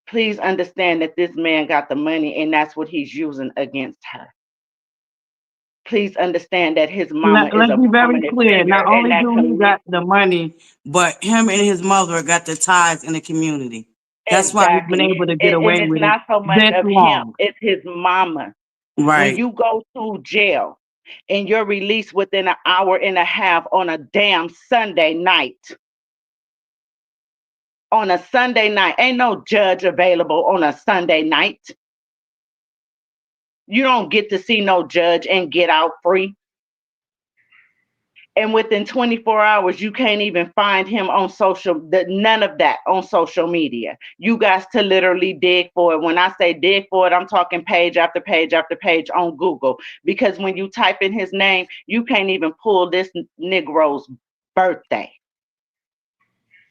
Please understand that this man got the money and that's what he's using against her. Please understand that his mama is Let's a be very prominent clear. figure Not in only that do he community. got the money, but him and his mother got the ties in the community. That's why he's been Exactly. able to get And away it's with it not so much this of him, long. it's his mama. When Right. you go to jail and you're released within an hour and a half on a damn Sunday night, ain't no judge available on a Sunday night. You don't get to see no judge and get out free. And within 24 hours, you can't even find him on none of that on social media. You guys to literally dig for it. When I say dig for it, I'm talking page after page after page on Google. Because when you type in his name, you can't even pull this Negro's birthday.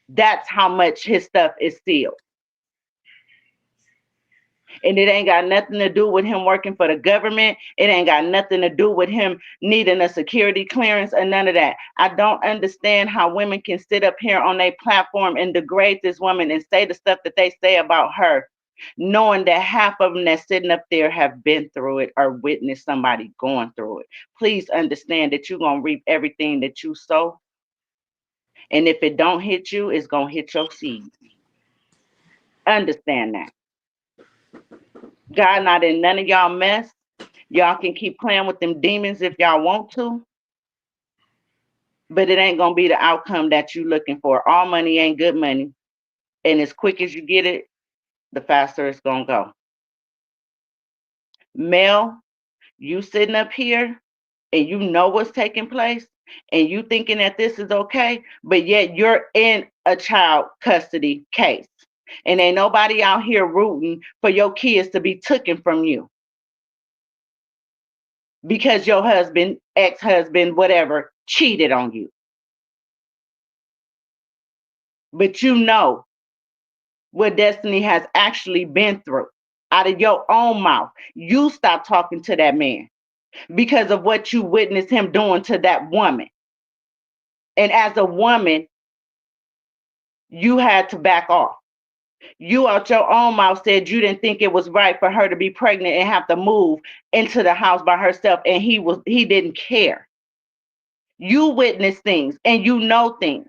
That's how much his stuff is sealed. And it ain't got nothing to do with him working for the government. It ain't got nothing to do with him needing a security clearance or none of that. I don't understand how women can sit up here on their platform and degrade this woman and say the stuff that they say about her, knowing that half of them that's sitting up there have been through it or witnessed somebody going through it. Please understand that you're going to reap everything that you sow. And if it don't hit you, it's going to hit your seed. Understand that. God not in none of y'all mess. Y'all can keep playing with them demons if y'all want to, but it ain't gonna be the outcome that you looking for. All money ain't good money, and as quick as you get it, the faster it's gonna go. Mel, you sitting up here and you know what's taking place, and you thinking that this is okay, but yet you're in a child custody case, and ain't nobody out here rooting for your kids to be taken from you because your husband, ex-husband, whatever, cheated on you. But you know what Destiny has actually been through out of your own mouth. You stop talking to that man because of what you witnessed him doing to that woman. And as a woman, you had to back off. You out your own mouth said you didn't think it was right for her to be pregnant and have to move into the house by herself, and he didn't care. You witnessed things and you know things.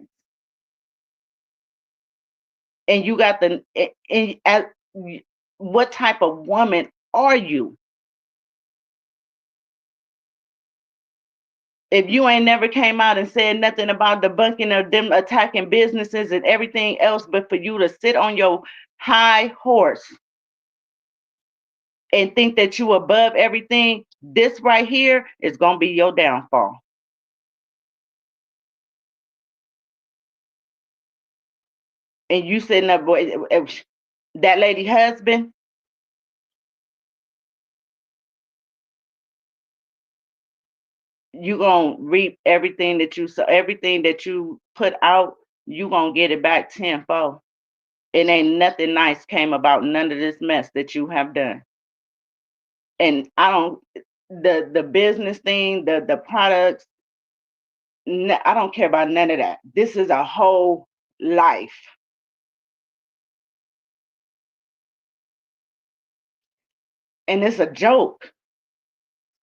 And you got what type of woman are you? If you ain't never came out and said nothing about debunking of them attacking businesses and everything else, but for you to sit on your high horse and think that you above everything, this right here is gonna be your downfall. And you sitting up, boy, that lady husband, you gonna reap everything that you so everything that you put out, you gonna get it back tenfold. It ain't nothing nice came about none of this mess that you have done. And I don't the business thing, the products, I don't care about none of that. This is a whole life. And it's a joke.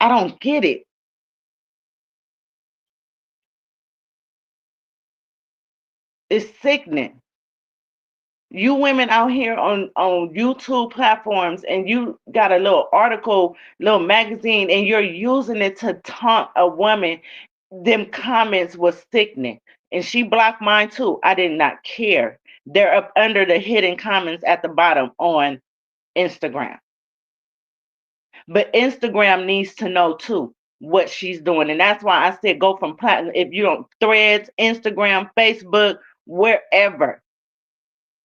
I don't get it. It's sickening. You women out here on YouTube platforms, and you got a little article, little magazine, and you're using it to taunt a woman. Them comments was sickening, and she blocked mine too. I did not care. They're up under the hidden comments at the bottom on Instagram. But Instagram needs to know too what she's doing, and that's why I said go from platinum. If you don't, Threads, Instagram, Facebook, wherever,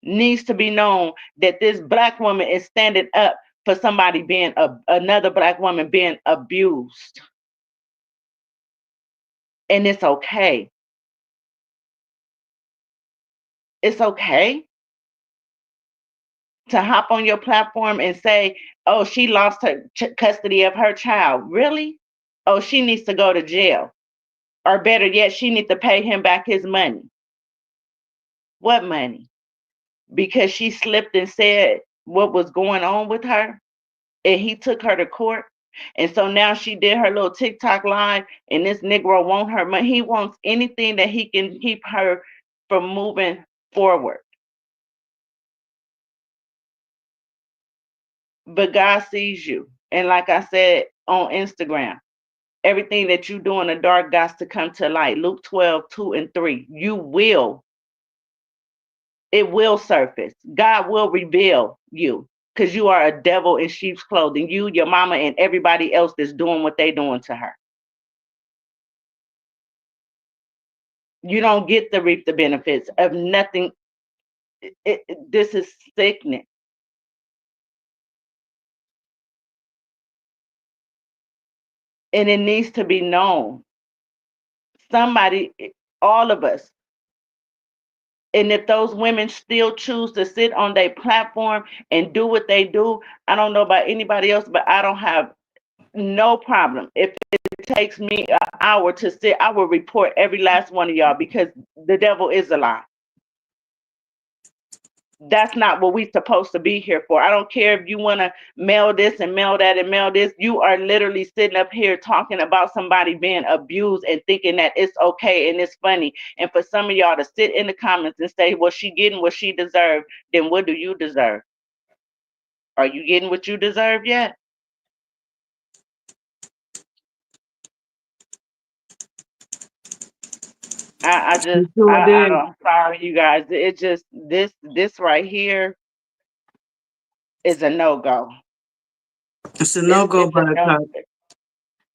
needs to be known that this black woman is standing up for somebody being another black woman being abused, and it's okay. It's okay to hop on your platform and say, "Oh, she lost her custody of her child." Really? Oh, she needs to go to jail, or better yet, she needs to pay him back his money. What money? Because she slipped and said what was going on with her, and he took her to court. And so now she did her little TikTok live, and this Negro wants her money. He wants anything that he can keep her from moving forward. But God sees you. And like I said on Instagram, everything that you do in the dark got to come to light. Luke 12:2 and 3. It will surface. God will reveal you, because you are a devil in sheep's clothing. You, your mama, and everybody else that's doing what they doing to her. You don't get to reap the benefits of nothing. This is sickening. And it needs to be known. Somebody, all of us. And if those women still choose to sit on their platform and do what they do, I don't know about anybody else, but I don't have no problem. If it takes me an hour to sit, I will report every last one of y'all, because the devil is a lie. That's not what we're supposed to be here for. I don't care if you want to mail this and mail that and mail this. You are literally sitting up here talking about somebody being abused and thinking that it's okay and it's funny. And for some of y'all to sit in the comments and say, well, she getting what she deserved, then what do you deserve? Are you getting what you deserve yet? You sure did. I'm sorry, you guys. It just, this right here is a no-go. It's a no-go, It's a no. Buttercup.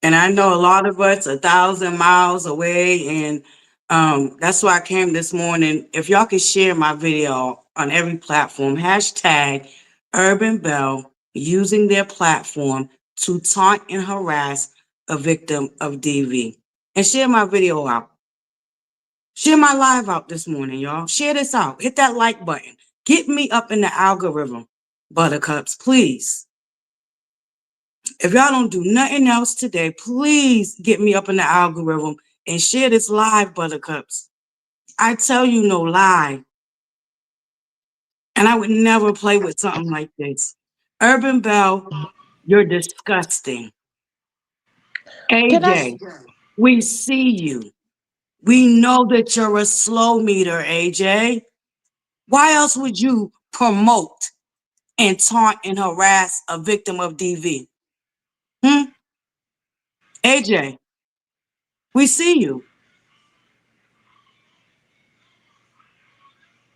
And I know a lot of us 1,000 miles away, and that's why I came this morning. If y'all could share my video on every platform, hashtag Urban Belle, using their platform to taunt and harass a victim of DV. And share my video out. Share my live out this morning, y'all. Share this out. Hit that like button. Get me up in the algorithm, Buttercups, please. If y'all don't do nothing else today, please get me up in the algorithm and share this live, Buttercups. I tell you no lie. And I would never play with something like this. Urban Belle, you're disgusting. Can I? AJ, we see you. We know that you're a slow meter, AJ. Why else would you promote and taunt and harass a victim of DV? AJ, we see you.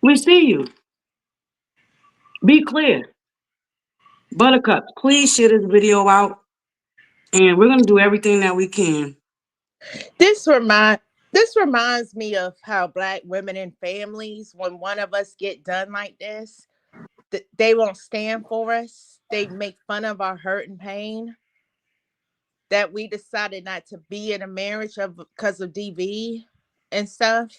We see you. Be clear. Buttercup, please share this video out, and we're gonna do everything that we can. This remind this reminds me of how Black women and families, when one of us get done like this, they won't stand for us. They make fun of our hurt and pain. That we decided not to be in a marriage of because of DV and stuff,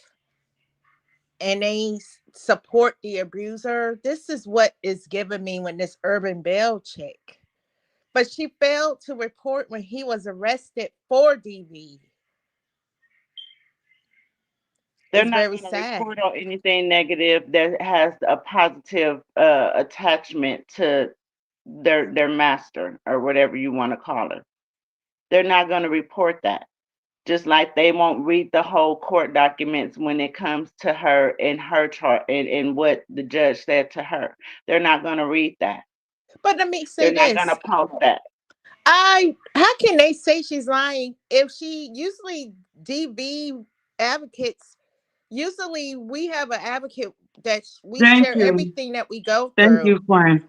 and they support the abuser. This is what is giving me when this Urban Belle chick. But she failed to report when he was arrested for DV. They're It's not very going to sad. report on anything negative that has a positive attachment to their master, or whatever you want to call it. They're not going to report that. Just like they won't read the whole court documents when it comes to her and her chart and what the judge said to her. They're not going to read that. But let me say They're not going this. to post that. How can they say she's lying if she usually DV advocates, usually we have an advocate that we Thank share you. everything that we go Thank through. you, friend.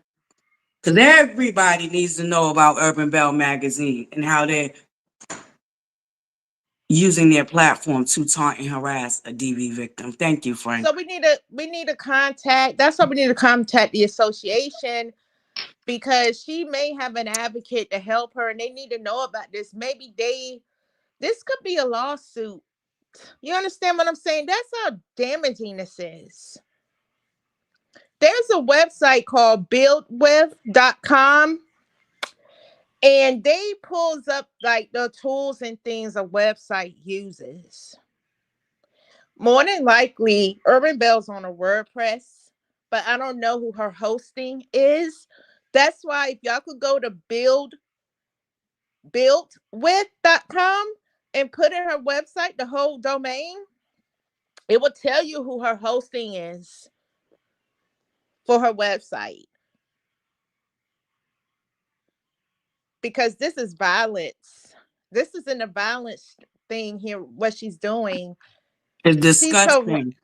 Because everybody needs to know about Urban Belle magazine and how they're using their platform to taunt and harass a DV victim. Thank you, friend. So we need to contact, that's why we need to contact the association, because she may have an advocate to help her and they need to know about this. Maybe this could be a lawsuit. You understand what I'm saying? That's how damaging this is. There's a website called buildwith.com, and they pulls up like the tools and things a website uses. More than likely, Urban Belle's on a WordPress, but I don't know who her hosting is. That's why if y'all could go to buildwith.com and put in her website, the whole domain, it will tell you who her hosting is for her website. Because this is violence. This isn't a violence thing here, what she's doing. It's She's her. disgusting.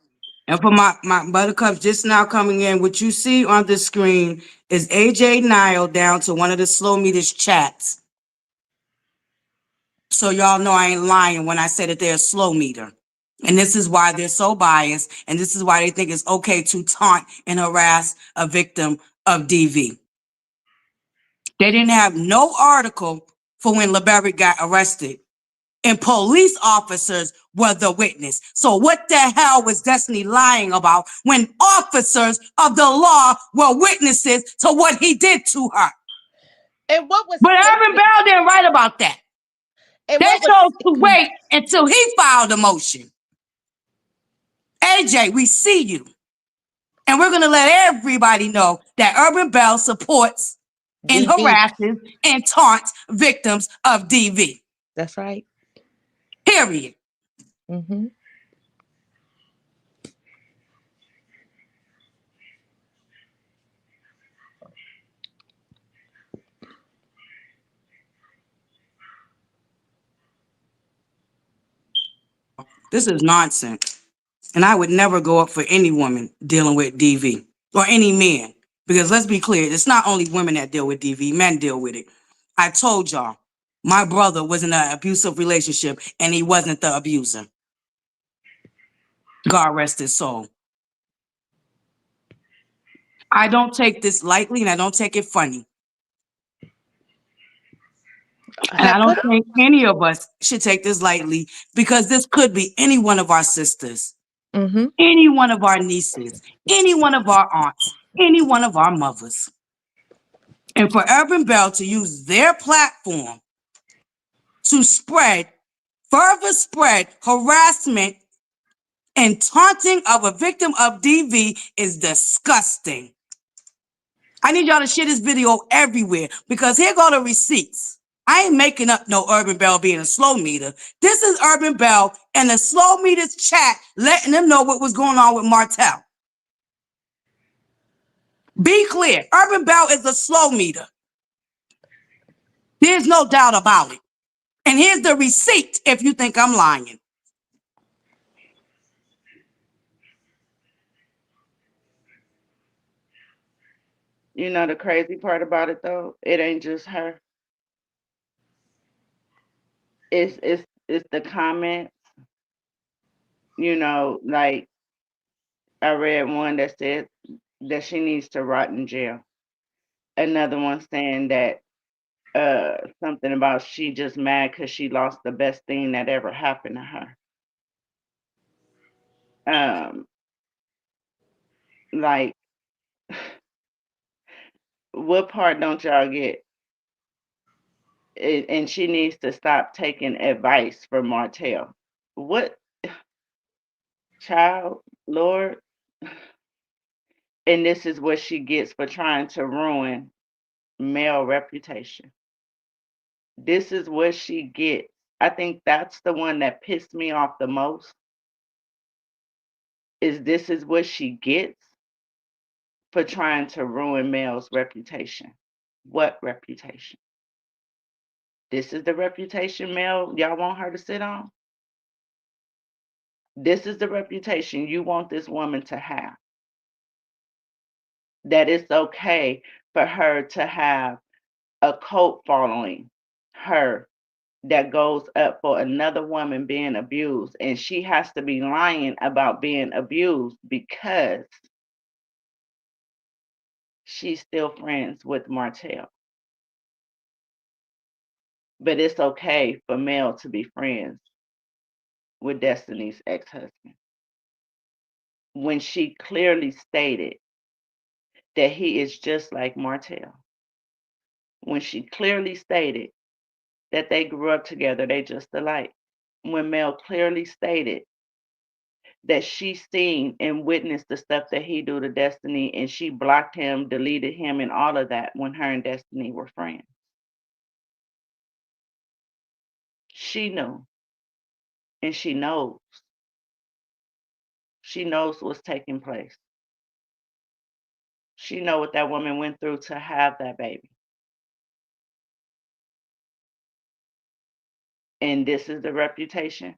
And for my buttercups just now coming in, what you see on the screen is AJ Nile down to one of the slow meters chats. So y'all know I ain't lying when I say that they're a slow meter. And this is why they're so biased. And this is why they think it's okay to taunt and harass a victim of DV. They didn't have no article for when LeBerry got arrested. And police officers were the witness. So what the hell was Destiny lying about when officers of the law were witnesses to what he did to her? And what was But Urban taken? Belle didn't write about that. And They what was? chose to wait until he filed a motion. AJ, we see you. And we're going to let everybody know that Urban Belle supports and DV. harasses and taunts victims of DV. That's right. Period. Mm-hmm. This is nonsense. And I would never go up for any woman dealing with DV or any man. Because let's be clear, it's not only women that deal with DV, men deal with it. I told y'all, my brother was in an abusive relationship and he wasn't the abuser. God rest his soul. I don't take this lightly and I don't take it funny. And I don't think any of us should take this lightly because this could be any one of our sisters, Mm-hmm. any one of our nieces, any one of our aunts, any one of our mothers. And for Urban Belle to use their platform to further spread harassment and taunting of a victim of DV is disgusting. I need y'all to share this video everywhere because here go the receipts. I ain't making up no Urban Belle being a slow meter. This is Urban Belle and the slow meters chat letting them know what was going on with Martell. Be clear, Urban Belle is a slow meter. There's no doubt about it. And here's the receipt if you think I'm lying. You know the crazy part about it though? It ain't just her. It's the comments. You know, like I read one that said that she needs to rot in jail. Another one saying that something about she just mad because she lost the best thing that ever happened to her. Like, what part don't y'all get? And she needs to stop taking advice from Martell. What child, Lord? And this is what she gets for trying to ruin male reputation. This is what she gets. I think that's the one that pissed me off the most. This is what she gets for trying to ruin Mel's reputation. What reputation? This is the reputation Mel y'all want her to sit on? This is the reputation you want this woman to have. That it's okay for her to have a cult following her that goes up for another woman being abused, and she has to be lying about being abused because she's still friends with Martell. But it's okay for Mel to be friends with Destiny's ex-husband when she clearly stated that he is just like Martell. When she clearly stated that they grew up together, they just alike. When Mel clearly stated that she seen and witnessed the stuff that he do to Destiny, and she blocked him, deleted him, and all of that when her and Destiny were friends. She knew, and she knows. She knows what's taking place. She know what that woman went through to have that baby. And this is the reputation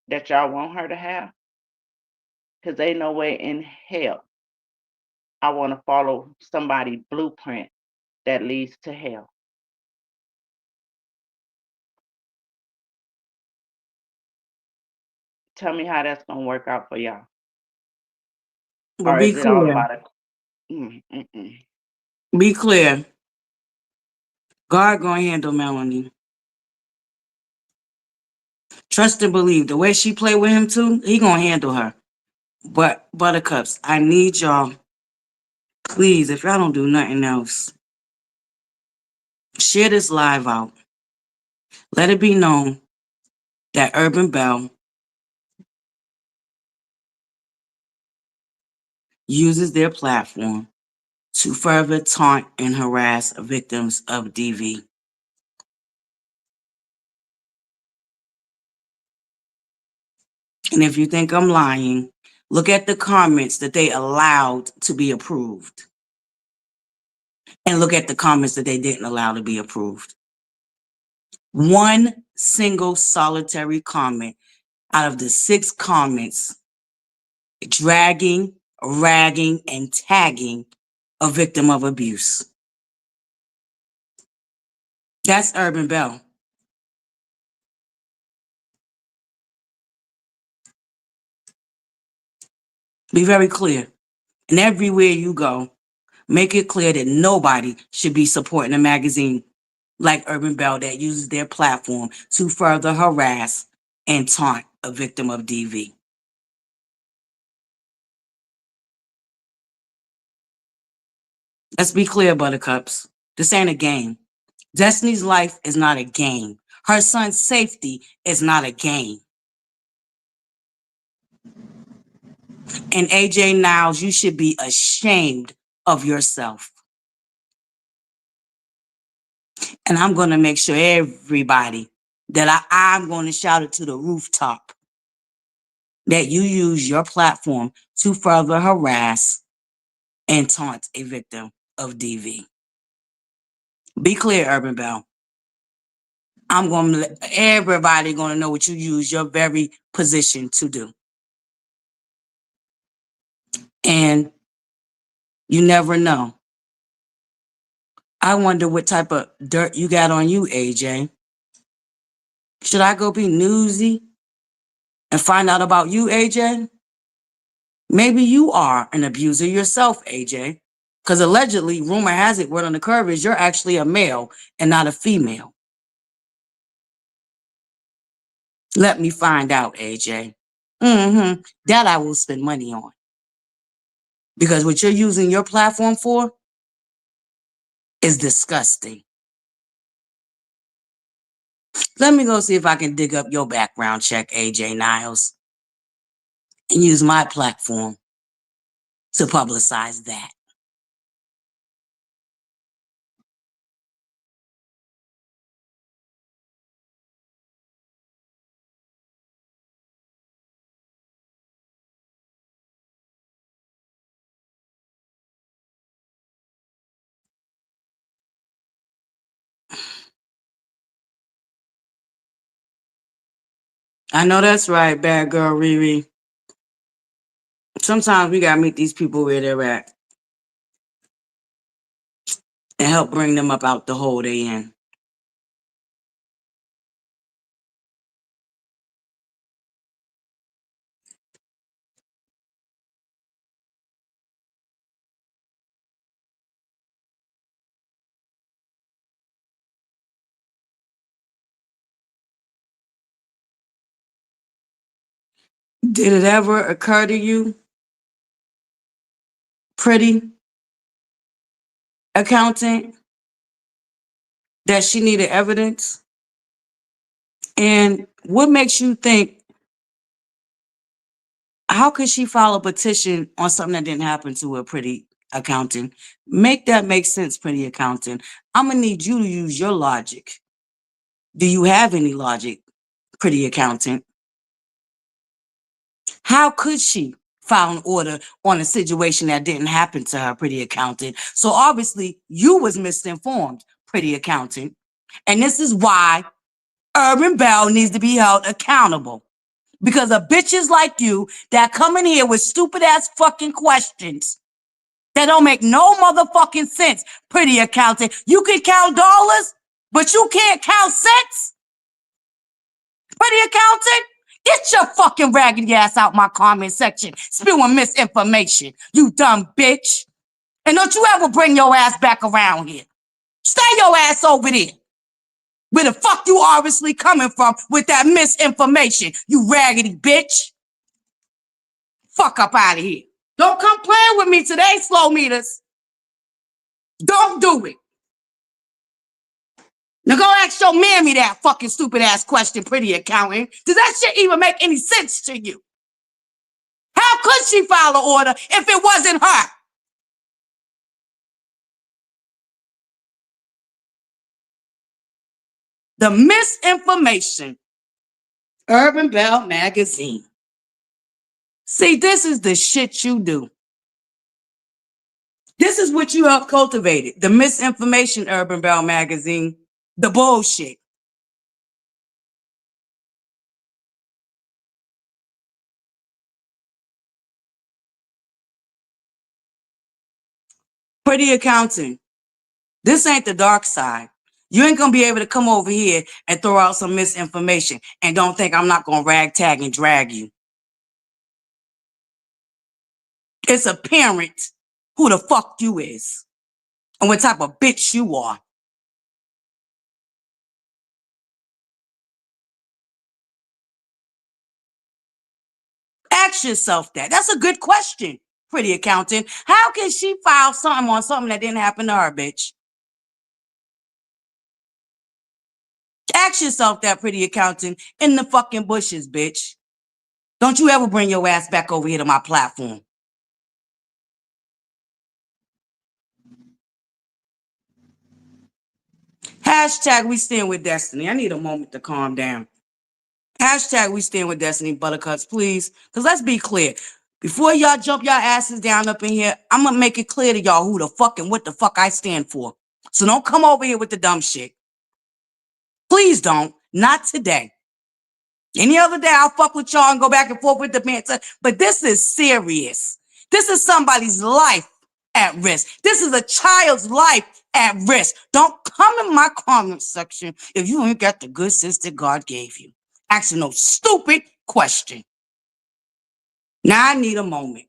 that y'all want her to have? Because ain't no way in hell I want to follow somebody's blueprint that leads to hell. Tell me how that's going to work out for y'all. But Or be is it all clear. about it? Be clear. God gonna handle Melanie. Trust and believe. The way she play with him too, he gonna handle her. But Buttercups, I need y'all, please, if y'all don't do nothing else, share this live out. Let it be known that Urban Belle uses their platform to further taunt and harass victims of DV. And if you think I'm lying, look at the comments that they allowed to be approved. And look at the comments that they didn't allow to be approved. One single solitary comment out of the 6 comments dragging, ragging, and tagging a victim of abuse. That's Urban Belle. Be very clear. And everywhere you go, make it clear that nobody should be supporting a magazine like Urban Belle that uses their platform to further harass and taunt a victim of DV. Let's be clear, Buttercups. This ain't a game. Destiny's life is not a game. Her son's safety is not a game. And AJ Niles, you should be ashamed of yourself. And I'm going to make sure everybody that I'm going to shout it to the rooftop that you use your platform to further harass and taunt a victim of DV. Be clear, Urban Belle. I'm going to let everybody going to know what you use your very position to do. And you never know. I wonder what type of dirt you got on you, AJ. Should I go be newsy and find out about you, AJ? Maybe you are an abuser yourself, AJ. Because allegedly, rumor has it, word on the curve is you're actually a male and not a female. Let me find out, AJ. That I will spend money on. Because what you're using your platform for is disgusting. Let me go see if I can dig up your background check, AJ Niles, and use my platform to publicize that. I know that's right, bad girl Riri. Sometimes we gotta meet these people where they're at and help bring them up out the hole they in. Did it ever occur to you, pretty accountant, that she needed evidence? And what makes you think, how could she file a petition on something that didn't happen to her, pretty accountant? Make that make sense, pretty accountant. I'm gonna need you to use your logic. Do you have any logic, pretty accountant? How could she file an order on a situation that didn't happen to her, pretty accountant? So obviously you was misinformed, pretty accountant. And this is why Urban Belle needs to be held accountable. Because of bitches like you that come in here with stupid ass fucking questions that don't make no motherfucking sense, pretty accountant. You can count dollars, but you can't count cents, pretty accountant. Get your fucking raggedy ass out my comment section, spewing misinformation, you dumb bitch. And don't you ever bring your ass back around here. Stay your ass over there. Where the fuck you obviously coming from with that misinformation, you raggedy bitch. Fuck up out of here. Don't come playing with me today, slow meters. Don't do it. Now go ask your mammy that fucking stupid ass question, pretty accountant. Does that shit even make any sense to you? How could she file an order if it wasn't her? The misinformation. Urban Belle magazine. See, this is the shit you do. This is what you have cultivated. The misinformation, Urban Belle magazine. The bullshit. Pretty accountant. This ain't the dark side. You ain't gonna be able to come over here and throw out some misinformation and don't think I'm not gonna ragtag and drag you. It's apparent who the fuck you is and what type of bitch you are. Ask yourself that. That's a good question, pretty accountant. How can she file something on something that didn't happen to her, bitch? Ask yourself that, pretty accountant, in the fucking bushes, bitch. Don't you ever bring your ass back over here to my platform. Hashtag we stand with destiny. I need a moment to calm down. Hashtag we stand with destiny, buttercups, please. Because let's be clear. Before y'all jump y'all asses down up in here, I'm going to make it clear to y'all who the fuck and what the fuck I stand for. So don't come over here with the dumb shit. Please don't. Not today. Any other day, I'll fuck with y'all and go back and forth with the banter. But this is serious. This is somebody's life at risk. This is a child's life at risk. Don't come in my comment section if you ain't got the good sense that God gave you. Asking no stupid question. Now I need a moment.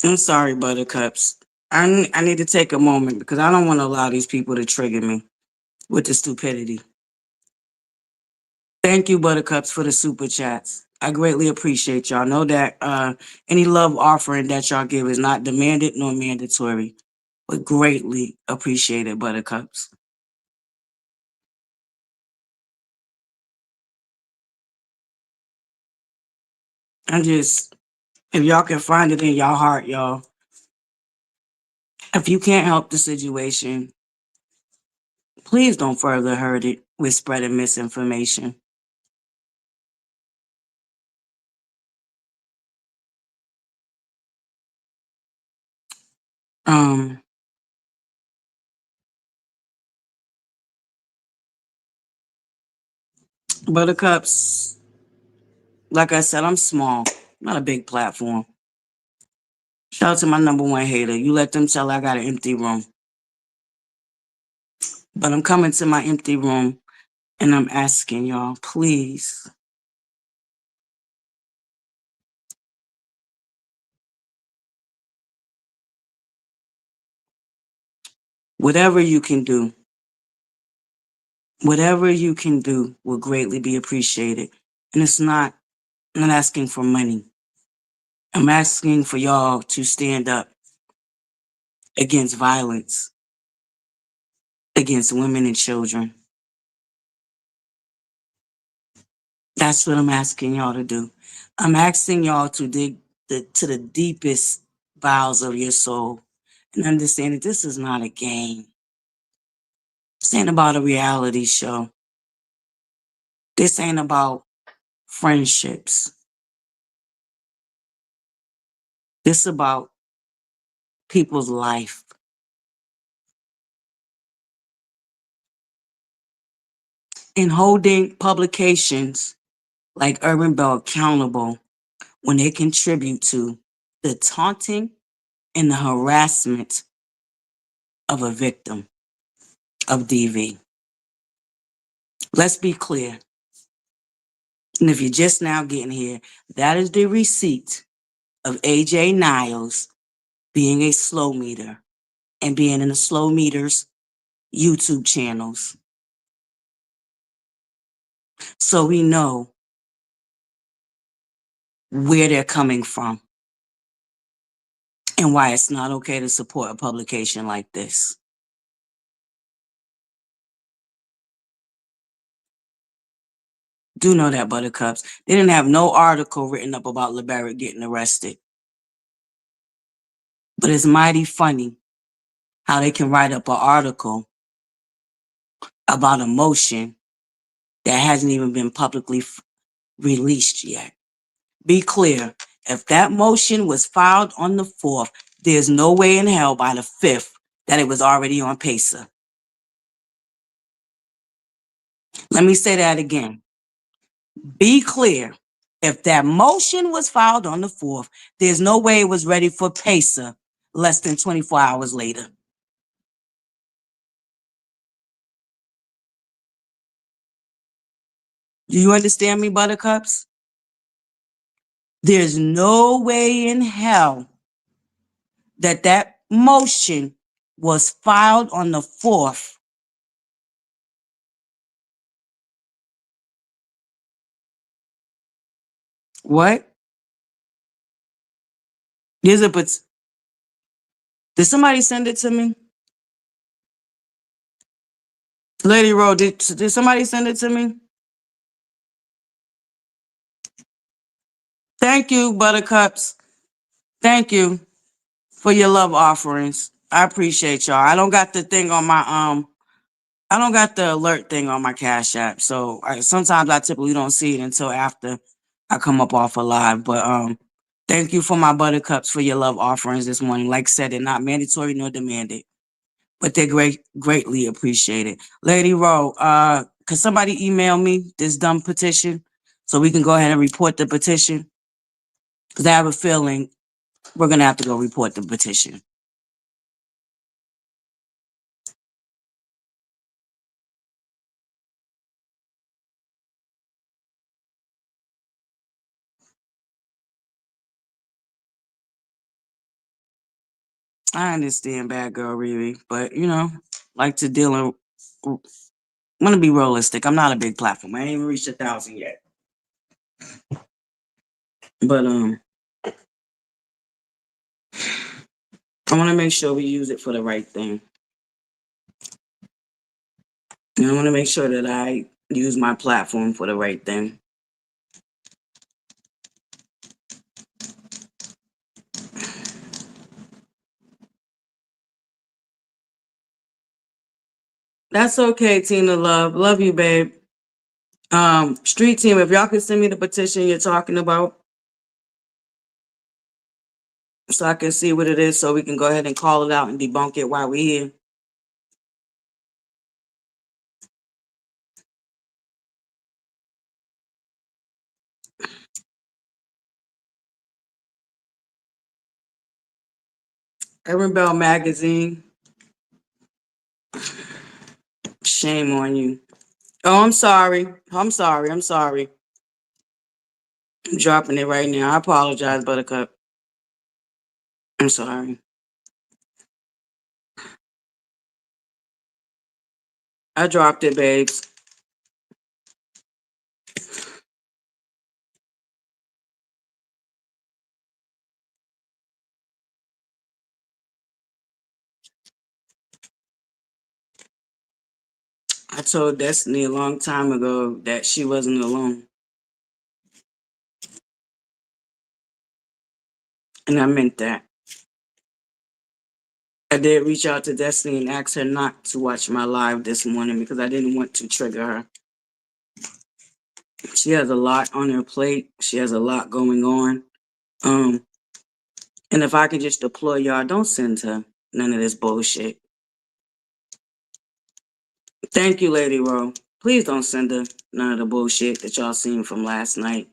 I'm sorry, Buttercups. I need to take a moment because I don't want to allow these people to trigger me with the stupidity. Thank you, Buttercups, for the super chats. I greatly appreciate y'all. Know that any love offering that y'all give is not demanded nor mandatory, but greatly appreciated, Buttercups. I'm just, if y'all can find it in y'all heart, y'all, if you can't help the situation, please don't further hurt it with spreading misinformation. Um, Buttercups, like I said, I'm small, not a big platform. Shout out to my number one hater. You let them tell I got an empty room. But I'm coming to my empty room and I'm asking y'all, please, whatever you can do, whatever you can do will greatly be appreciated. And it's not, I'm not asking for money. I'm asking for y'all to stand up against violence, against women and children. That's what I'm asking y'all to do. I'm asking y'all to dig to the deepest bowels of your soul and understand that this is not a game. This ain't about a reality show. This ain't about friendships. This is about people's life. And holding publications like Urban Belle accountable when they contribute to the taunting and the harassment of a victim of DV. Let's be clear. And if you're just now getting here, that is the receipt of AJ Niles being a slow meter and being in the slow meters YouTube channels. So we know where they're coming from and why it's not okay to support a publication like this. Do know that, Buttercups. They didn't have no article written up about LeBarrett getting arrested. But it's mighty funny how they can write up an article about a motion that hasn't even been publicly released yet. Be clear, if that motion was filed on the 4th, there's no way in hell by the 5th that it was already on PACER. Let me say that again. Be clear, if that motion was filed on the 4th, there's no way it was ready for PACER less than 24 hours later. Do you understand me, Buttercups? There's no way in hell that that motion was filed on the 4th. What? There's a but. Did somebody send it to me? Lady Rowe, did somebody send it to me? Thank you, Buttercups. Thank you for your love offerings. I appreciate y'all. I don't got the thing on my I don't got the alert thing on my Cash App. So sometimes I typically don't see it until after I come up off a live. But thank you for my Buttercups for your love offerings this morning. Like I said, they're not mandatory nor demanded, but they're greatly appreciated. Lady Rowe, could somebody email me this dumb petition so we can go ahead and report the petition? Because I have a feeling we're gonna have to go report the petition. I understand, bad girl Riri, but like to deal in. I'm gonna be realistic. I'm not a big platform. I ain't even reached 1,000 yet. But I want to make sure we use it for the right thing. And I want to make sure that I use my platform for the right thing. That's okay, Tina Love. Love you, babe. Street team, if y'all can send me the petition you're talking about so I can see what it is so we can go ahead and call it out and debunk it while we're here. Erin Bell Magazine. Shame on you. Oh, I'm sorry. I'm sorry. I'm sorry. I'm dropping it right now. I apologize, Buttercup. I'm sorry. I dropped it, babes. I told Destiny a long time ago that she wasn't alone. And I meant that. I did reach out to Destiny and ask her not to watch my live this morning because I didn't want to trigger her. She has a lot on her plate. She has a lot going on. And if I can just deploy y'all, don't send her none of this bullshit. Thank you, Lady Ro. Please don't send her none of the bullshit that y'all seen from last night.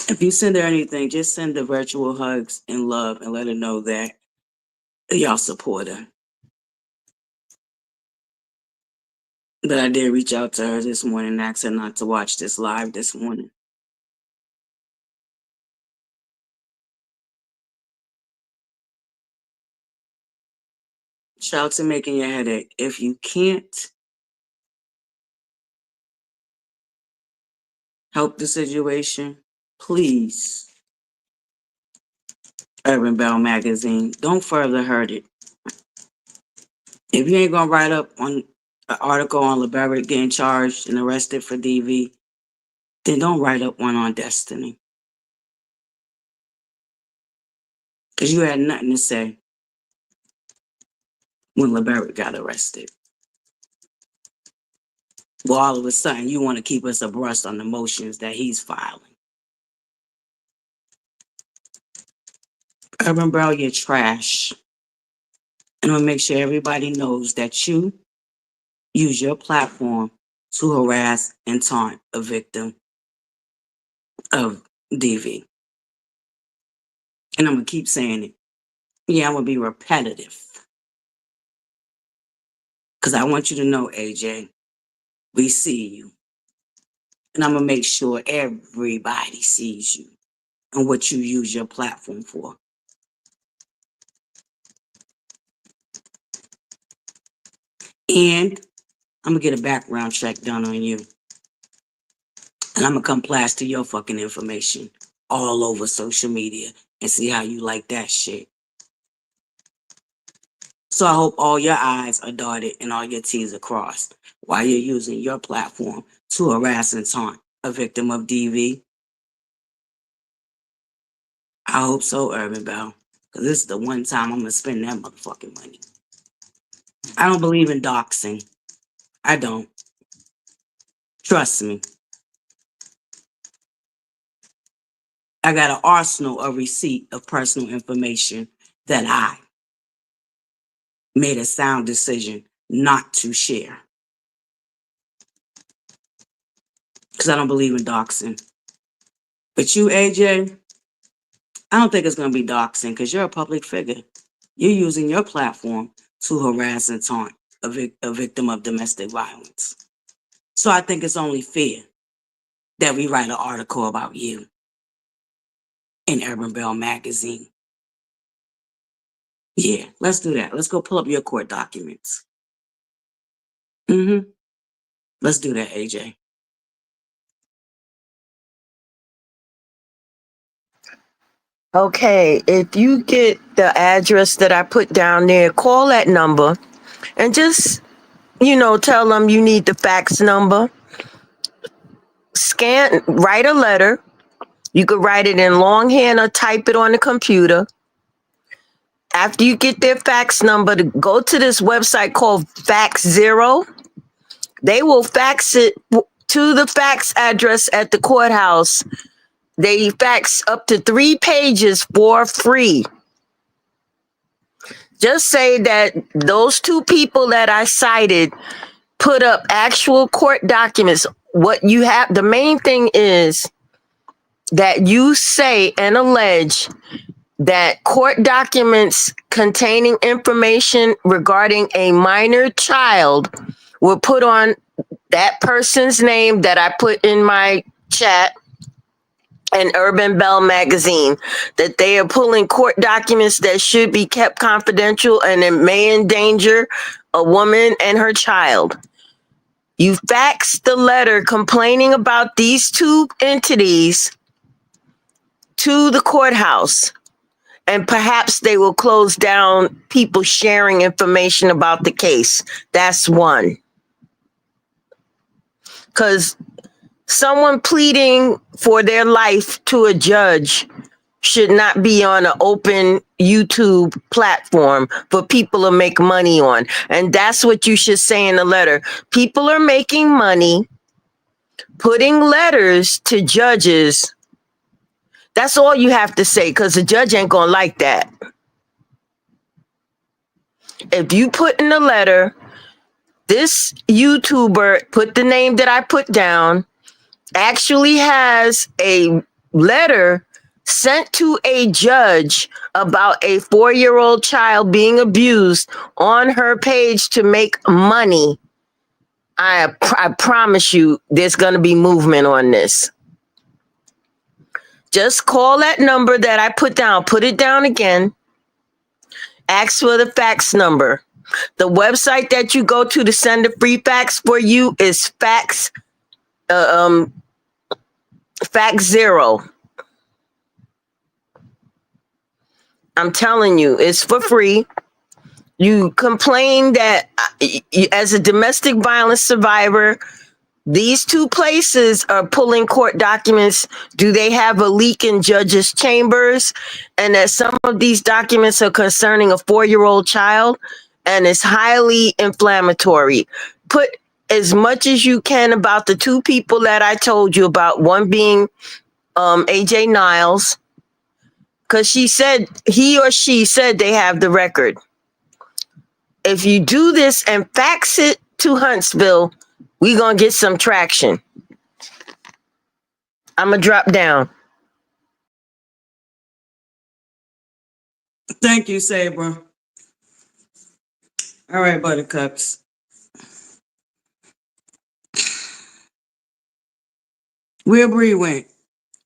If you send her anything, just send her virtual hugs and love and let her know that y'all support her. But I did reach out to her this morning and ask her not to watch this live this morning. Shout out to making your headache. If you can't help the situation, please, Urban Bell Magazine, don't further hurt it. If you ain't gonna write up on an article on LeBarrett getting charged and arrested for DV, then don't write up one on Destiny. Because you had nothing to say when LeBarrett got arrested. Well, all of a sudden, you want to keep us abreast on the motions that he's filing. Urban Bell, you're trash. And I'm gonna make sure everybody knows that you use your platform to harass and taunt a victim of DV. And I'm gonna keep saying it. Yeah, I'm gonna be repetitive. Because I want you to know, AJ, we see you. And I'm gonna make sure everybody sees you and what you use your platform for. And I'm gonna get a background check done on you. And I'm gonna come plaster your fucking information all over social media and see how you like that shit. So I hope all your I's are dotted and all your T's are crossed while you're using your platform to harass and taunt a victim of DV. I hope so, Urban Bell, because this is the one time I'm gonna spend that motherfucking money. I don't believe in doxing. I don't. Trust me. I got an arsenal of receipt of personal information that I made a sound decision not to share. Because I don't believe in doxing. But you, AJ, I don't think it's going to be doxing because you're a public figure. You're using your platform to harass and taunt a victim of domestic violence. So I think it's only fair that we write an article about you in Urban Bell Magazine. Yeah, let's do that. Let's go pull up your court documents. Mm-hmm. Let's do that, AJ. Okay, if you get the address that I put down there, call that number and just, tell them you need the fax number. Write a letter. You could write it in longhand or type it on the computer. After you get their fax number, to go to this website called Fax Zero. They will fax it to the fax address at the courthouse. They fax up to 3 pages for free. Just say that those 2 people that I cited put up actual court documents. What you have, the main thing is that you say and allege that court documents containing information regarding a minor child were put on that person's name that I put in my chat and Urban Belle magazine, that they are pulling court documents that should be kept confidential and it may endanger a woman and her child. You fax the letter complaining about these 2 entities to the courthouse, and perhaps they will close down people sharing information about the case. That's one. Because someone pleading for their life to a judge should not be on an open YouTube platform for people to make money on. And that's what you should say in the letter. People are making money putting letters to judges. That's all you have to say, because the judge ain't going to like that. If you put in a letter, this YouTuber, put the name that I put down, actually has a letter sent to a judge about a 4-year-old child being abused on her page to make money, I promise you there's going to be movement on this. Just call that number that I put down. Put it down again. Ask for the fax number. The website that you go to send a free fax for you is Fax Zero. I'm telling you, it's for free. You complain that as a domestic violence survivor, these 2 places are pulling court documents. Do they have a leak in judges' chambers? And that some of these documents are concerning a 4-year-old child, and it's highly inflammatory. Put as much as you can about the 2 people that I told you about, one being AJ Niles, because he or she said they have the record. If you do this and fax it to Huntsville, we're going to get some traction. I'm going to drop down. Thank you, Sabre. All right, Buttercups. Where Bree went?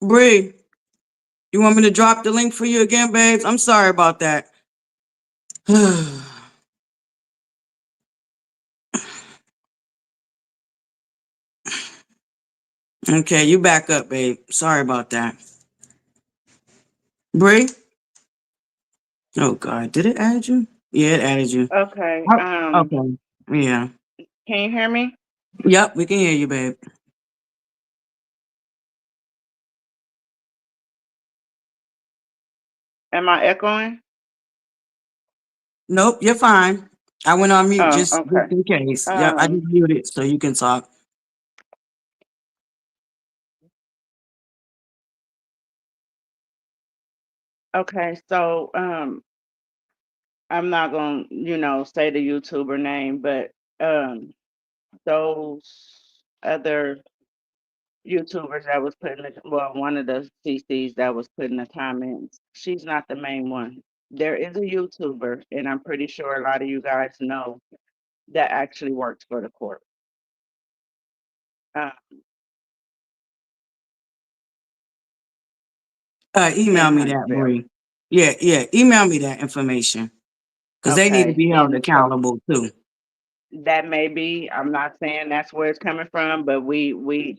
Bree, you want me to drop the link for you again, babes? I'm sorry about that. Okay, you back up, babe. Sorry about that. Bree? Oh, God. Did it add you? Yeah, it added you. Okay. Okay. Yeah. Can you hear me? Yep, we can hear you, babe. Am I echoing? Nope, you're fine. I went on mute Oh, just okay. in case. Yep, I just muted so you can talk. Okay, so I'm not gonna, say the YouTuber name, but those other YouTubers that was putting one of the CCs that was putting the comments, she's not the main one. There is a YouTuber, and I'm pretty sure a lot of you guys know, that actually works for the court. Email In me that, Huntsville. Bree. Yeah, email me that information. because they need to Okay. be held And so accountable too. that may be, I'm not saying that's where it's coming from, but we see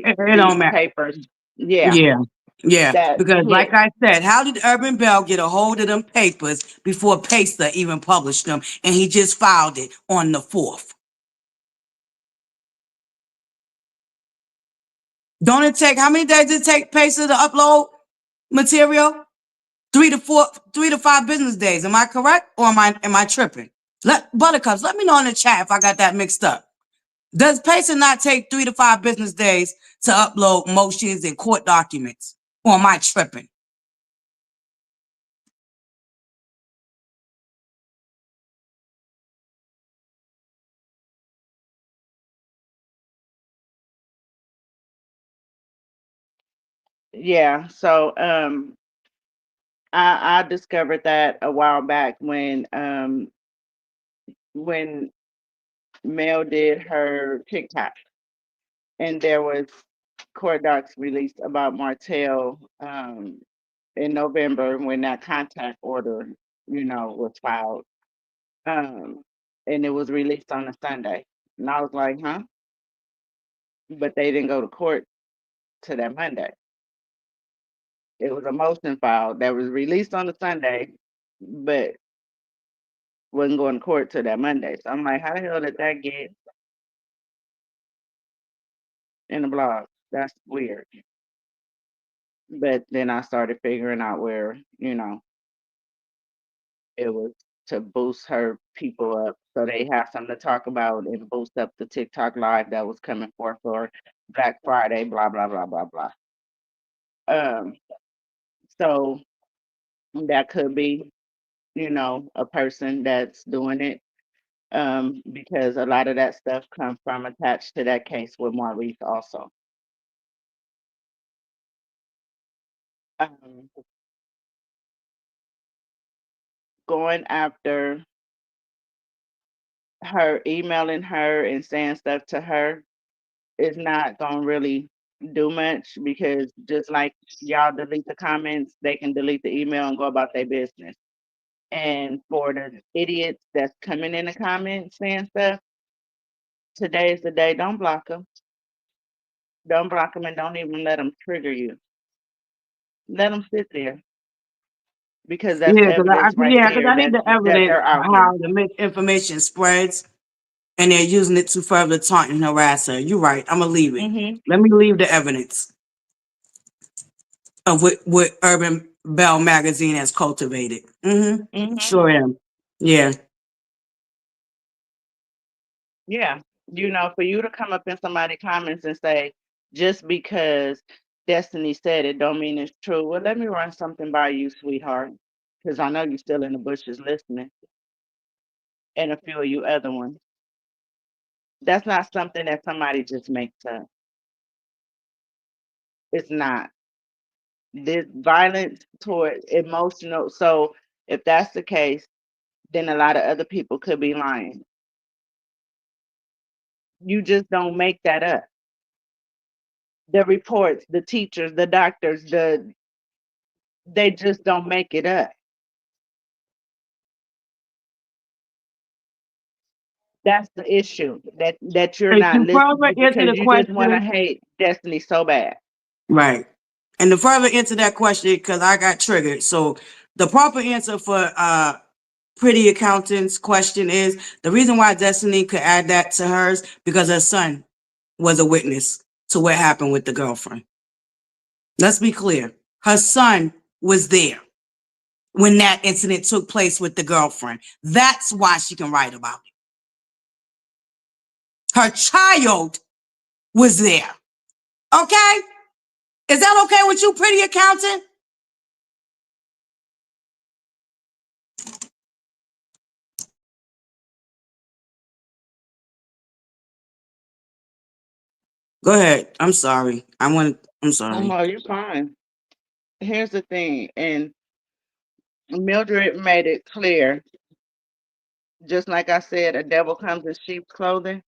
It these don't matter. papers, yeah, Yeah, yeah. that Because like hit. I said, how did Urban Bell get a hold of them papers before Pacer even published them? And he just filed it on the 4th. Don't it take, how many days did it take Pacer to upload material? 3 to 5 business days. Am I correct? Or am I tripping? Buttercups, let me know in the chat if I got that mixed up. Does Pacer not take 3 to 5 business days to upload motions and court documents? Or am I tripping? Yeah, so I discovered that a while back when Mel did her TikTok, and there was court docs released about Martell in November when that contact order, was filed. Um, and it was released on a Sunday. And I was like, huh? But they didn't go to court to that Monday. It was a motion filed that was released on a Sunday, but wasn't going to court to that Monday. So I'm like, how the hell did that get in the blog? That's weird. But then I started figuring out where, it was to boost her people up so they have something to talk about and boost up the TikTok live that was coming forth for Black Friday, blah, blah, blah, blah, blah. Um, so that could be, a person that's doing it. Because a lot of that stuff comes from attached to that case with Maurice also. Um, going after her, emailing her and saying stuff to her is not gonna really do much because just like y'all delete the comments, they can delete the email and go about their business. And for the idiots that's coming in the comments saying stuff, today is the day. Don't block them. Don't block them and don't even let them trigger you. Let them sit there because that's Yeah, evidence right because there I need that the that evidence they're out how here. the misinformation spreads and they're using it to further taunt and harass her. You're right. I'm gonna leave it. Mhm. Let me leave the evidence of what Urban Bell magazine has cultivated. Mhm. Sure am. Yeah. Yeah. For you to come up in somebody's comments and say, just because Destiny said it don't mean it's true. Well, let me run something by you, sweetheart. Because I know you're still in the bushes listening, and a few of you other ones. That's not something that somebody just makes up. It's not. This violence toward emotional. So if that's the case, then a lot of other people could be lying. You just don't make that up. The reports, the teachers, the doctors, they just don't make it up. That's the issue that you're And not to further listening answer because the you just want to question, hate Destiny so bad. right. And to further answer that question, because I got triggered. So the proper answer for Pretty Accountant's question is the reason why Destiny could add that to hers because her son was a witness to what happened with the girlfriend. Let's be clear. Her son was there when that incident took place with the girlfriend. That's why she can write about it. Her child was there. Okay? Is that okay with you, Pretty Accountant? Go ahead. I'm sorry. I'm sorry. No, you're fine. Here's the thing, and Mildred made it clear, just like I said, a devil comes in sheep's clothing,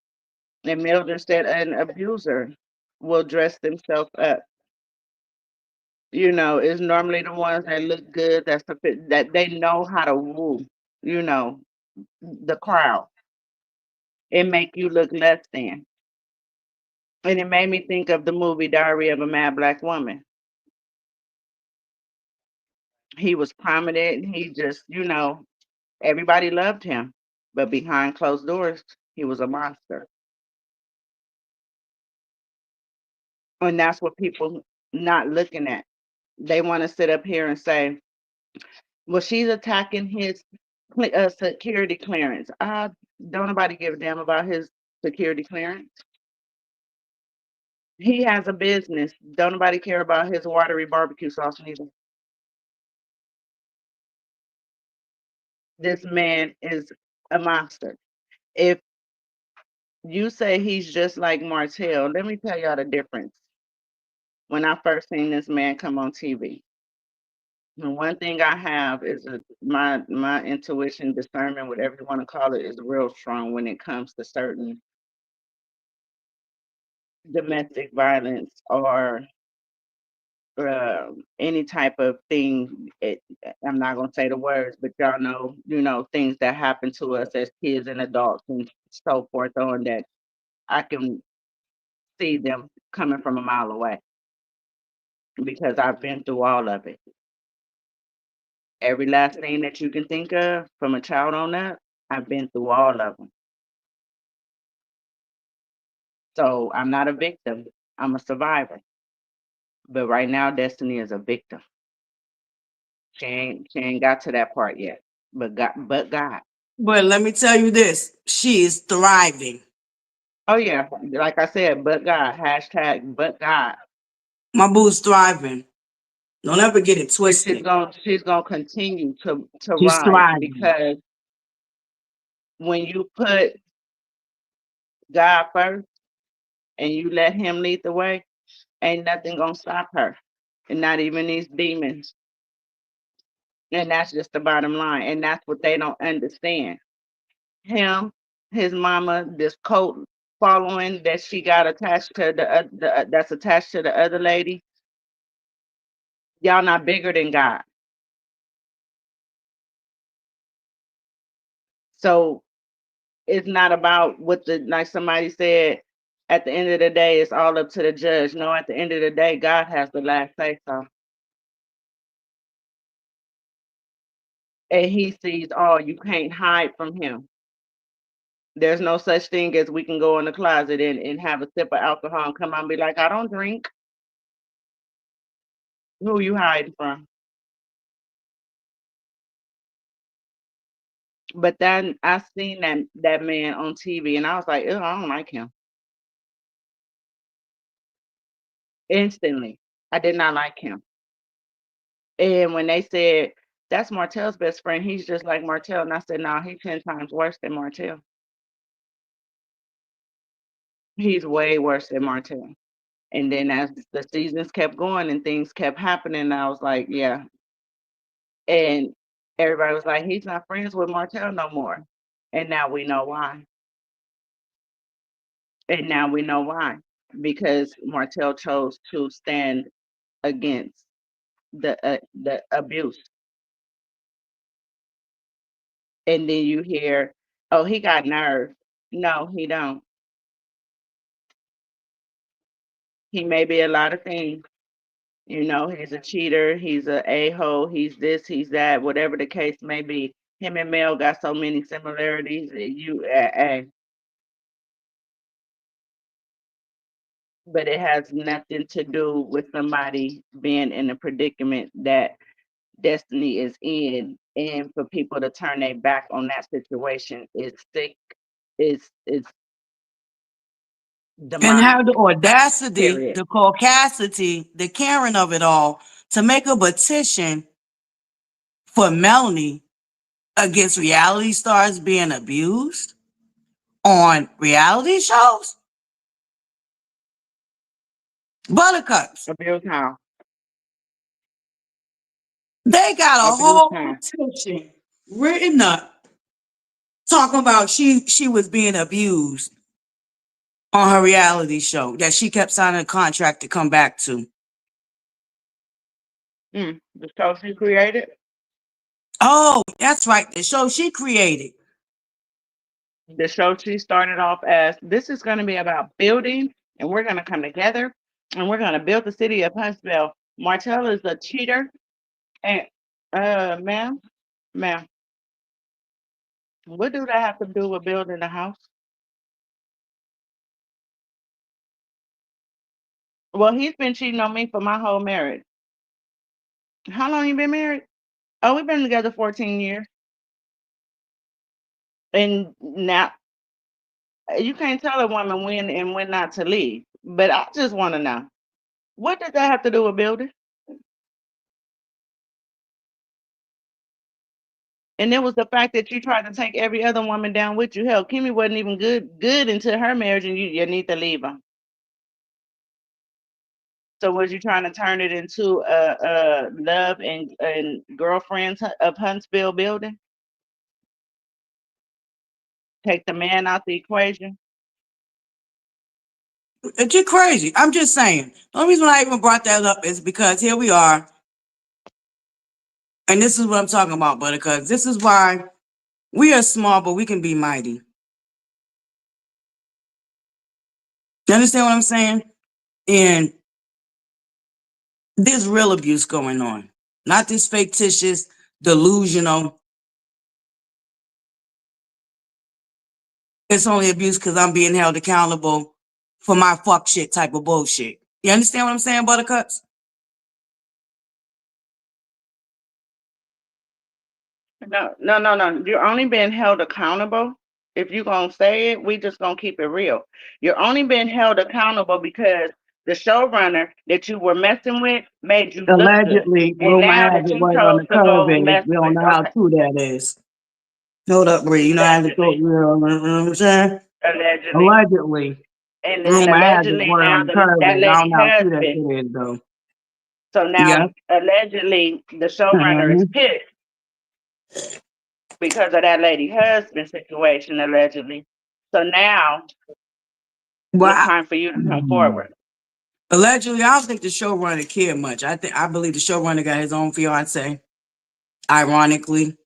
and Mildred said an abuser will dress themselves up. It's normally the ones that look good, that they know how to woo. you know, the crowd. It make you look less than. And it made me think of the movie Diary of a Mad Black Woman. He was prominent. He just, everybody loved him. But behind closed doors, he was a monster. And that's what people not looking at. They want to sit up here and say, well, she's attacking his security clearance. Don't nobody give a damn about his security clearance. He has a business. Don't nobody care about his watery barbecue sauce neither. This man is a monster. If you say he's just like Martell, let me tell y'all the difference. When I first seen this man come on TV, and one thing I have is my intuition, discernment, whatever you want to call it, is real strong when it comes to certain domestic violence or any type of thing. I'm not gonna say the words, but y'all know, things that happen to us as kids and adults and so forth on that I can see them coming from a mile away because I've been through all of it. Every last thing that you can think of from a child on up, I've been through all of them. So I'm not a victim. I'm a survivor. But right now, Destiny is a victim. She ain't got to that part yet. But God. But let me tell you this, she is thriving. Oh yeah, like I said, but God. Hashtag but God. My boo's thriving. Don't ever get it And she's twisted. gonna continue to She's rise thriving. because when you put God first and you let him lead the way, ain't nothing gonna stop her. And not even these demons. And that's just the bottom line. And that's what they don't understand. Him, his mama, this cult following that she got attached to that's attached to the other lady. Y'all not bigger than God. So it's not about what like somebody said, at the end of the day, it's all up to the judge. No, at the end of the day, God has the last say so. And he sees all. You can't hide from him. There's no such thing as we can go in the closet and have a sip of alcohol and come out and be like, I don't drink. Who you hiding from? But then I seen that man on TV and I was like, ew, I don't like him. Instantly. I did not like him. And when they said, that's Martell's best friend, he's just like Martell. And I said, no, he's 10 times worse than Martell. He's way worse than Martell. And then as the seasons kept going and things kept happening, I was like, yeah. And everybody was like, he's not friends with Martell no more. And now we know why. And now we know why. Because Martell chose to stand against the abuse. And then you hear, oh, he got nerve. No, he don't. He may be a lot of things. He's a cheater, he's a a-hole, he's this, he's that, whatever the case may be. Him and Mel got so many similarities. But it has nothing to do with somebody being in a predicament that Destiny is in. And for people to turn their back on that situation is sick. It's And have demonic. the audacity, Period. the caucasity, the caring of it all to make a petition for Melanie against reality stars being abused on reality shows. ButterCups. Abuse how? They got a Abuse whole how? petition written up talking about she was being abused on her reality show that she kept signing a contract to come back to. The show she created? Oh, that's right. The show she created. The show she started off as, this is going to be about building, and we're going to come together, and we're going to build the city of Huntsville. Martell is a cheater, and ma'am, ma'am, what do that have to do with building a house? Well, he's been cheating on me for my whole marriage. How long you been married? Oh, we've been together 14 years. And now you can't tell a woman when and when not to leave. But I just want to know, what does that have to do with building? And it was the fact that you tried to take every other woman down with you. Hell, Kimmy wasn't even good into her marriage, and you need to leave her. So was you trying to turn it into a love and girlfriends of Huntsville building? Take the man out the equation? You're crazy. I'm just saying. The only reason I even brought that up is because here we are, and this is what I'm talking about, Buttercups. This is why we are small, but we can be mighty. You understand what I'm saying? And there's real abuse going on, not this fictitious, delusional. It's only abuse because I'm being held accountable for my fuck shit type of bullshit. You understand what I'm saying, Buttercups? No, no, no, no. You're only being held accountable. If you're gonna say it, we just gonna keep it real. You're only being held accountable because the showrunner that you were messing with made you look good. Allegedly, And rumor now has that it you right on chose the to curve go is. mess We don't with, know how okay, true that is. Hold up, Bree. You know how to go allegedly, real. You know what I'm saying? allegedly, Allegedly, and then rumor has it allegedly right now on the curve that is. I don't lady know how true that husband. shit is, though. So Yeah. now allegedly the showrunner is Mm-hmm. pissed because of that lady husband situation, allegedly. So now it's Well, time for you to come forward. allegedly, I don't think the showrunner cared much. I believe the showrunner got his own fiance, ironically,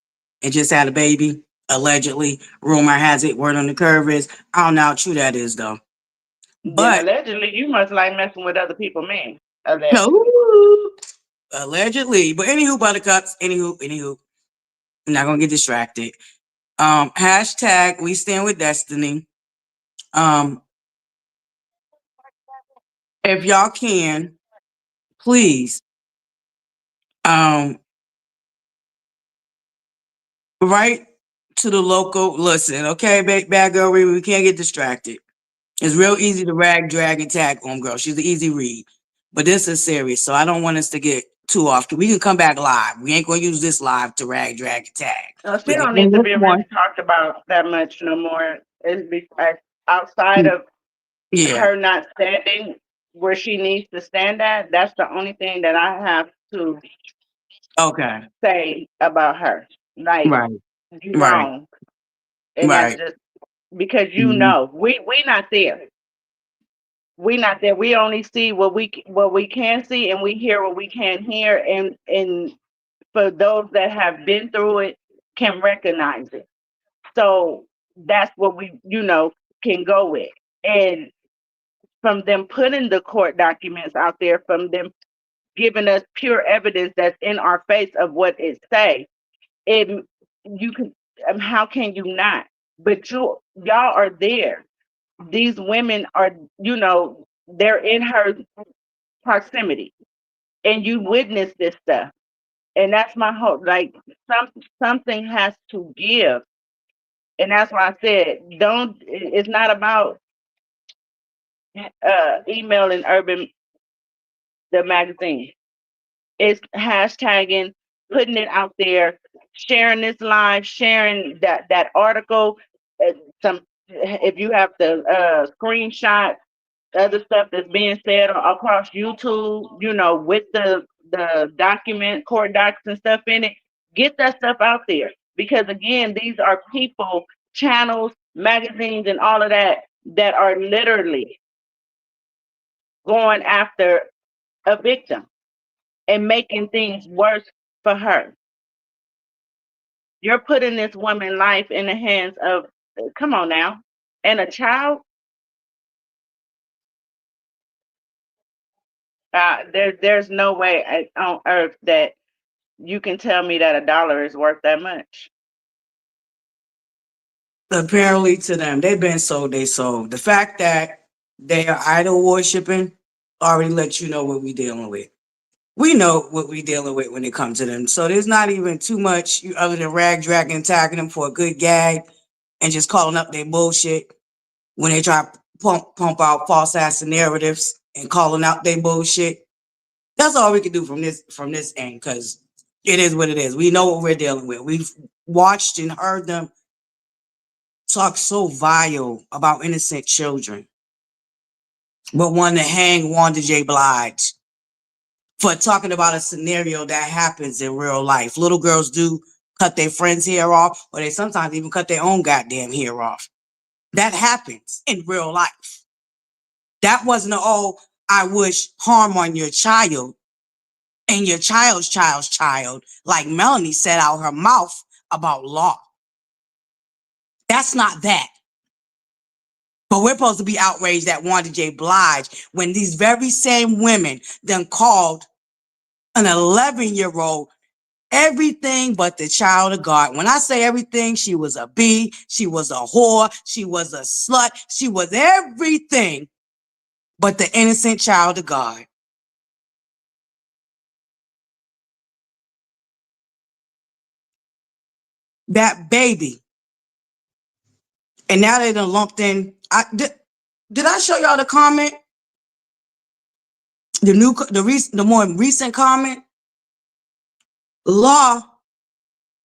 and just had a baby. Allegedly, rumor has it. Word on the curve is. I don't know how true that is, though. Then But allegedly you must like messing with other people, men. Allegedly. no, allegedly. But anywho, Buttercups. Anywho, I'm not gonna get distracted. Hashtag we stand with destiny. Um, if y'all can, please, um, write to the local. Listen, okay, bad girl, we can't get distracted. It's real easy to rag, drag, and tag homegirl. She's an easy read, but this is serious, so I don't want us to get too off. We can come back live. We ain't gonna use this live to rag, drag, and tag. She We can don't need end to this be one. really talked about that much no more. Outside of Yeah. her not standing where she needs to stand at, that's the only thing that I have to Okay. say about her. Like, Right. you Right. wrong. And that's Right. just because Mhm. we not there. We not there. We only see what we can see, and we hear what we can hear, and for those that have been through it can recognize it. So that's what we, can go with. And from them putting the court documents out there, from them giving us pure evidence that's in our face of what it say, it you can how can you not? But y'all are there. These women are, they're in her proximity, and you witness this stuff. And that's my hope. Like, something has to give. And that's why I said, don't. It's not about emailing Urban the magazine. It's hashtagging, putting it out there, sharing this live, sharing that article. Some if you have the screenshot other stuff that's being said across YouTube, with the document, court docs and stuff in it, get that stuff out there. Because again, these are people, channels, magazines, and all of that are literally going after a victim and making things worse for her. You're putting this woman life in the hands of, come on now, and a child. There's no way on earth that you can tell me that $1 is worth that much. Apparently to them, they've been sold, they sold. The fact that they are idol worshiping already let you know what we dealing with. We know what we dealing with when it comes to them. So there's not even too much other than rag dragging and tagging them for a good gag and just calling up their bullshit when they try to pump out false ass narratives and calling out their bullshit. That's all we can do from this end, because it is what it is. We know what we're dealing with. We've watched and heard them talk so vile about innocent children, but want to hang Wanda J. Blige for talking about a scenario that happens in real life. Little girls do cut their friends' hair off, or they sometimes even cut their own goddamn hair off. That happens in real life. That wasn't oh, I wish harm on your child and your child's child, like Melanie said out her mouth about law. That's not that. But we're supposed to be outraged at Wanda J. Blige when these very same women then called an 11-year-old everything but the child of God. When I say everything, she was a bee, she was a whore, she was a slut, she was everything but the innocent child of God. That baby. And now they done lumped in. Did I show y'all the comment? The more recent comment? Law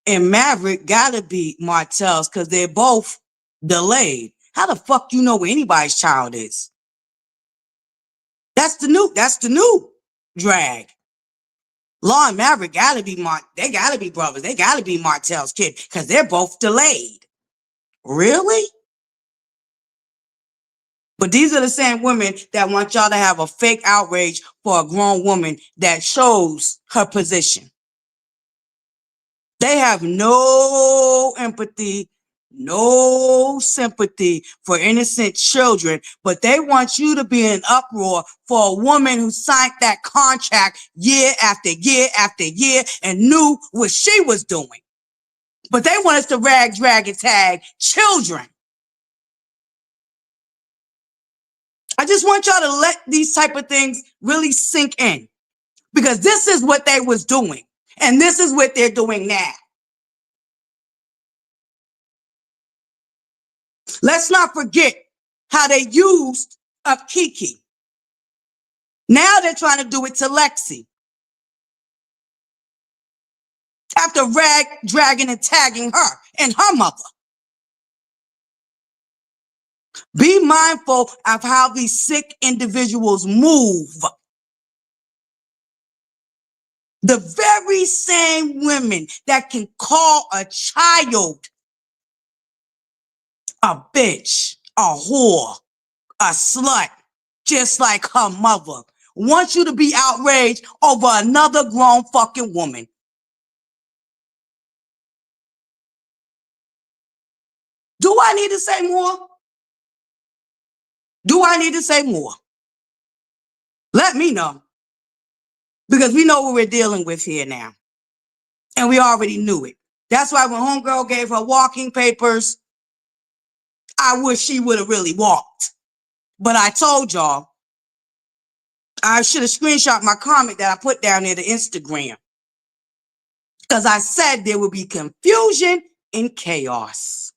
and Maverick gotta be Martell's because they're both delayed. How the fuck you know where anybody's child is? That's the new drag. Law and Maverick gotta be they gotta be brothers. They gotta be Martell's kid because they're both delayed. Really? But these are the same women that want y'all to have a fake outrage for a grown woman that shows her position. They have no empathy, no sympathy for innocent children, but they want you to be in uproar for a woman who signed that contract year after year after year and knew what she was doing. But they want us to rag, drag, and tag children. I just want y'all to let these type of things really sink in, because this is what they was doing, and this is what they're doing now. Let's not forget how they used Kiki. Now they're trying to do it to Lexi. After dragging, and tagging her and her mother. Be mindful of how these sick individuals move. The very same women that can call a child a bitch, a whore, a slut, just like her mother, want you to be outraged over another grown fucking woman. Do I need to say more? Do I need to say more? Let me know. Because we know what we're dealing with here now. And we already knew it. That's why when homegirl gave her walking papers, I wish she would have really walked. But I told y'all, I should have screenshot my comment that I put down there to Instagram. Because I said there would be confusion and chaos.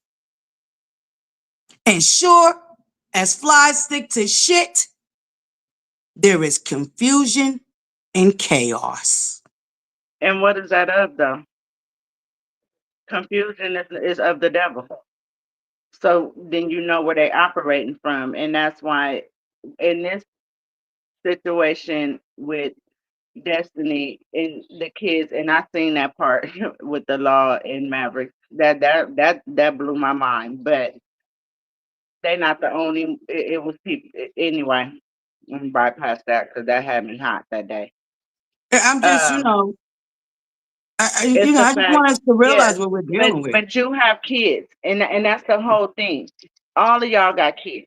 And sure as flies stick to shit, there is confusion and chaos. And what is that of, though? Confusion is of the devil. So then you know where they're operating from. And that's why in this situation with Destiny and the kids, and I seen that part with the law in Maverick, that blew my mind. But they not the only, it was people anyway. Let me bypass that because that had me hot that day. I'm just, Um, It's the I just fact, want us to realize yes, what we're dealing with. but you have kids, and that's the whole thing. All of y'all got kids.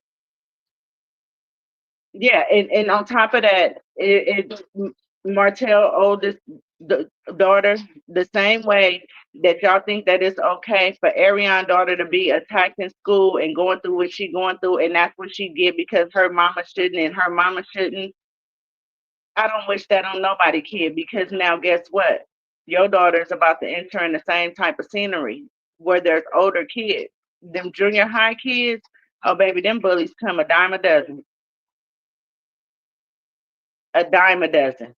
Yeah, and on top of that, Martell oldest daughter, the same way that y'all think that it's okay for Ariane daughter to be attacked in school and going through what she going through, and that's what she did because her mama shouldn't and her mama shouldn't. I don't wish that on nobody, kid, because now guess what? Your daughter is about to enter in the same type of scenery where there's older kids. Them junior high kids, oh baby, them bullies come a dime a dozen. A dime a dozen.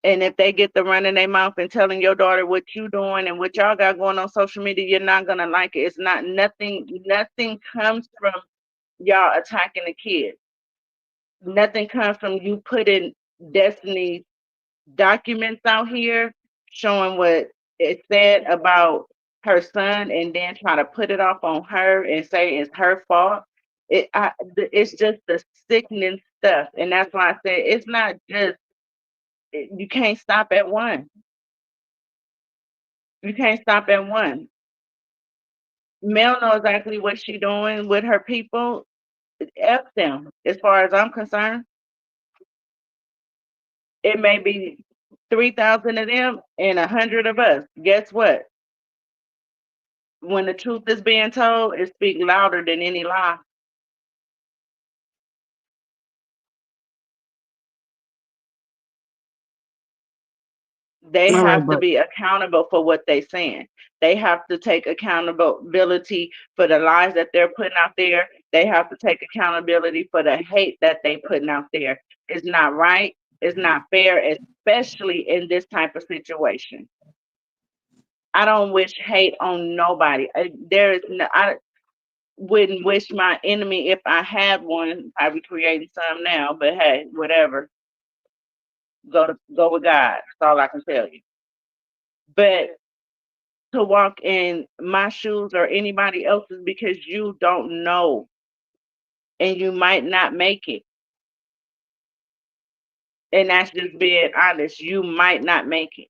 And if they get the run in their mouth and telling your daughter what you doing and what y'all got going on social media, you're not gonna like it. It's not nothing comes from y'all attacking the kids. Nothing comes from you putting Destiny's documents out here showing what it said about her son and then try to put it off on her and say it's her fault. It's just the sickening stuff. And that's why I said it's not just, you can't stop at one. You can't stop at one. Mel know exactly what she doing with her people. F them, as far as I'm concerned. It may be 3,000 of them and 100 of us. Guess what? When the truth is being told, it speaks louder than any lie. They All right, have to but be accountable for what they're saying. They have to take accountability for the lies that they're putting out there. They have to take accountability for the hate that they putting out there. It's not right. It's not fair, especially in this type of situation. I don't wish hate on nobody. I wouldn't wish my enemy if I had one. I'd be creating some now, but hey, whatever. Go with God. That's all I can tell you. But to walk in my shoes or anybody else's because you don't know and you might not make it. And that's just being honest. You might not make it.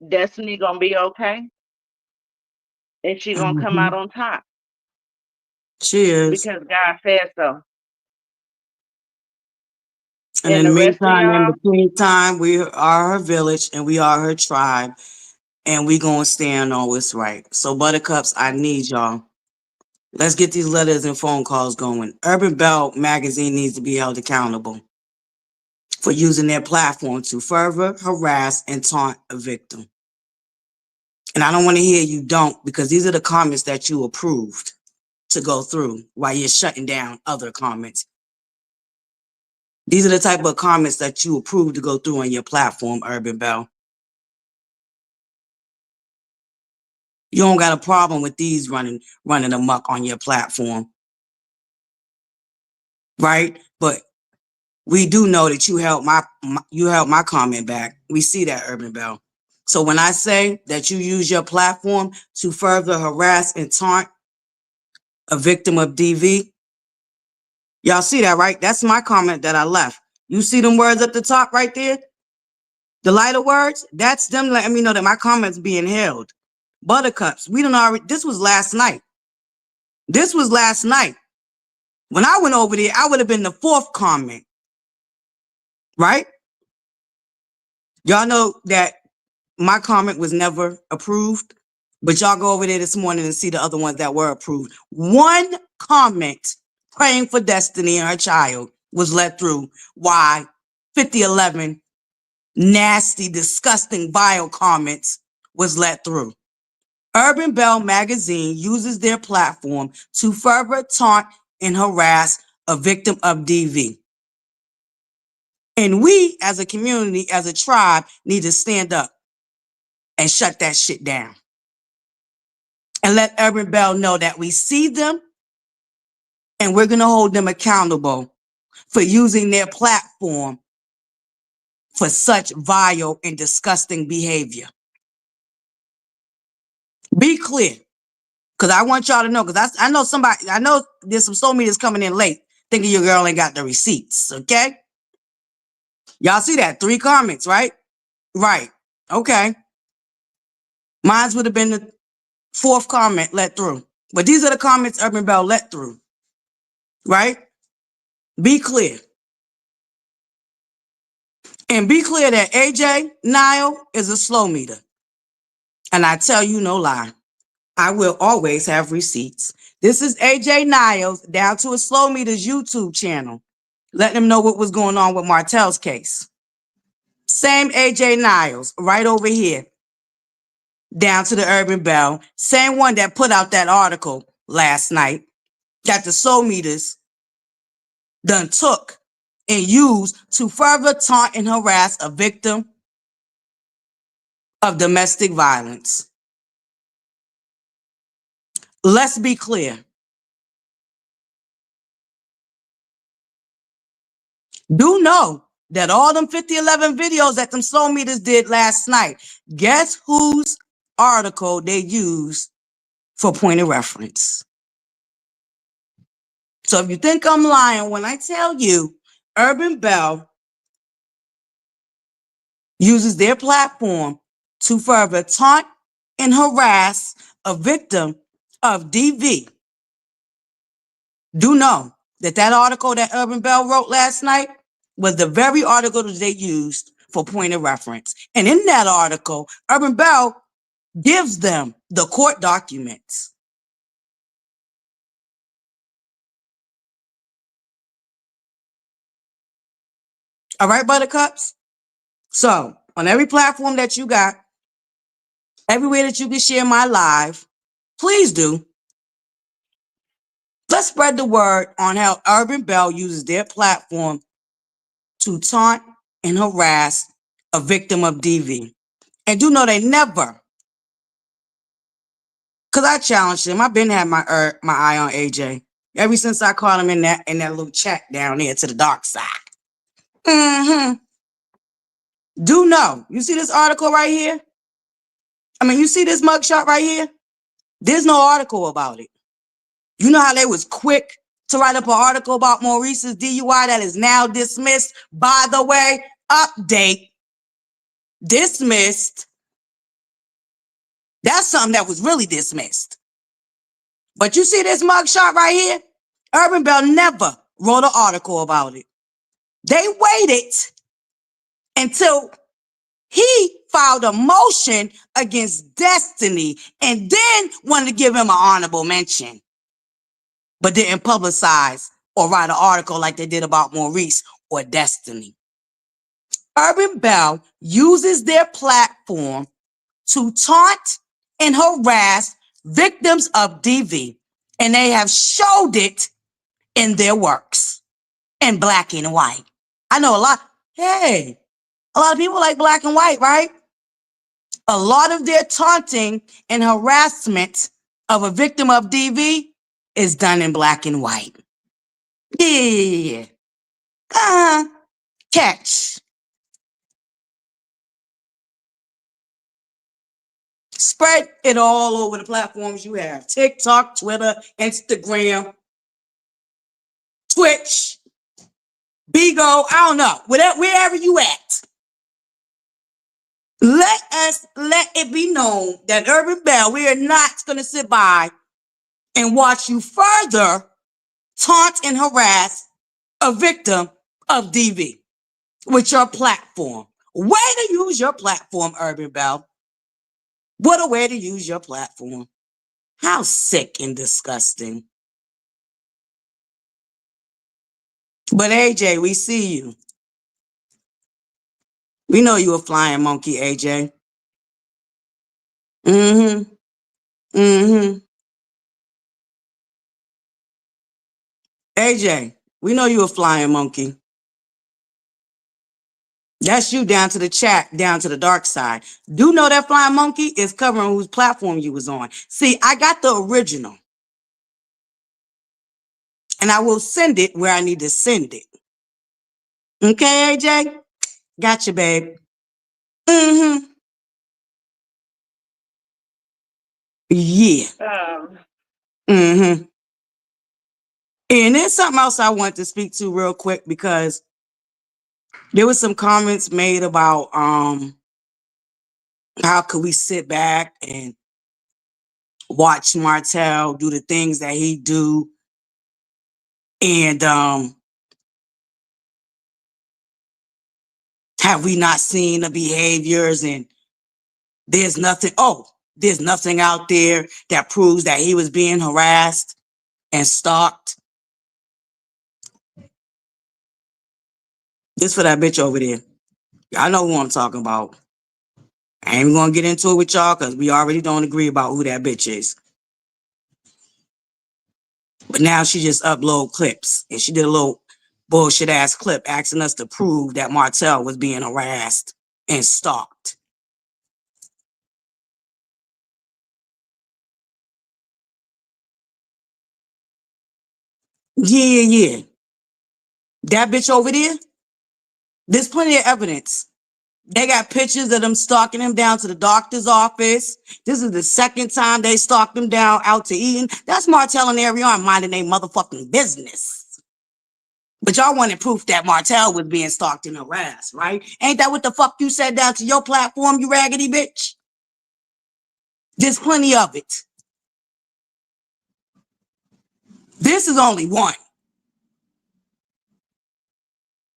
Destiny gonna be okay and she gonna come mhm, out on top she is. because God said so. And And in the the rest of meantime, in y'all, between time, we are her village and we are her tribe, and we gonna stand on what's right. So, Buttercups, I need y'all. Let's get these letters and phone calls going. Urban Belle magazine needs to be held accountable for using their platform to further harass and taunt a victim. And I don't want to hear you don't, because these are the comments that you approved to go through while you're shutting down other comments. These are the type of comments that you approved to go through on your platform, Urban Belle. You don't got a problem with these running amok on your platform, right? But we do know that you held my comment back. We see that, Urban Belle. So when I say that you use your platform to further harass and taunt a victim of DV, y'all see that, right? That's my comment that I left. You see them words at the top right there? The lighter words? That's them letting me know that my comment's being held. Buttercups, we don't already, this was last night. This was last night. When I went over there, I would have been the fourth comment, right? Y'all know that my comment was never approved, but y'all go over there this morning and see the other ones that were approved. One comment praying for Destiny and her child was let through. Why? 5011 nasty, disgusting, vile comments was let through. Urban Belle magazine uses their platform to further taunt and harass a victim of DV. And we, as a community, as a tribe, need to stand up and shut that shit down. And let Urban Belle know that we see them and we're going to hold them accountable for using their platform for such vile and disgusting behavior. Be clear, because I want y'all to know, because I know there's some social media's coming in late thinking your girl ain't got the receipts, okay? Y'all see that? 3 comments, right? Right. Okay. Mine would have been the 4th comment let through. But these are the comments Urban Belle let through. Right? Be clear. And be clear that AJ Nile is a slow meter. And I tell you no lie. I will always have receipts. This is AJ Niles down to a slow meters YouTube channel. Let them know what was going on with Martell's case. Same AJ Niles right over here. Down to the Urban Belle. Same one that put out that article last night that the slow meters done took and used to further taunt and harass a victim of domestic violence. Let's be clear. Do know that all them 5011 videos that them slow meters did last night, guess whose article they used for point of reference? So if you think I'm lying when I tell you Urban Belle uses their platform to further taunt and harass a victim of DV, do know that that article that Urban Belle wrote last night was the very article that they used for point of reference. And in that article, Urban Belle gives them the court documents. All right, Buttercups? So on every platform that you got, everywhere that you can share my live, please do. Let's spread the word on how Urban Belle uses their platform to taunt and harass a victim of DV. And do know they never, because I challenged him. I've been had my eye on AJ ever since I caught him in that little chat down there to the dark side. Do know, you see this article right here? I mean, you see this mugshot right here? There's no article about it. You know how they was quick to write up an article about Maurice's DUI that is now dismissed? By the way, update, dismissed. That's something that was really dismissed. But you see this mugshot right here? Urban Belle never wrote an article about it. They waited until he filed a motion against Destiny and then wanted to give him an honorable mention, but didn't publicize or write an article like they did about Maurice or Destiny. Urban Belle uses their platform to taunt and harass victims of DV, and they have showed it in their works in black and white. I know a lot of people like black and white, right? A lot of their taunting and harassment of a victim of DV is done in black and white. Yeah. Catch. Spread it all over the platforms you have. TikTok, Twitter, Instagram, Twitch, Bigo, I don't know. Wherever you at. Let it be known that Urban Belle, we are not going to sit by and watch you further taunt and harass a victim of DV with your platform. Way to use your platform, Urban Belle. What a way to use your platform. How sick and disgusting. But AJ, we see you. We know you a flying monkey, AJ. AJ, we know you a flying monkey. That's you down to the chat, down to the dark side. Do know that flying monkey is covering whose platform you was on. See, I got the original. And I will send it where I need to send it. Okay, AJ? Gotcha, babe. Yeah. And there's something else I want to speak to real quick because There was some comments made about how could we sit back and watch Martell do the things that he do, and have we not seen the behaviors, and there's nothing out there that proves that he was being harassed and stalked. This for that bitch over there. Y'all know who I'm talking about. I ain't even gonna get into it with y'all because we already don't agree about who that bitch is. But now she just upload clips, and she did a little bullshit ass clip asking us to prove that Martell was being harassed and stalked. Yeah. That bitch over there, there's plenty of evidence. They got pictures of them stalking him down to the doctor's office. This is the second time they stalked him down out to eating. That's Martell and Ariana minding their motherfucking business. But y'all wanted proof that Martell was being stalked and harassed, right? Ain't that what the fuck you said down to your platform, you raggedy bitch? There's plenty of it. This is only one.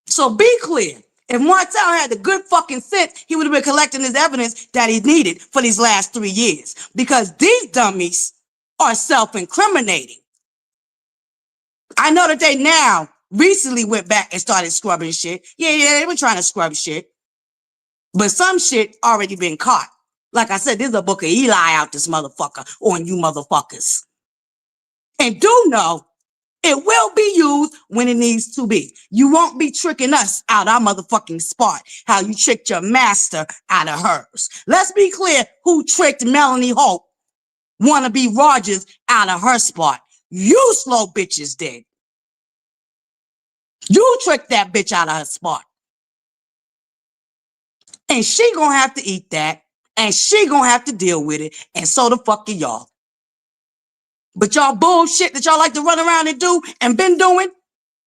So be clear. If Martell had the good fucking sense, he would have been collecting his evidence that he needed for these last 3 years. Because these dummies are self-incriminating. I know that they now recently went back and started scrubbing shit. Yeah, they were trying to scrub shit. But some shit already been caught. Like I said, there's a book of Eli out this motherfucker on you motherfuckers. And do know it will be used when it needs to be. You won't be tricking us out our motherfucking spot, how you tricked your master out of hers. Let's be clear who tricked Melanie Hope, wannabe Rogers, out of her spot. You slow bitches did. You tricked that bitch out of her spot. And she gonna have to eat that, and she gonna have to deal with it, and so the fuck are y'all. But y'all bullshit that y'all like to run around and do and been doing,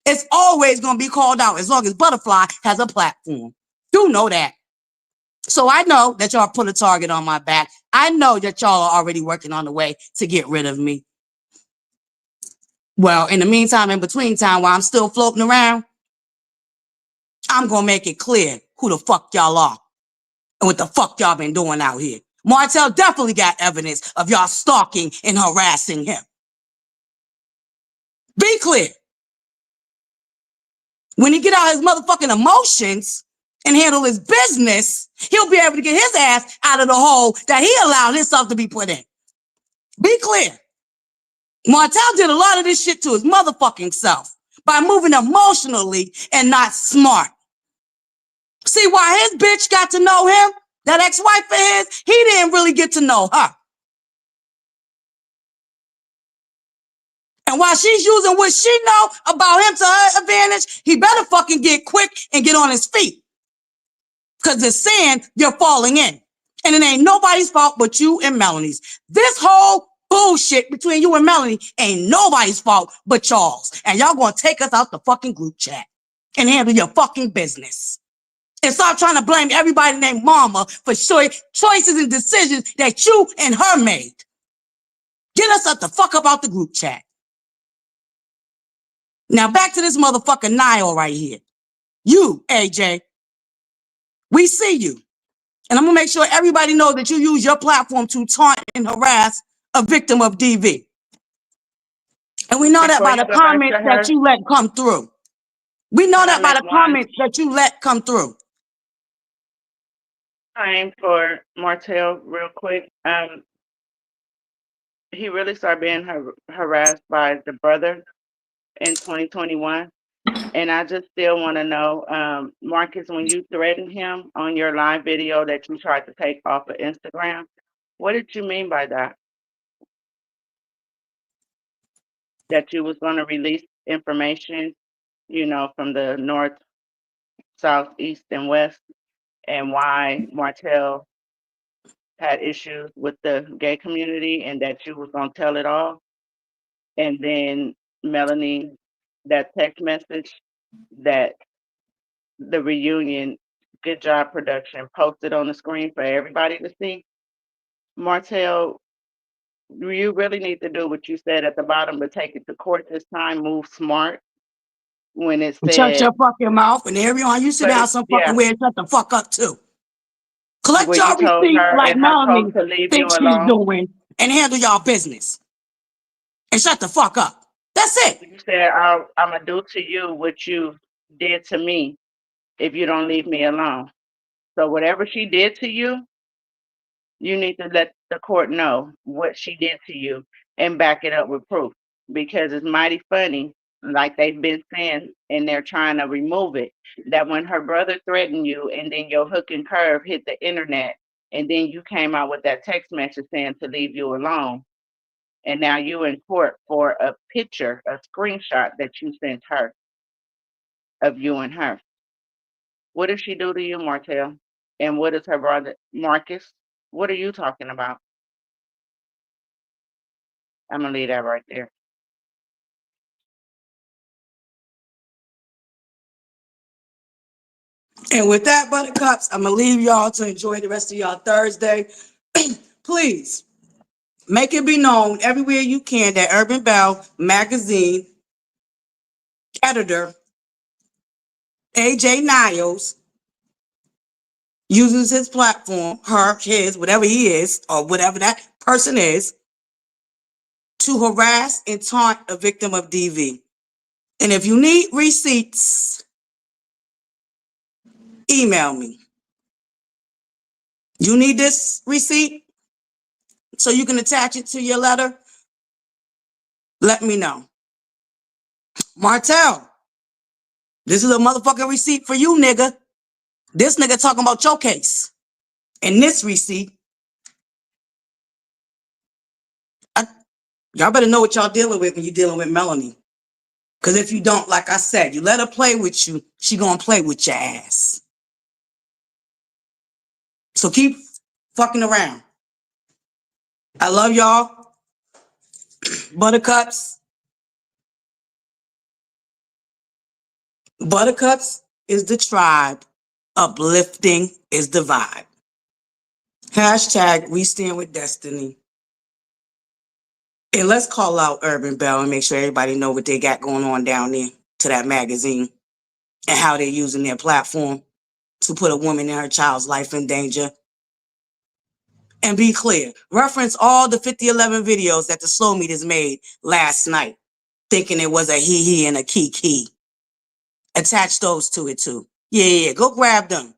it's always going to be called out as long as ButterFlii has a platform. Do know that. So I know that y'all put a target on my back. I know that y'all are already working on the way to get rid of me. Well, in the meantime, in between time, while I'm still floating around, I'm going to make it clear who the fuck y'all are and what the fuck y'all been doing out here. Martell definitely got evidence of y'all stalking and harassing him. Be clear. When he get out his motherfucking emotions and handle his business, he'll be able to get his ass out of the hole that he allowed himself to be put in. Be clear. Martell did a lot of this shit to his motherfucking self by moving emotionally and not smart. See why his bitch got to know him? That ex-wife of his, he didn't really get to know her. And while she's using what she know about him to her advantage, he better fucking get quick and get on his feet. Because it's saying you're falling in. And it ain't nobody's fault but you and Melanie's. This whole bullshit between you and Melanie ain't nobody's fault but y'all's. And y'all gonna take us out the fucking group chat and handle your fucking business. And stop trying to blame everybody named Mama for choices and decisions that you and her made. Get us up the fuck up out the group chat. Now back to this motherfucker Nile right here. You, AJ, we see you. And I'm gonna make sure everybody knows that you use your platform to taunt and harass a victim of DV. And we know that Before by you the go back to comments that her, you let come through. We know can I that by make the one comments that you let come through. claim for Martell real quick? He really started being harassed by the brother in 2021. And I just still want to know, Marcus, when you threatened him on your live video that you tried to take off of Instagram, what did you mean by that? That you was going to release information, from the north, south, east, and west, and why Martell had issues with the gay community, and that you was going to tell it all? And then Melanie, that text message that the reunion. Good job, production. Posted on the screen for everybody to see. Martell, you really need to do what you said at the bottom, but take it to court this time. Move smart. When it Shut said, your fucking mouth, and everyone you sit but down it, some yeah, fucking way and shut the fuck up too. Collect where you your told receipts her like in her post Melanie to leave you thinks she's alone. doing and handle y'all business. And shut the fuck up. That's it. You said, I'm gonna do to you what you did to me if you don't leave me alone. So whatever she did to you need to let the court know what she did to you and back it up with proof, because it's mighty funny, like they've been saying, and they're trying to remove it, that when her brother threatened you and then your hook and curve hit the internet and then you came out with that text message saying to leave you alone, and now you in court for a picture, a screenshot that you sent her of you and her. What did she do to you, Martell? And what is her brother, Marcus? What are you talking about? I'm gonna leave that right there. And with that, buttercups, I'm gonna leave y'all to enjoy the rest of y'all Thursday. Please make it be known everywhere you can that Urban Belle magazine editor A.J. Niles uses his platform, her, his, whatever he is, or whatever that person is, to harass and taunt a victim of DV. And if you need receipts, email me. You need this receipt so you can attach it to your letter? Let me know. Martell, this is a motherfucking receipt for you, nigga. This nigga talking about your case. And this receipt, y'all better know what y'all dealing with when you're dealing with Melanie. Because if you don't, like I said, you let her play with you, she gonna play with your ass. So keep fucking around. I love y'all. Buttercups. Buttercups is the tribe. Uplifting is the vibe. Hashtag we stand with destiny. And let's call out Urban Belle and make sure everybody know what they got going on down there to that magazine and how they're using their platform to put a woman and her child's life in danger. And be clear, reference all the 5011 videos that the slow meters made last night, thinking it was a he and a kiki. Attach those to it too. Yeah, go grab them.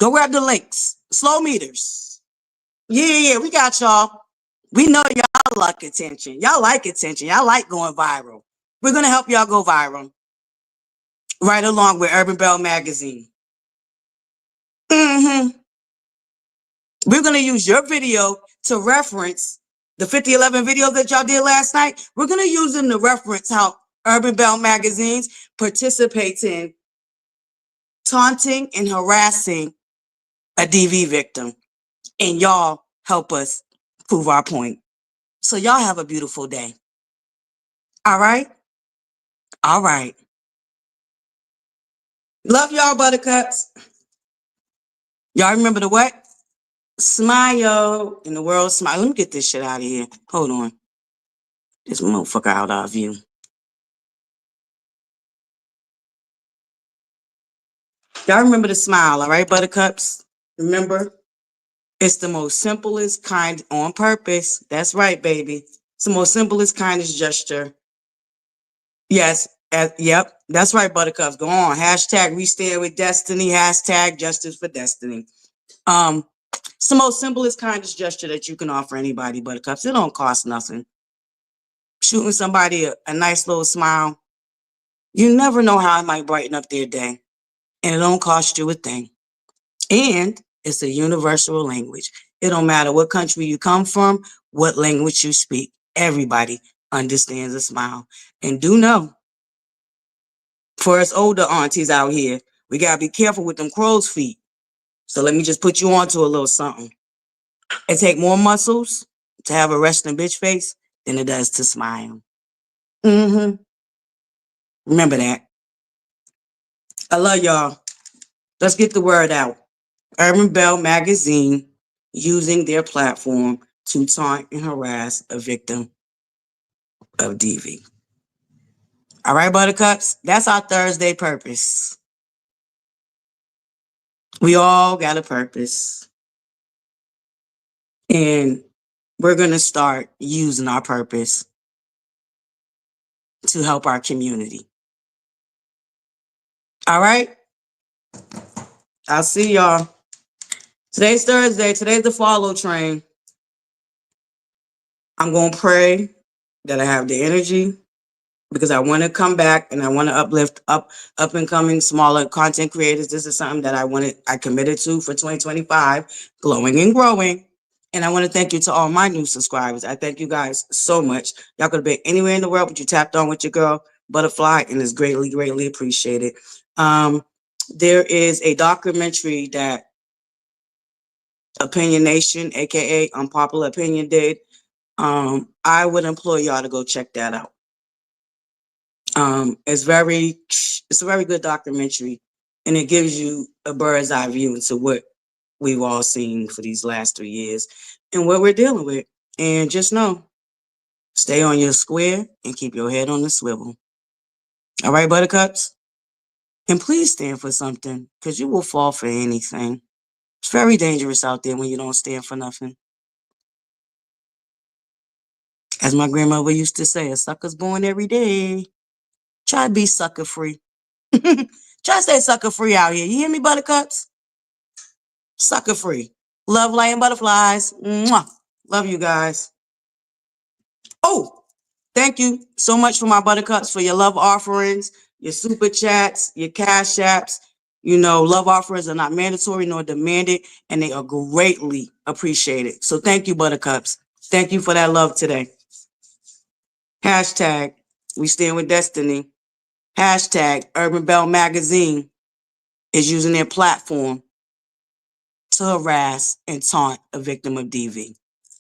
Go grab the links. Slow meters. Yeah, we got y'all. We know y'all like attention. Y'all like attention. Y'all like going viral. We're going to help y'all go viral. Right along with Urban Belle magazine. We're going to use your video to reference the 5011 videos that y'all did last night. We're going to use them to reference how Urban Belle magazines participates in taunting and harassing a DV victim. And y'all help us prove our point. So y'all have a beautiful day. All right? All right. Love y'all, buttercups. Y'all remember the what? Smile in the world. Smile. Let me get this shit out of here. Hold on. This motherfucker out of view. Y'all remember the smile, all right, buttercups? Remember? It's the most simplest kind on purpose. That's right, baby. It's the most simplest kindest gesture. Yes. Yep. That's right, buttercups. Go on. Hashtag we stand with destiny. Hashtag justice for destiny. It's the most simplest kindest gesture that you can offer anybody, buttercups. It don't cost nothing. Shooting somebody a nice little smile. You never know how it might brighten up their day. And it don't cost you a thing. And it's a universal language. It don't matter what country you come from, what language you speak. Everybody understands a smile. And do know, for us older aunties out here, we gotta be careful with them crow's feet. So let me just put you on to a little something. It take more muscles to have a resting bitch face than it does to smile. Remember that. I love y'all. Let's get the word out. Urban Belle magazine using their platform to taunt and harass a victim of DV. All right, Buttercups, that's our Thursday purpose. We all got a purpose. And we're going to start using our purpose to help our community. All right? I'll see y'all. Today's Thursday. Today's the follow train. I'm going to pray that I have the energy because I want to come back and I want to uplift up and coming smaller content creators. This is something that I committed to for 2025, glowing and growing. And I want to thank you to all my new subscribers. I thank you guys so much. Y'all could have been anywhere in the world, but you tapped on with your girl, ButterFlii, and it's greatly, greatly appreciated. There is a documentary that Opinion Nation, aka Unpopular Opinion, did. I would implore y'all to go check that out. It's a very good documentary, and it gives you a bird's eye view into what we've all seen for these last 3 years and what we're dealing with. And just know, stay on your square and keep your head on the swivel. All right, Buttercups? And please stand for something, because you will fall for anything. It's very dangerous out there when you don't stand for nothing. As my grandmother used to say, a sucker's born every day. Try to be sucker free. Try to stay sucker free out here. You hear me, Buttercups? Sucker free. Love, light, and butterflies. Mwah. Love you guys. Oh, thank you so much for my Buttercups for your love offerings, your super chats, your cash apps. You know, love offerings are not mandatory nor demanded, and they are greatly appreciated. So thank you, Buttercups. Thank you for that love today. Hashtag, we stand with destiny. Hashtag, Urban Belle Magazine is using their platform to harass and taunt a victim of DV.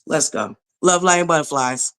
Let's go. Love, light, and butterflies.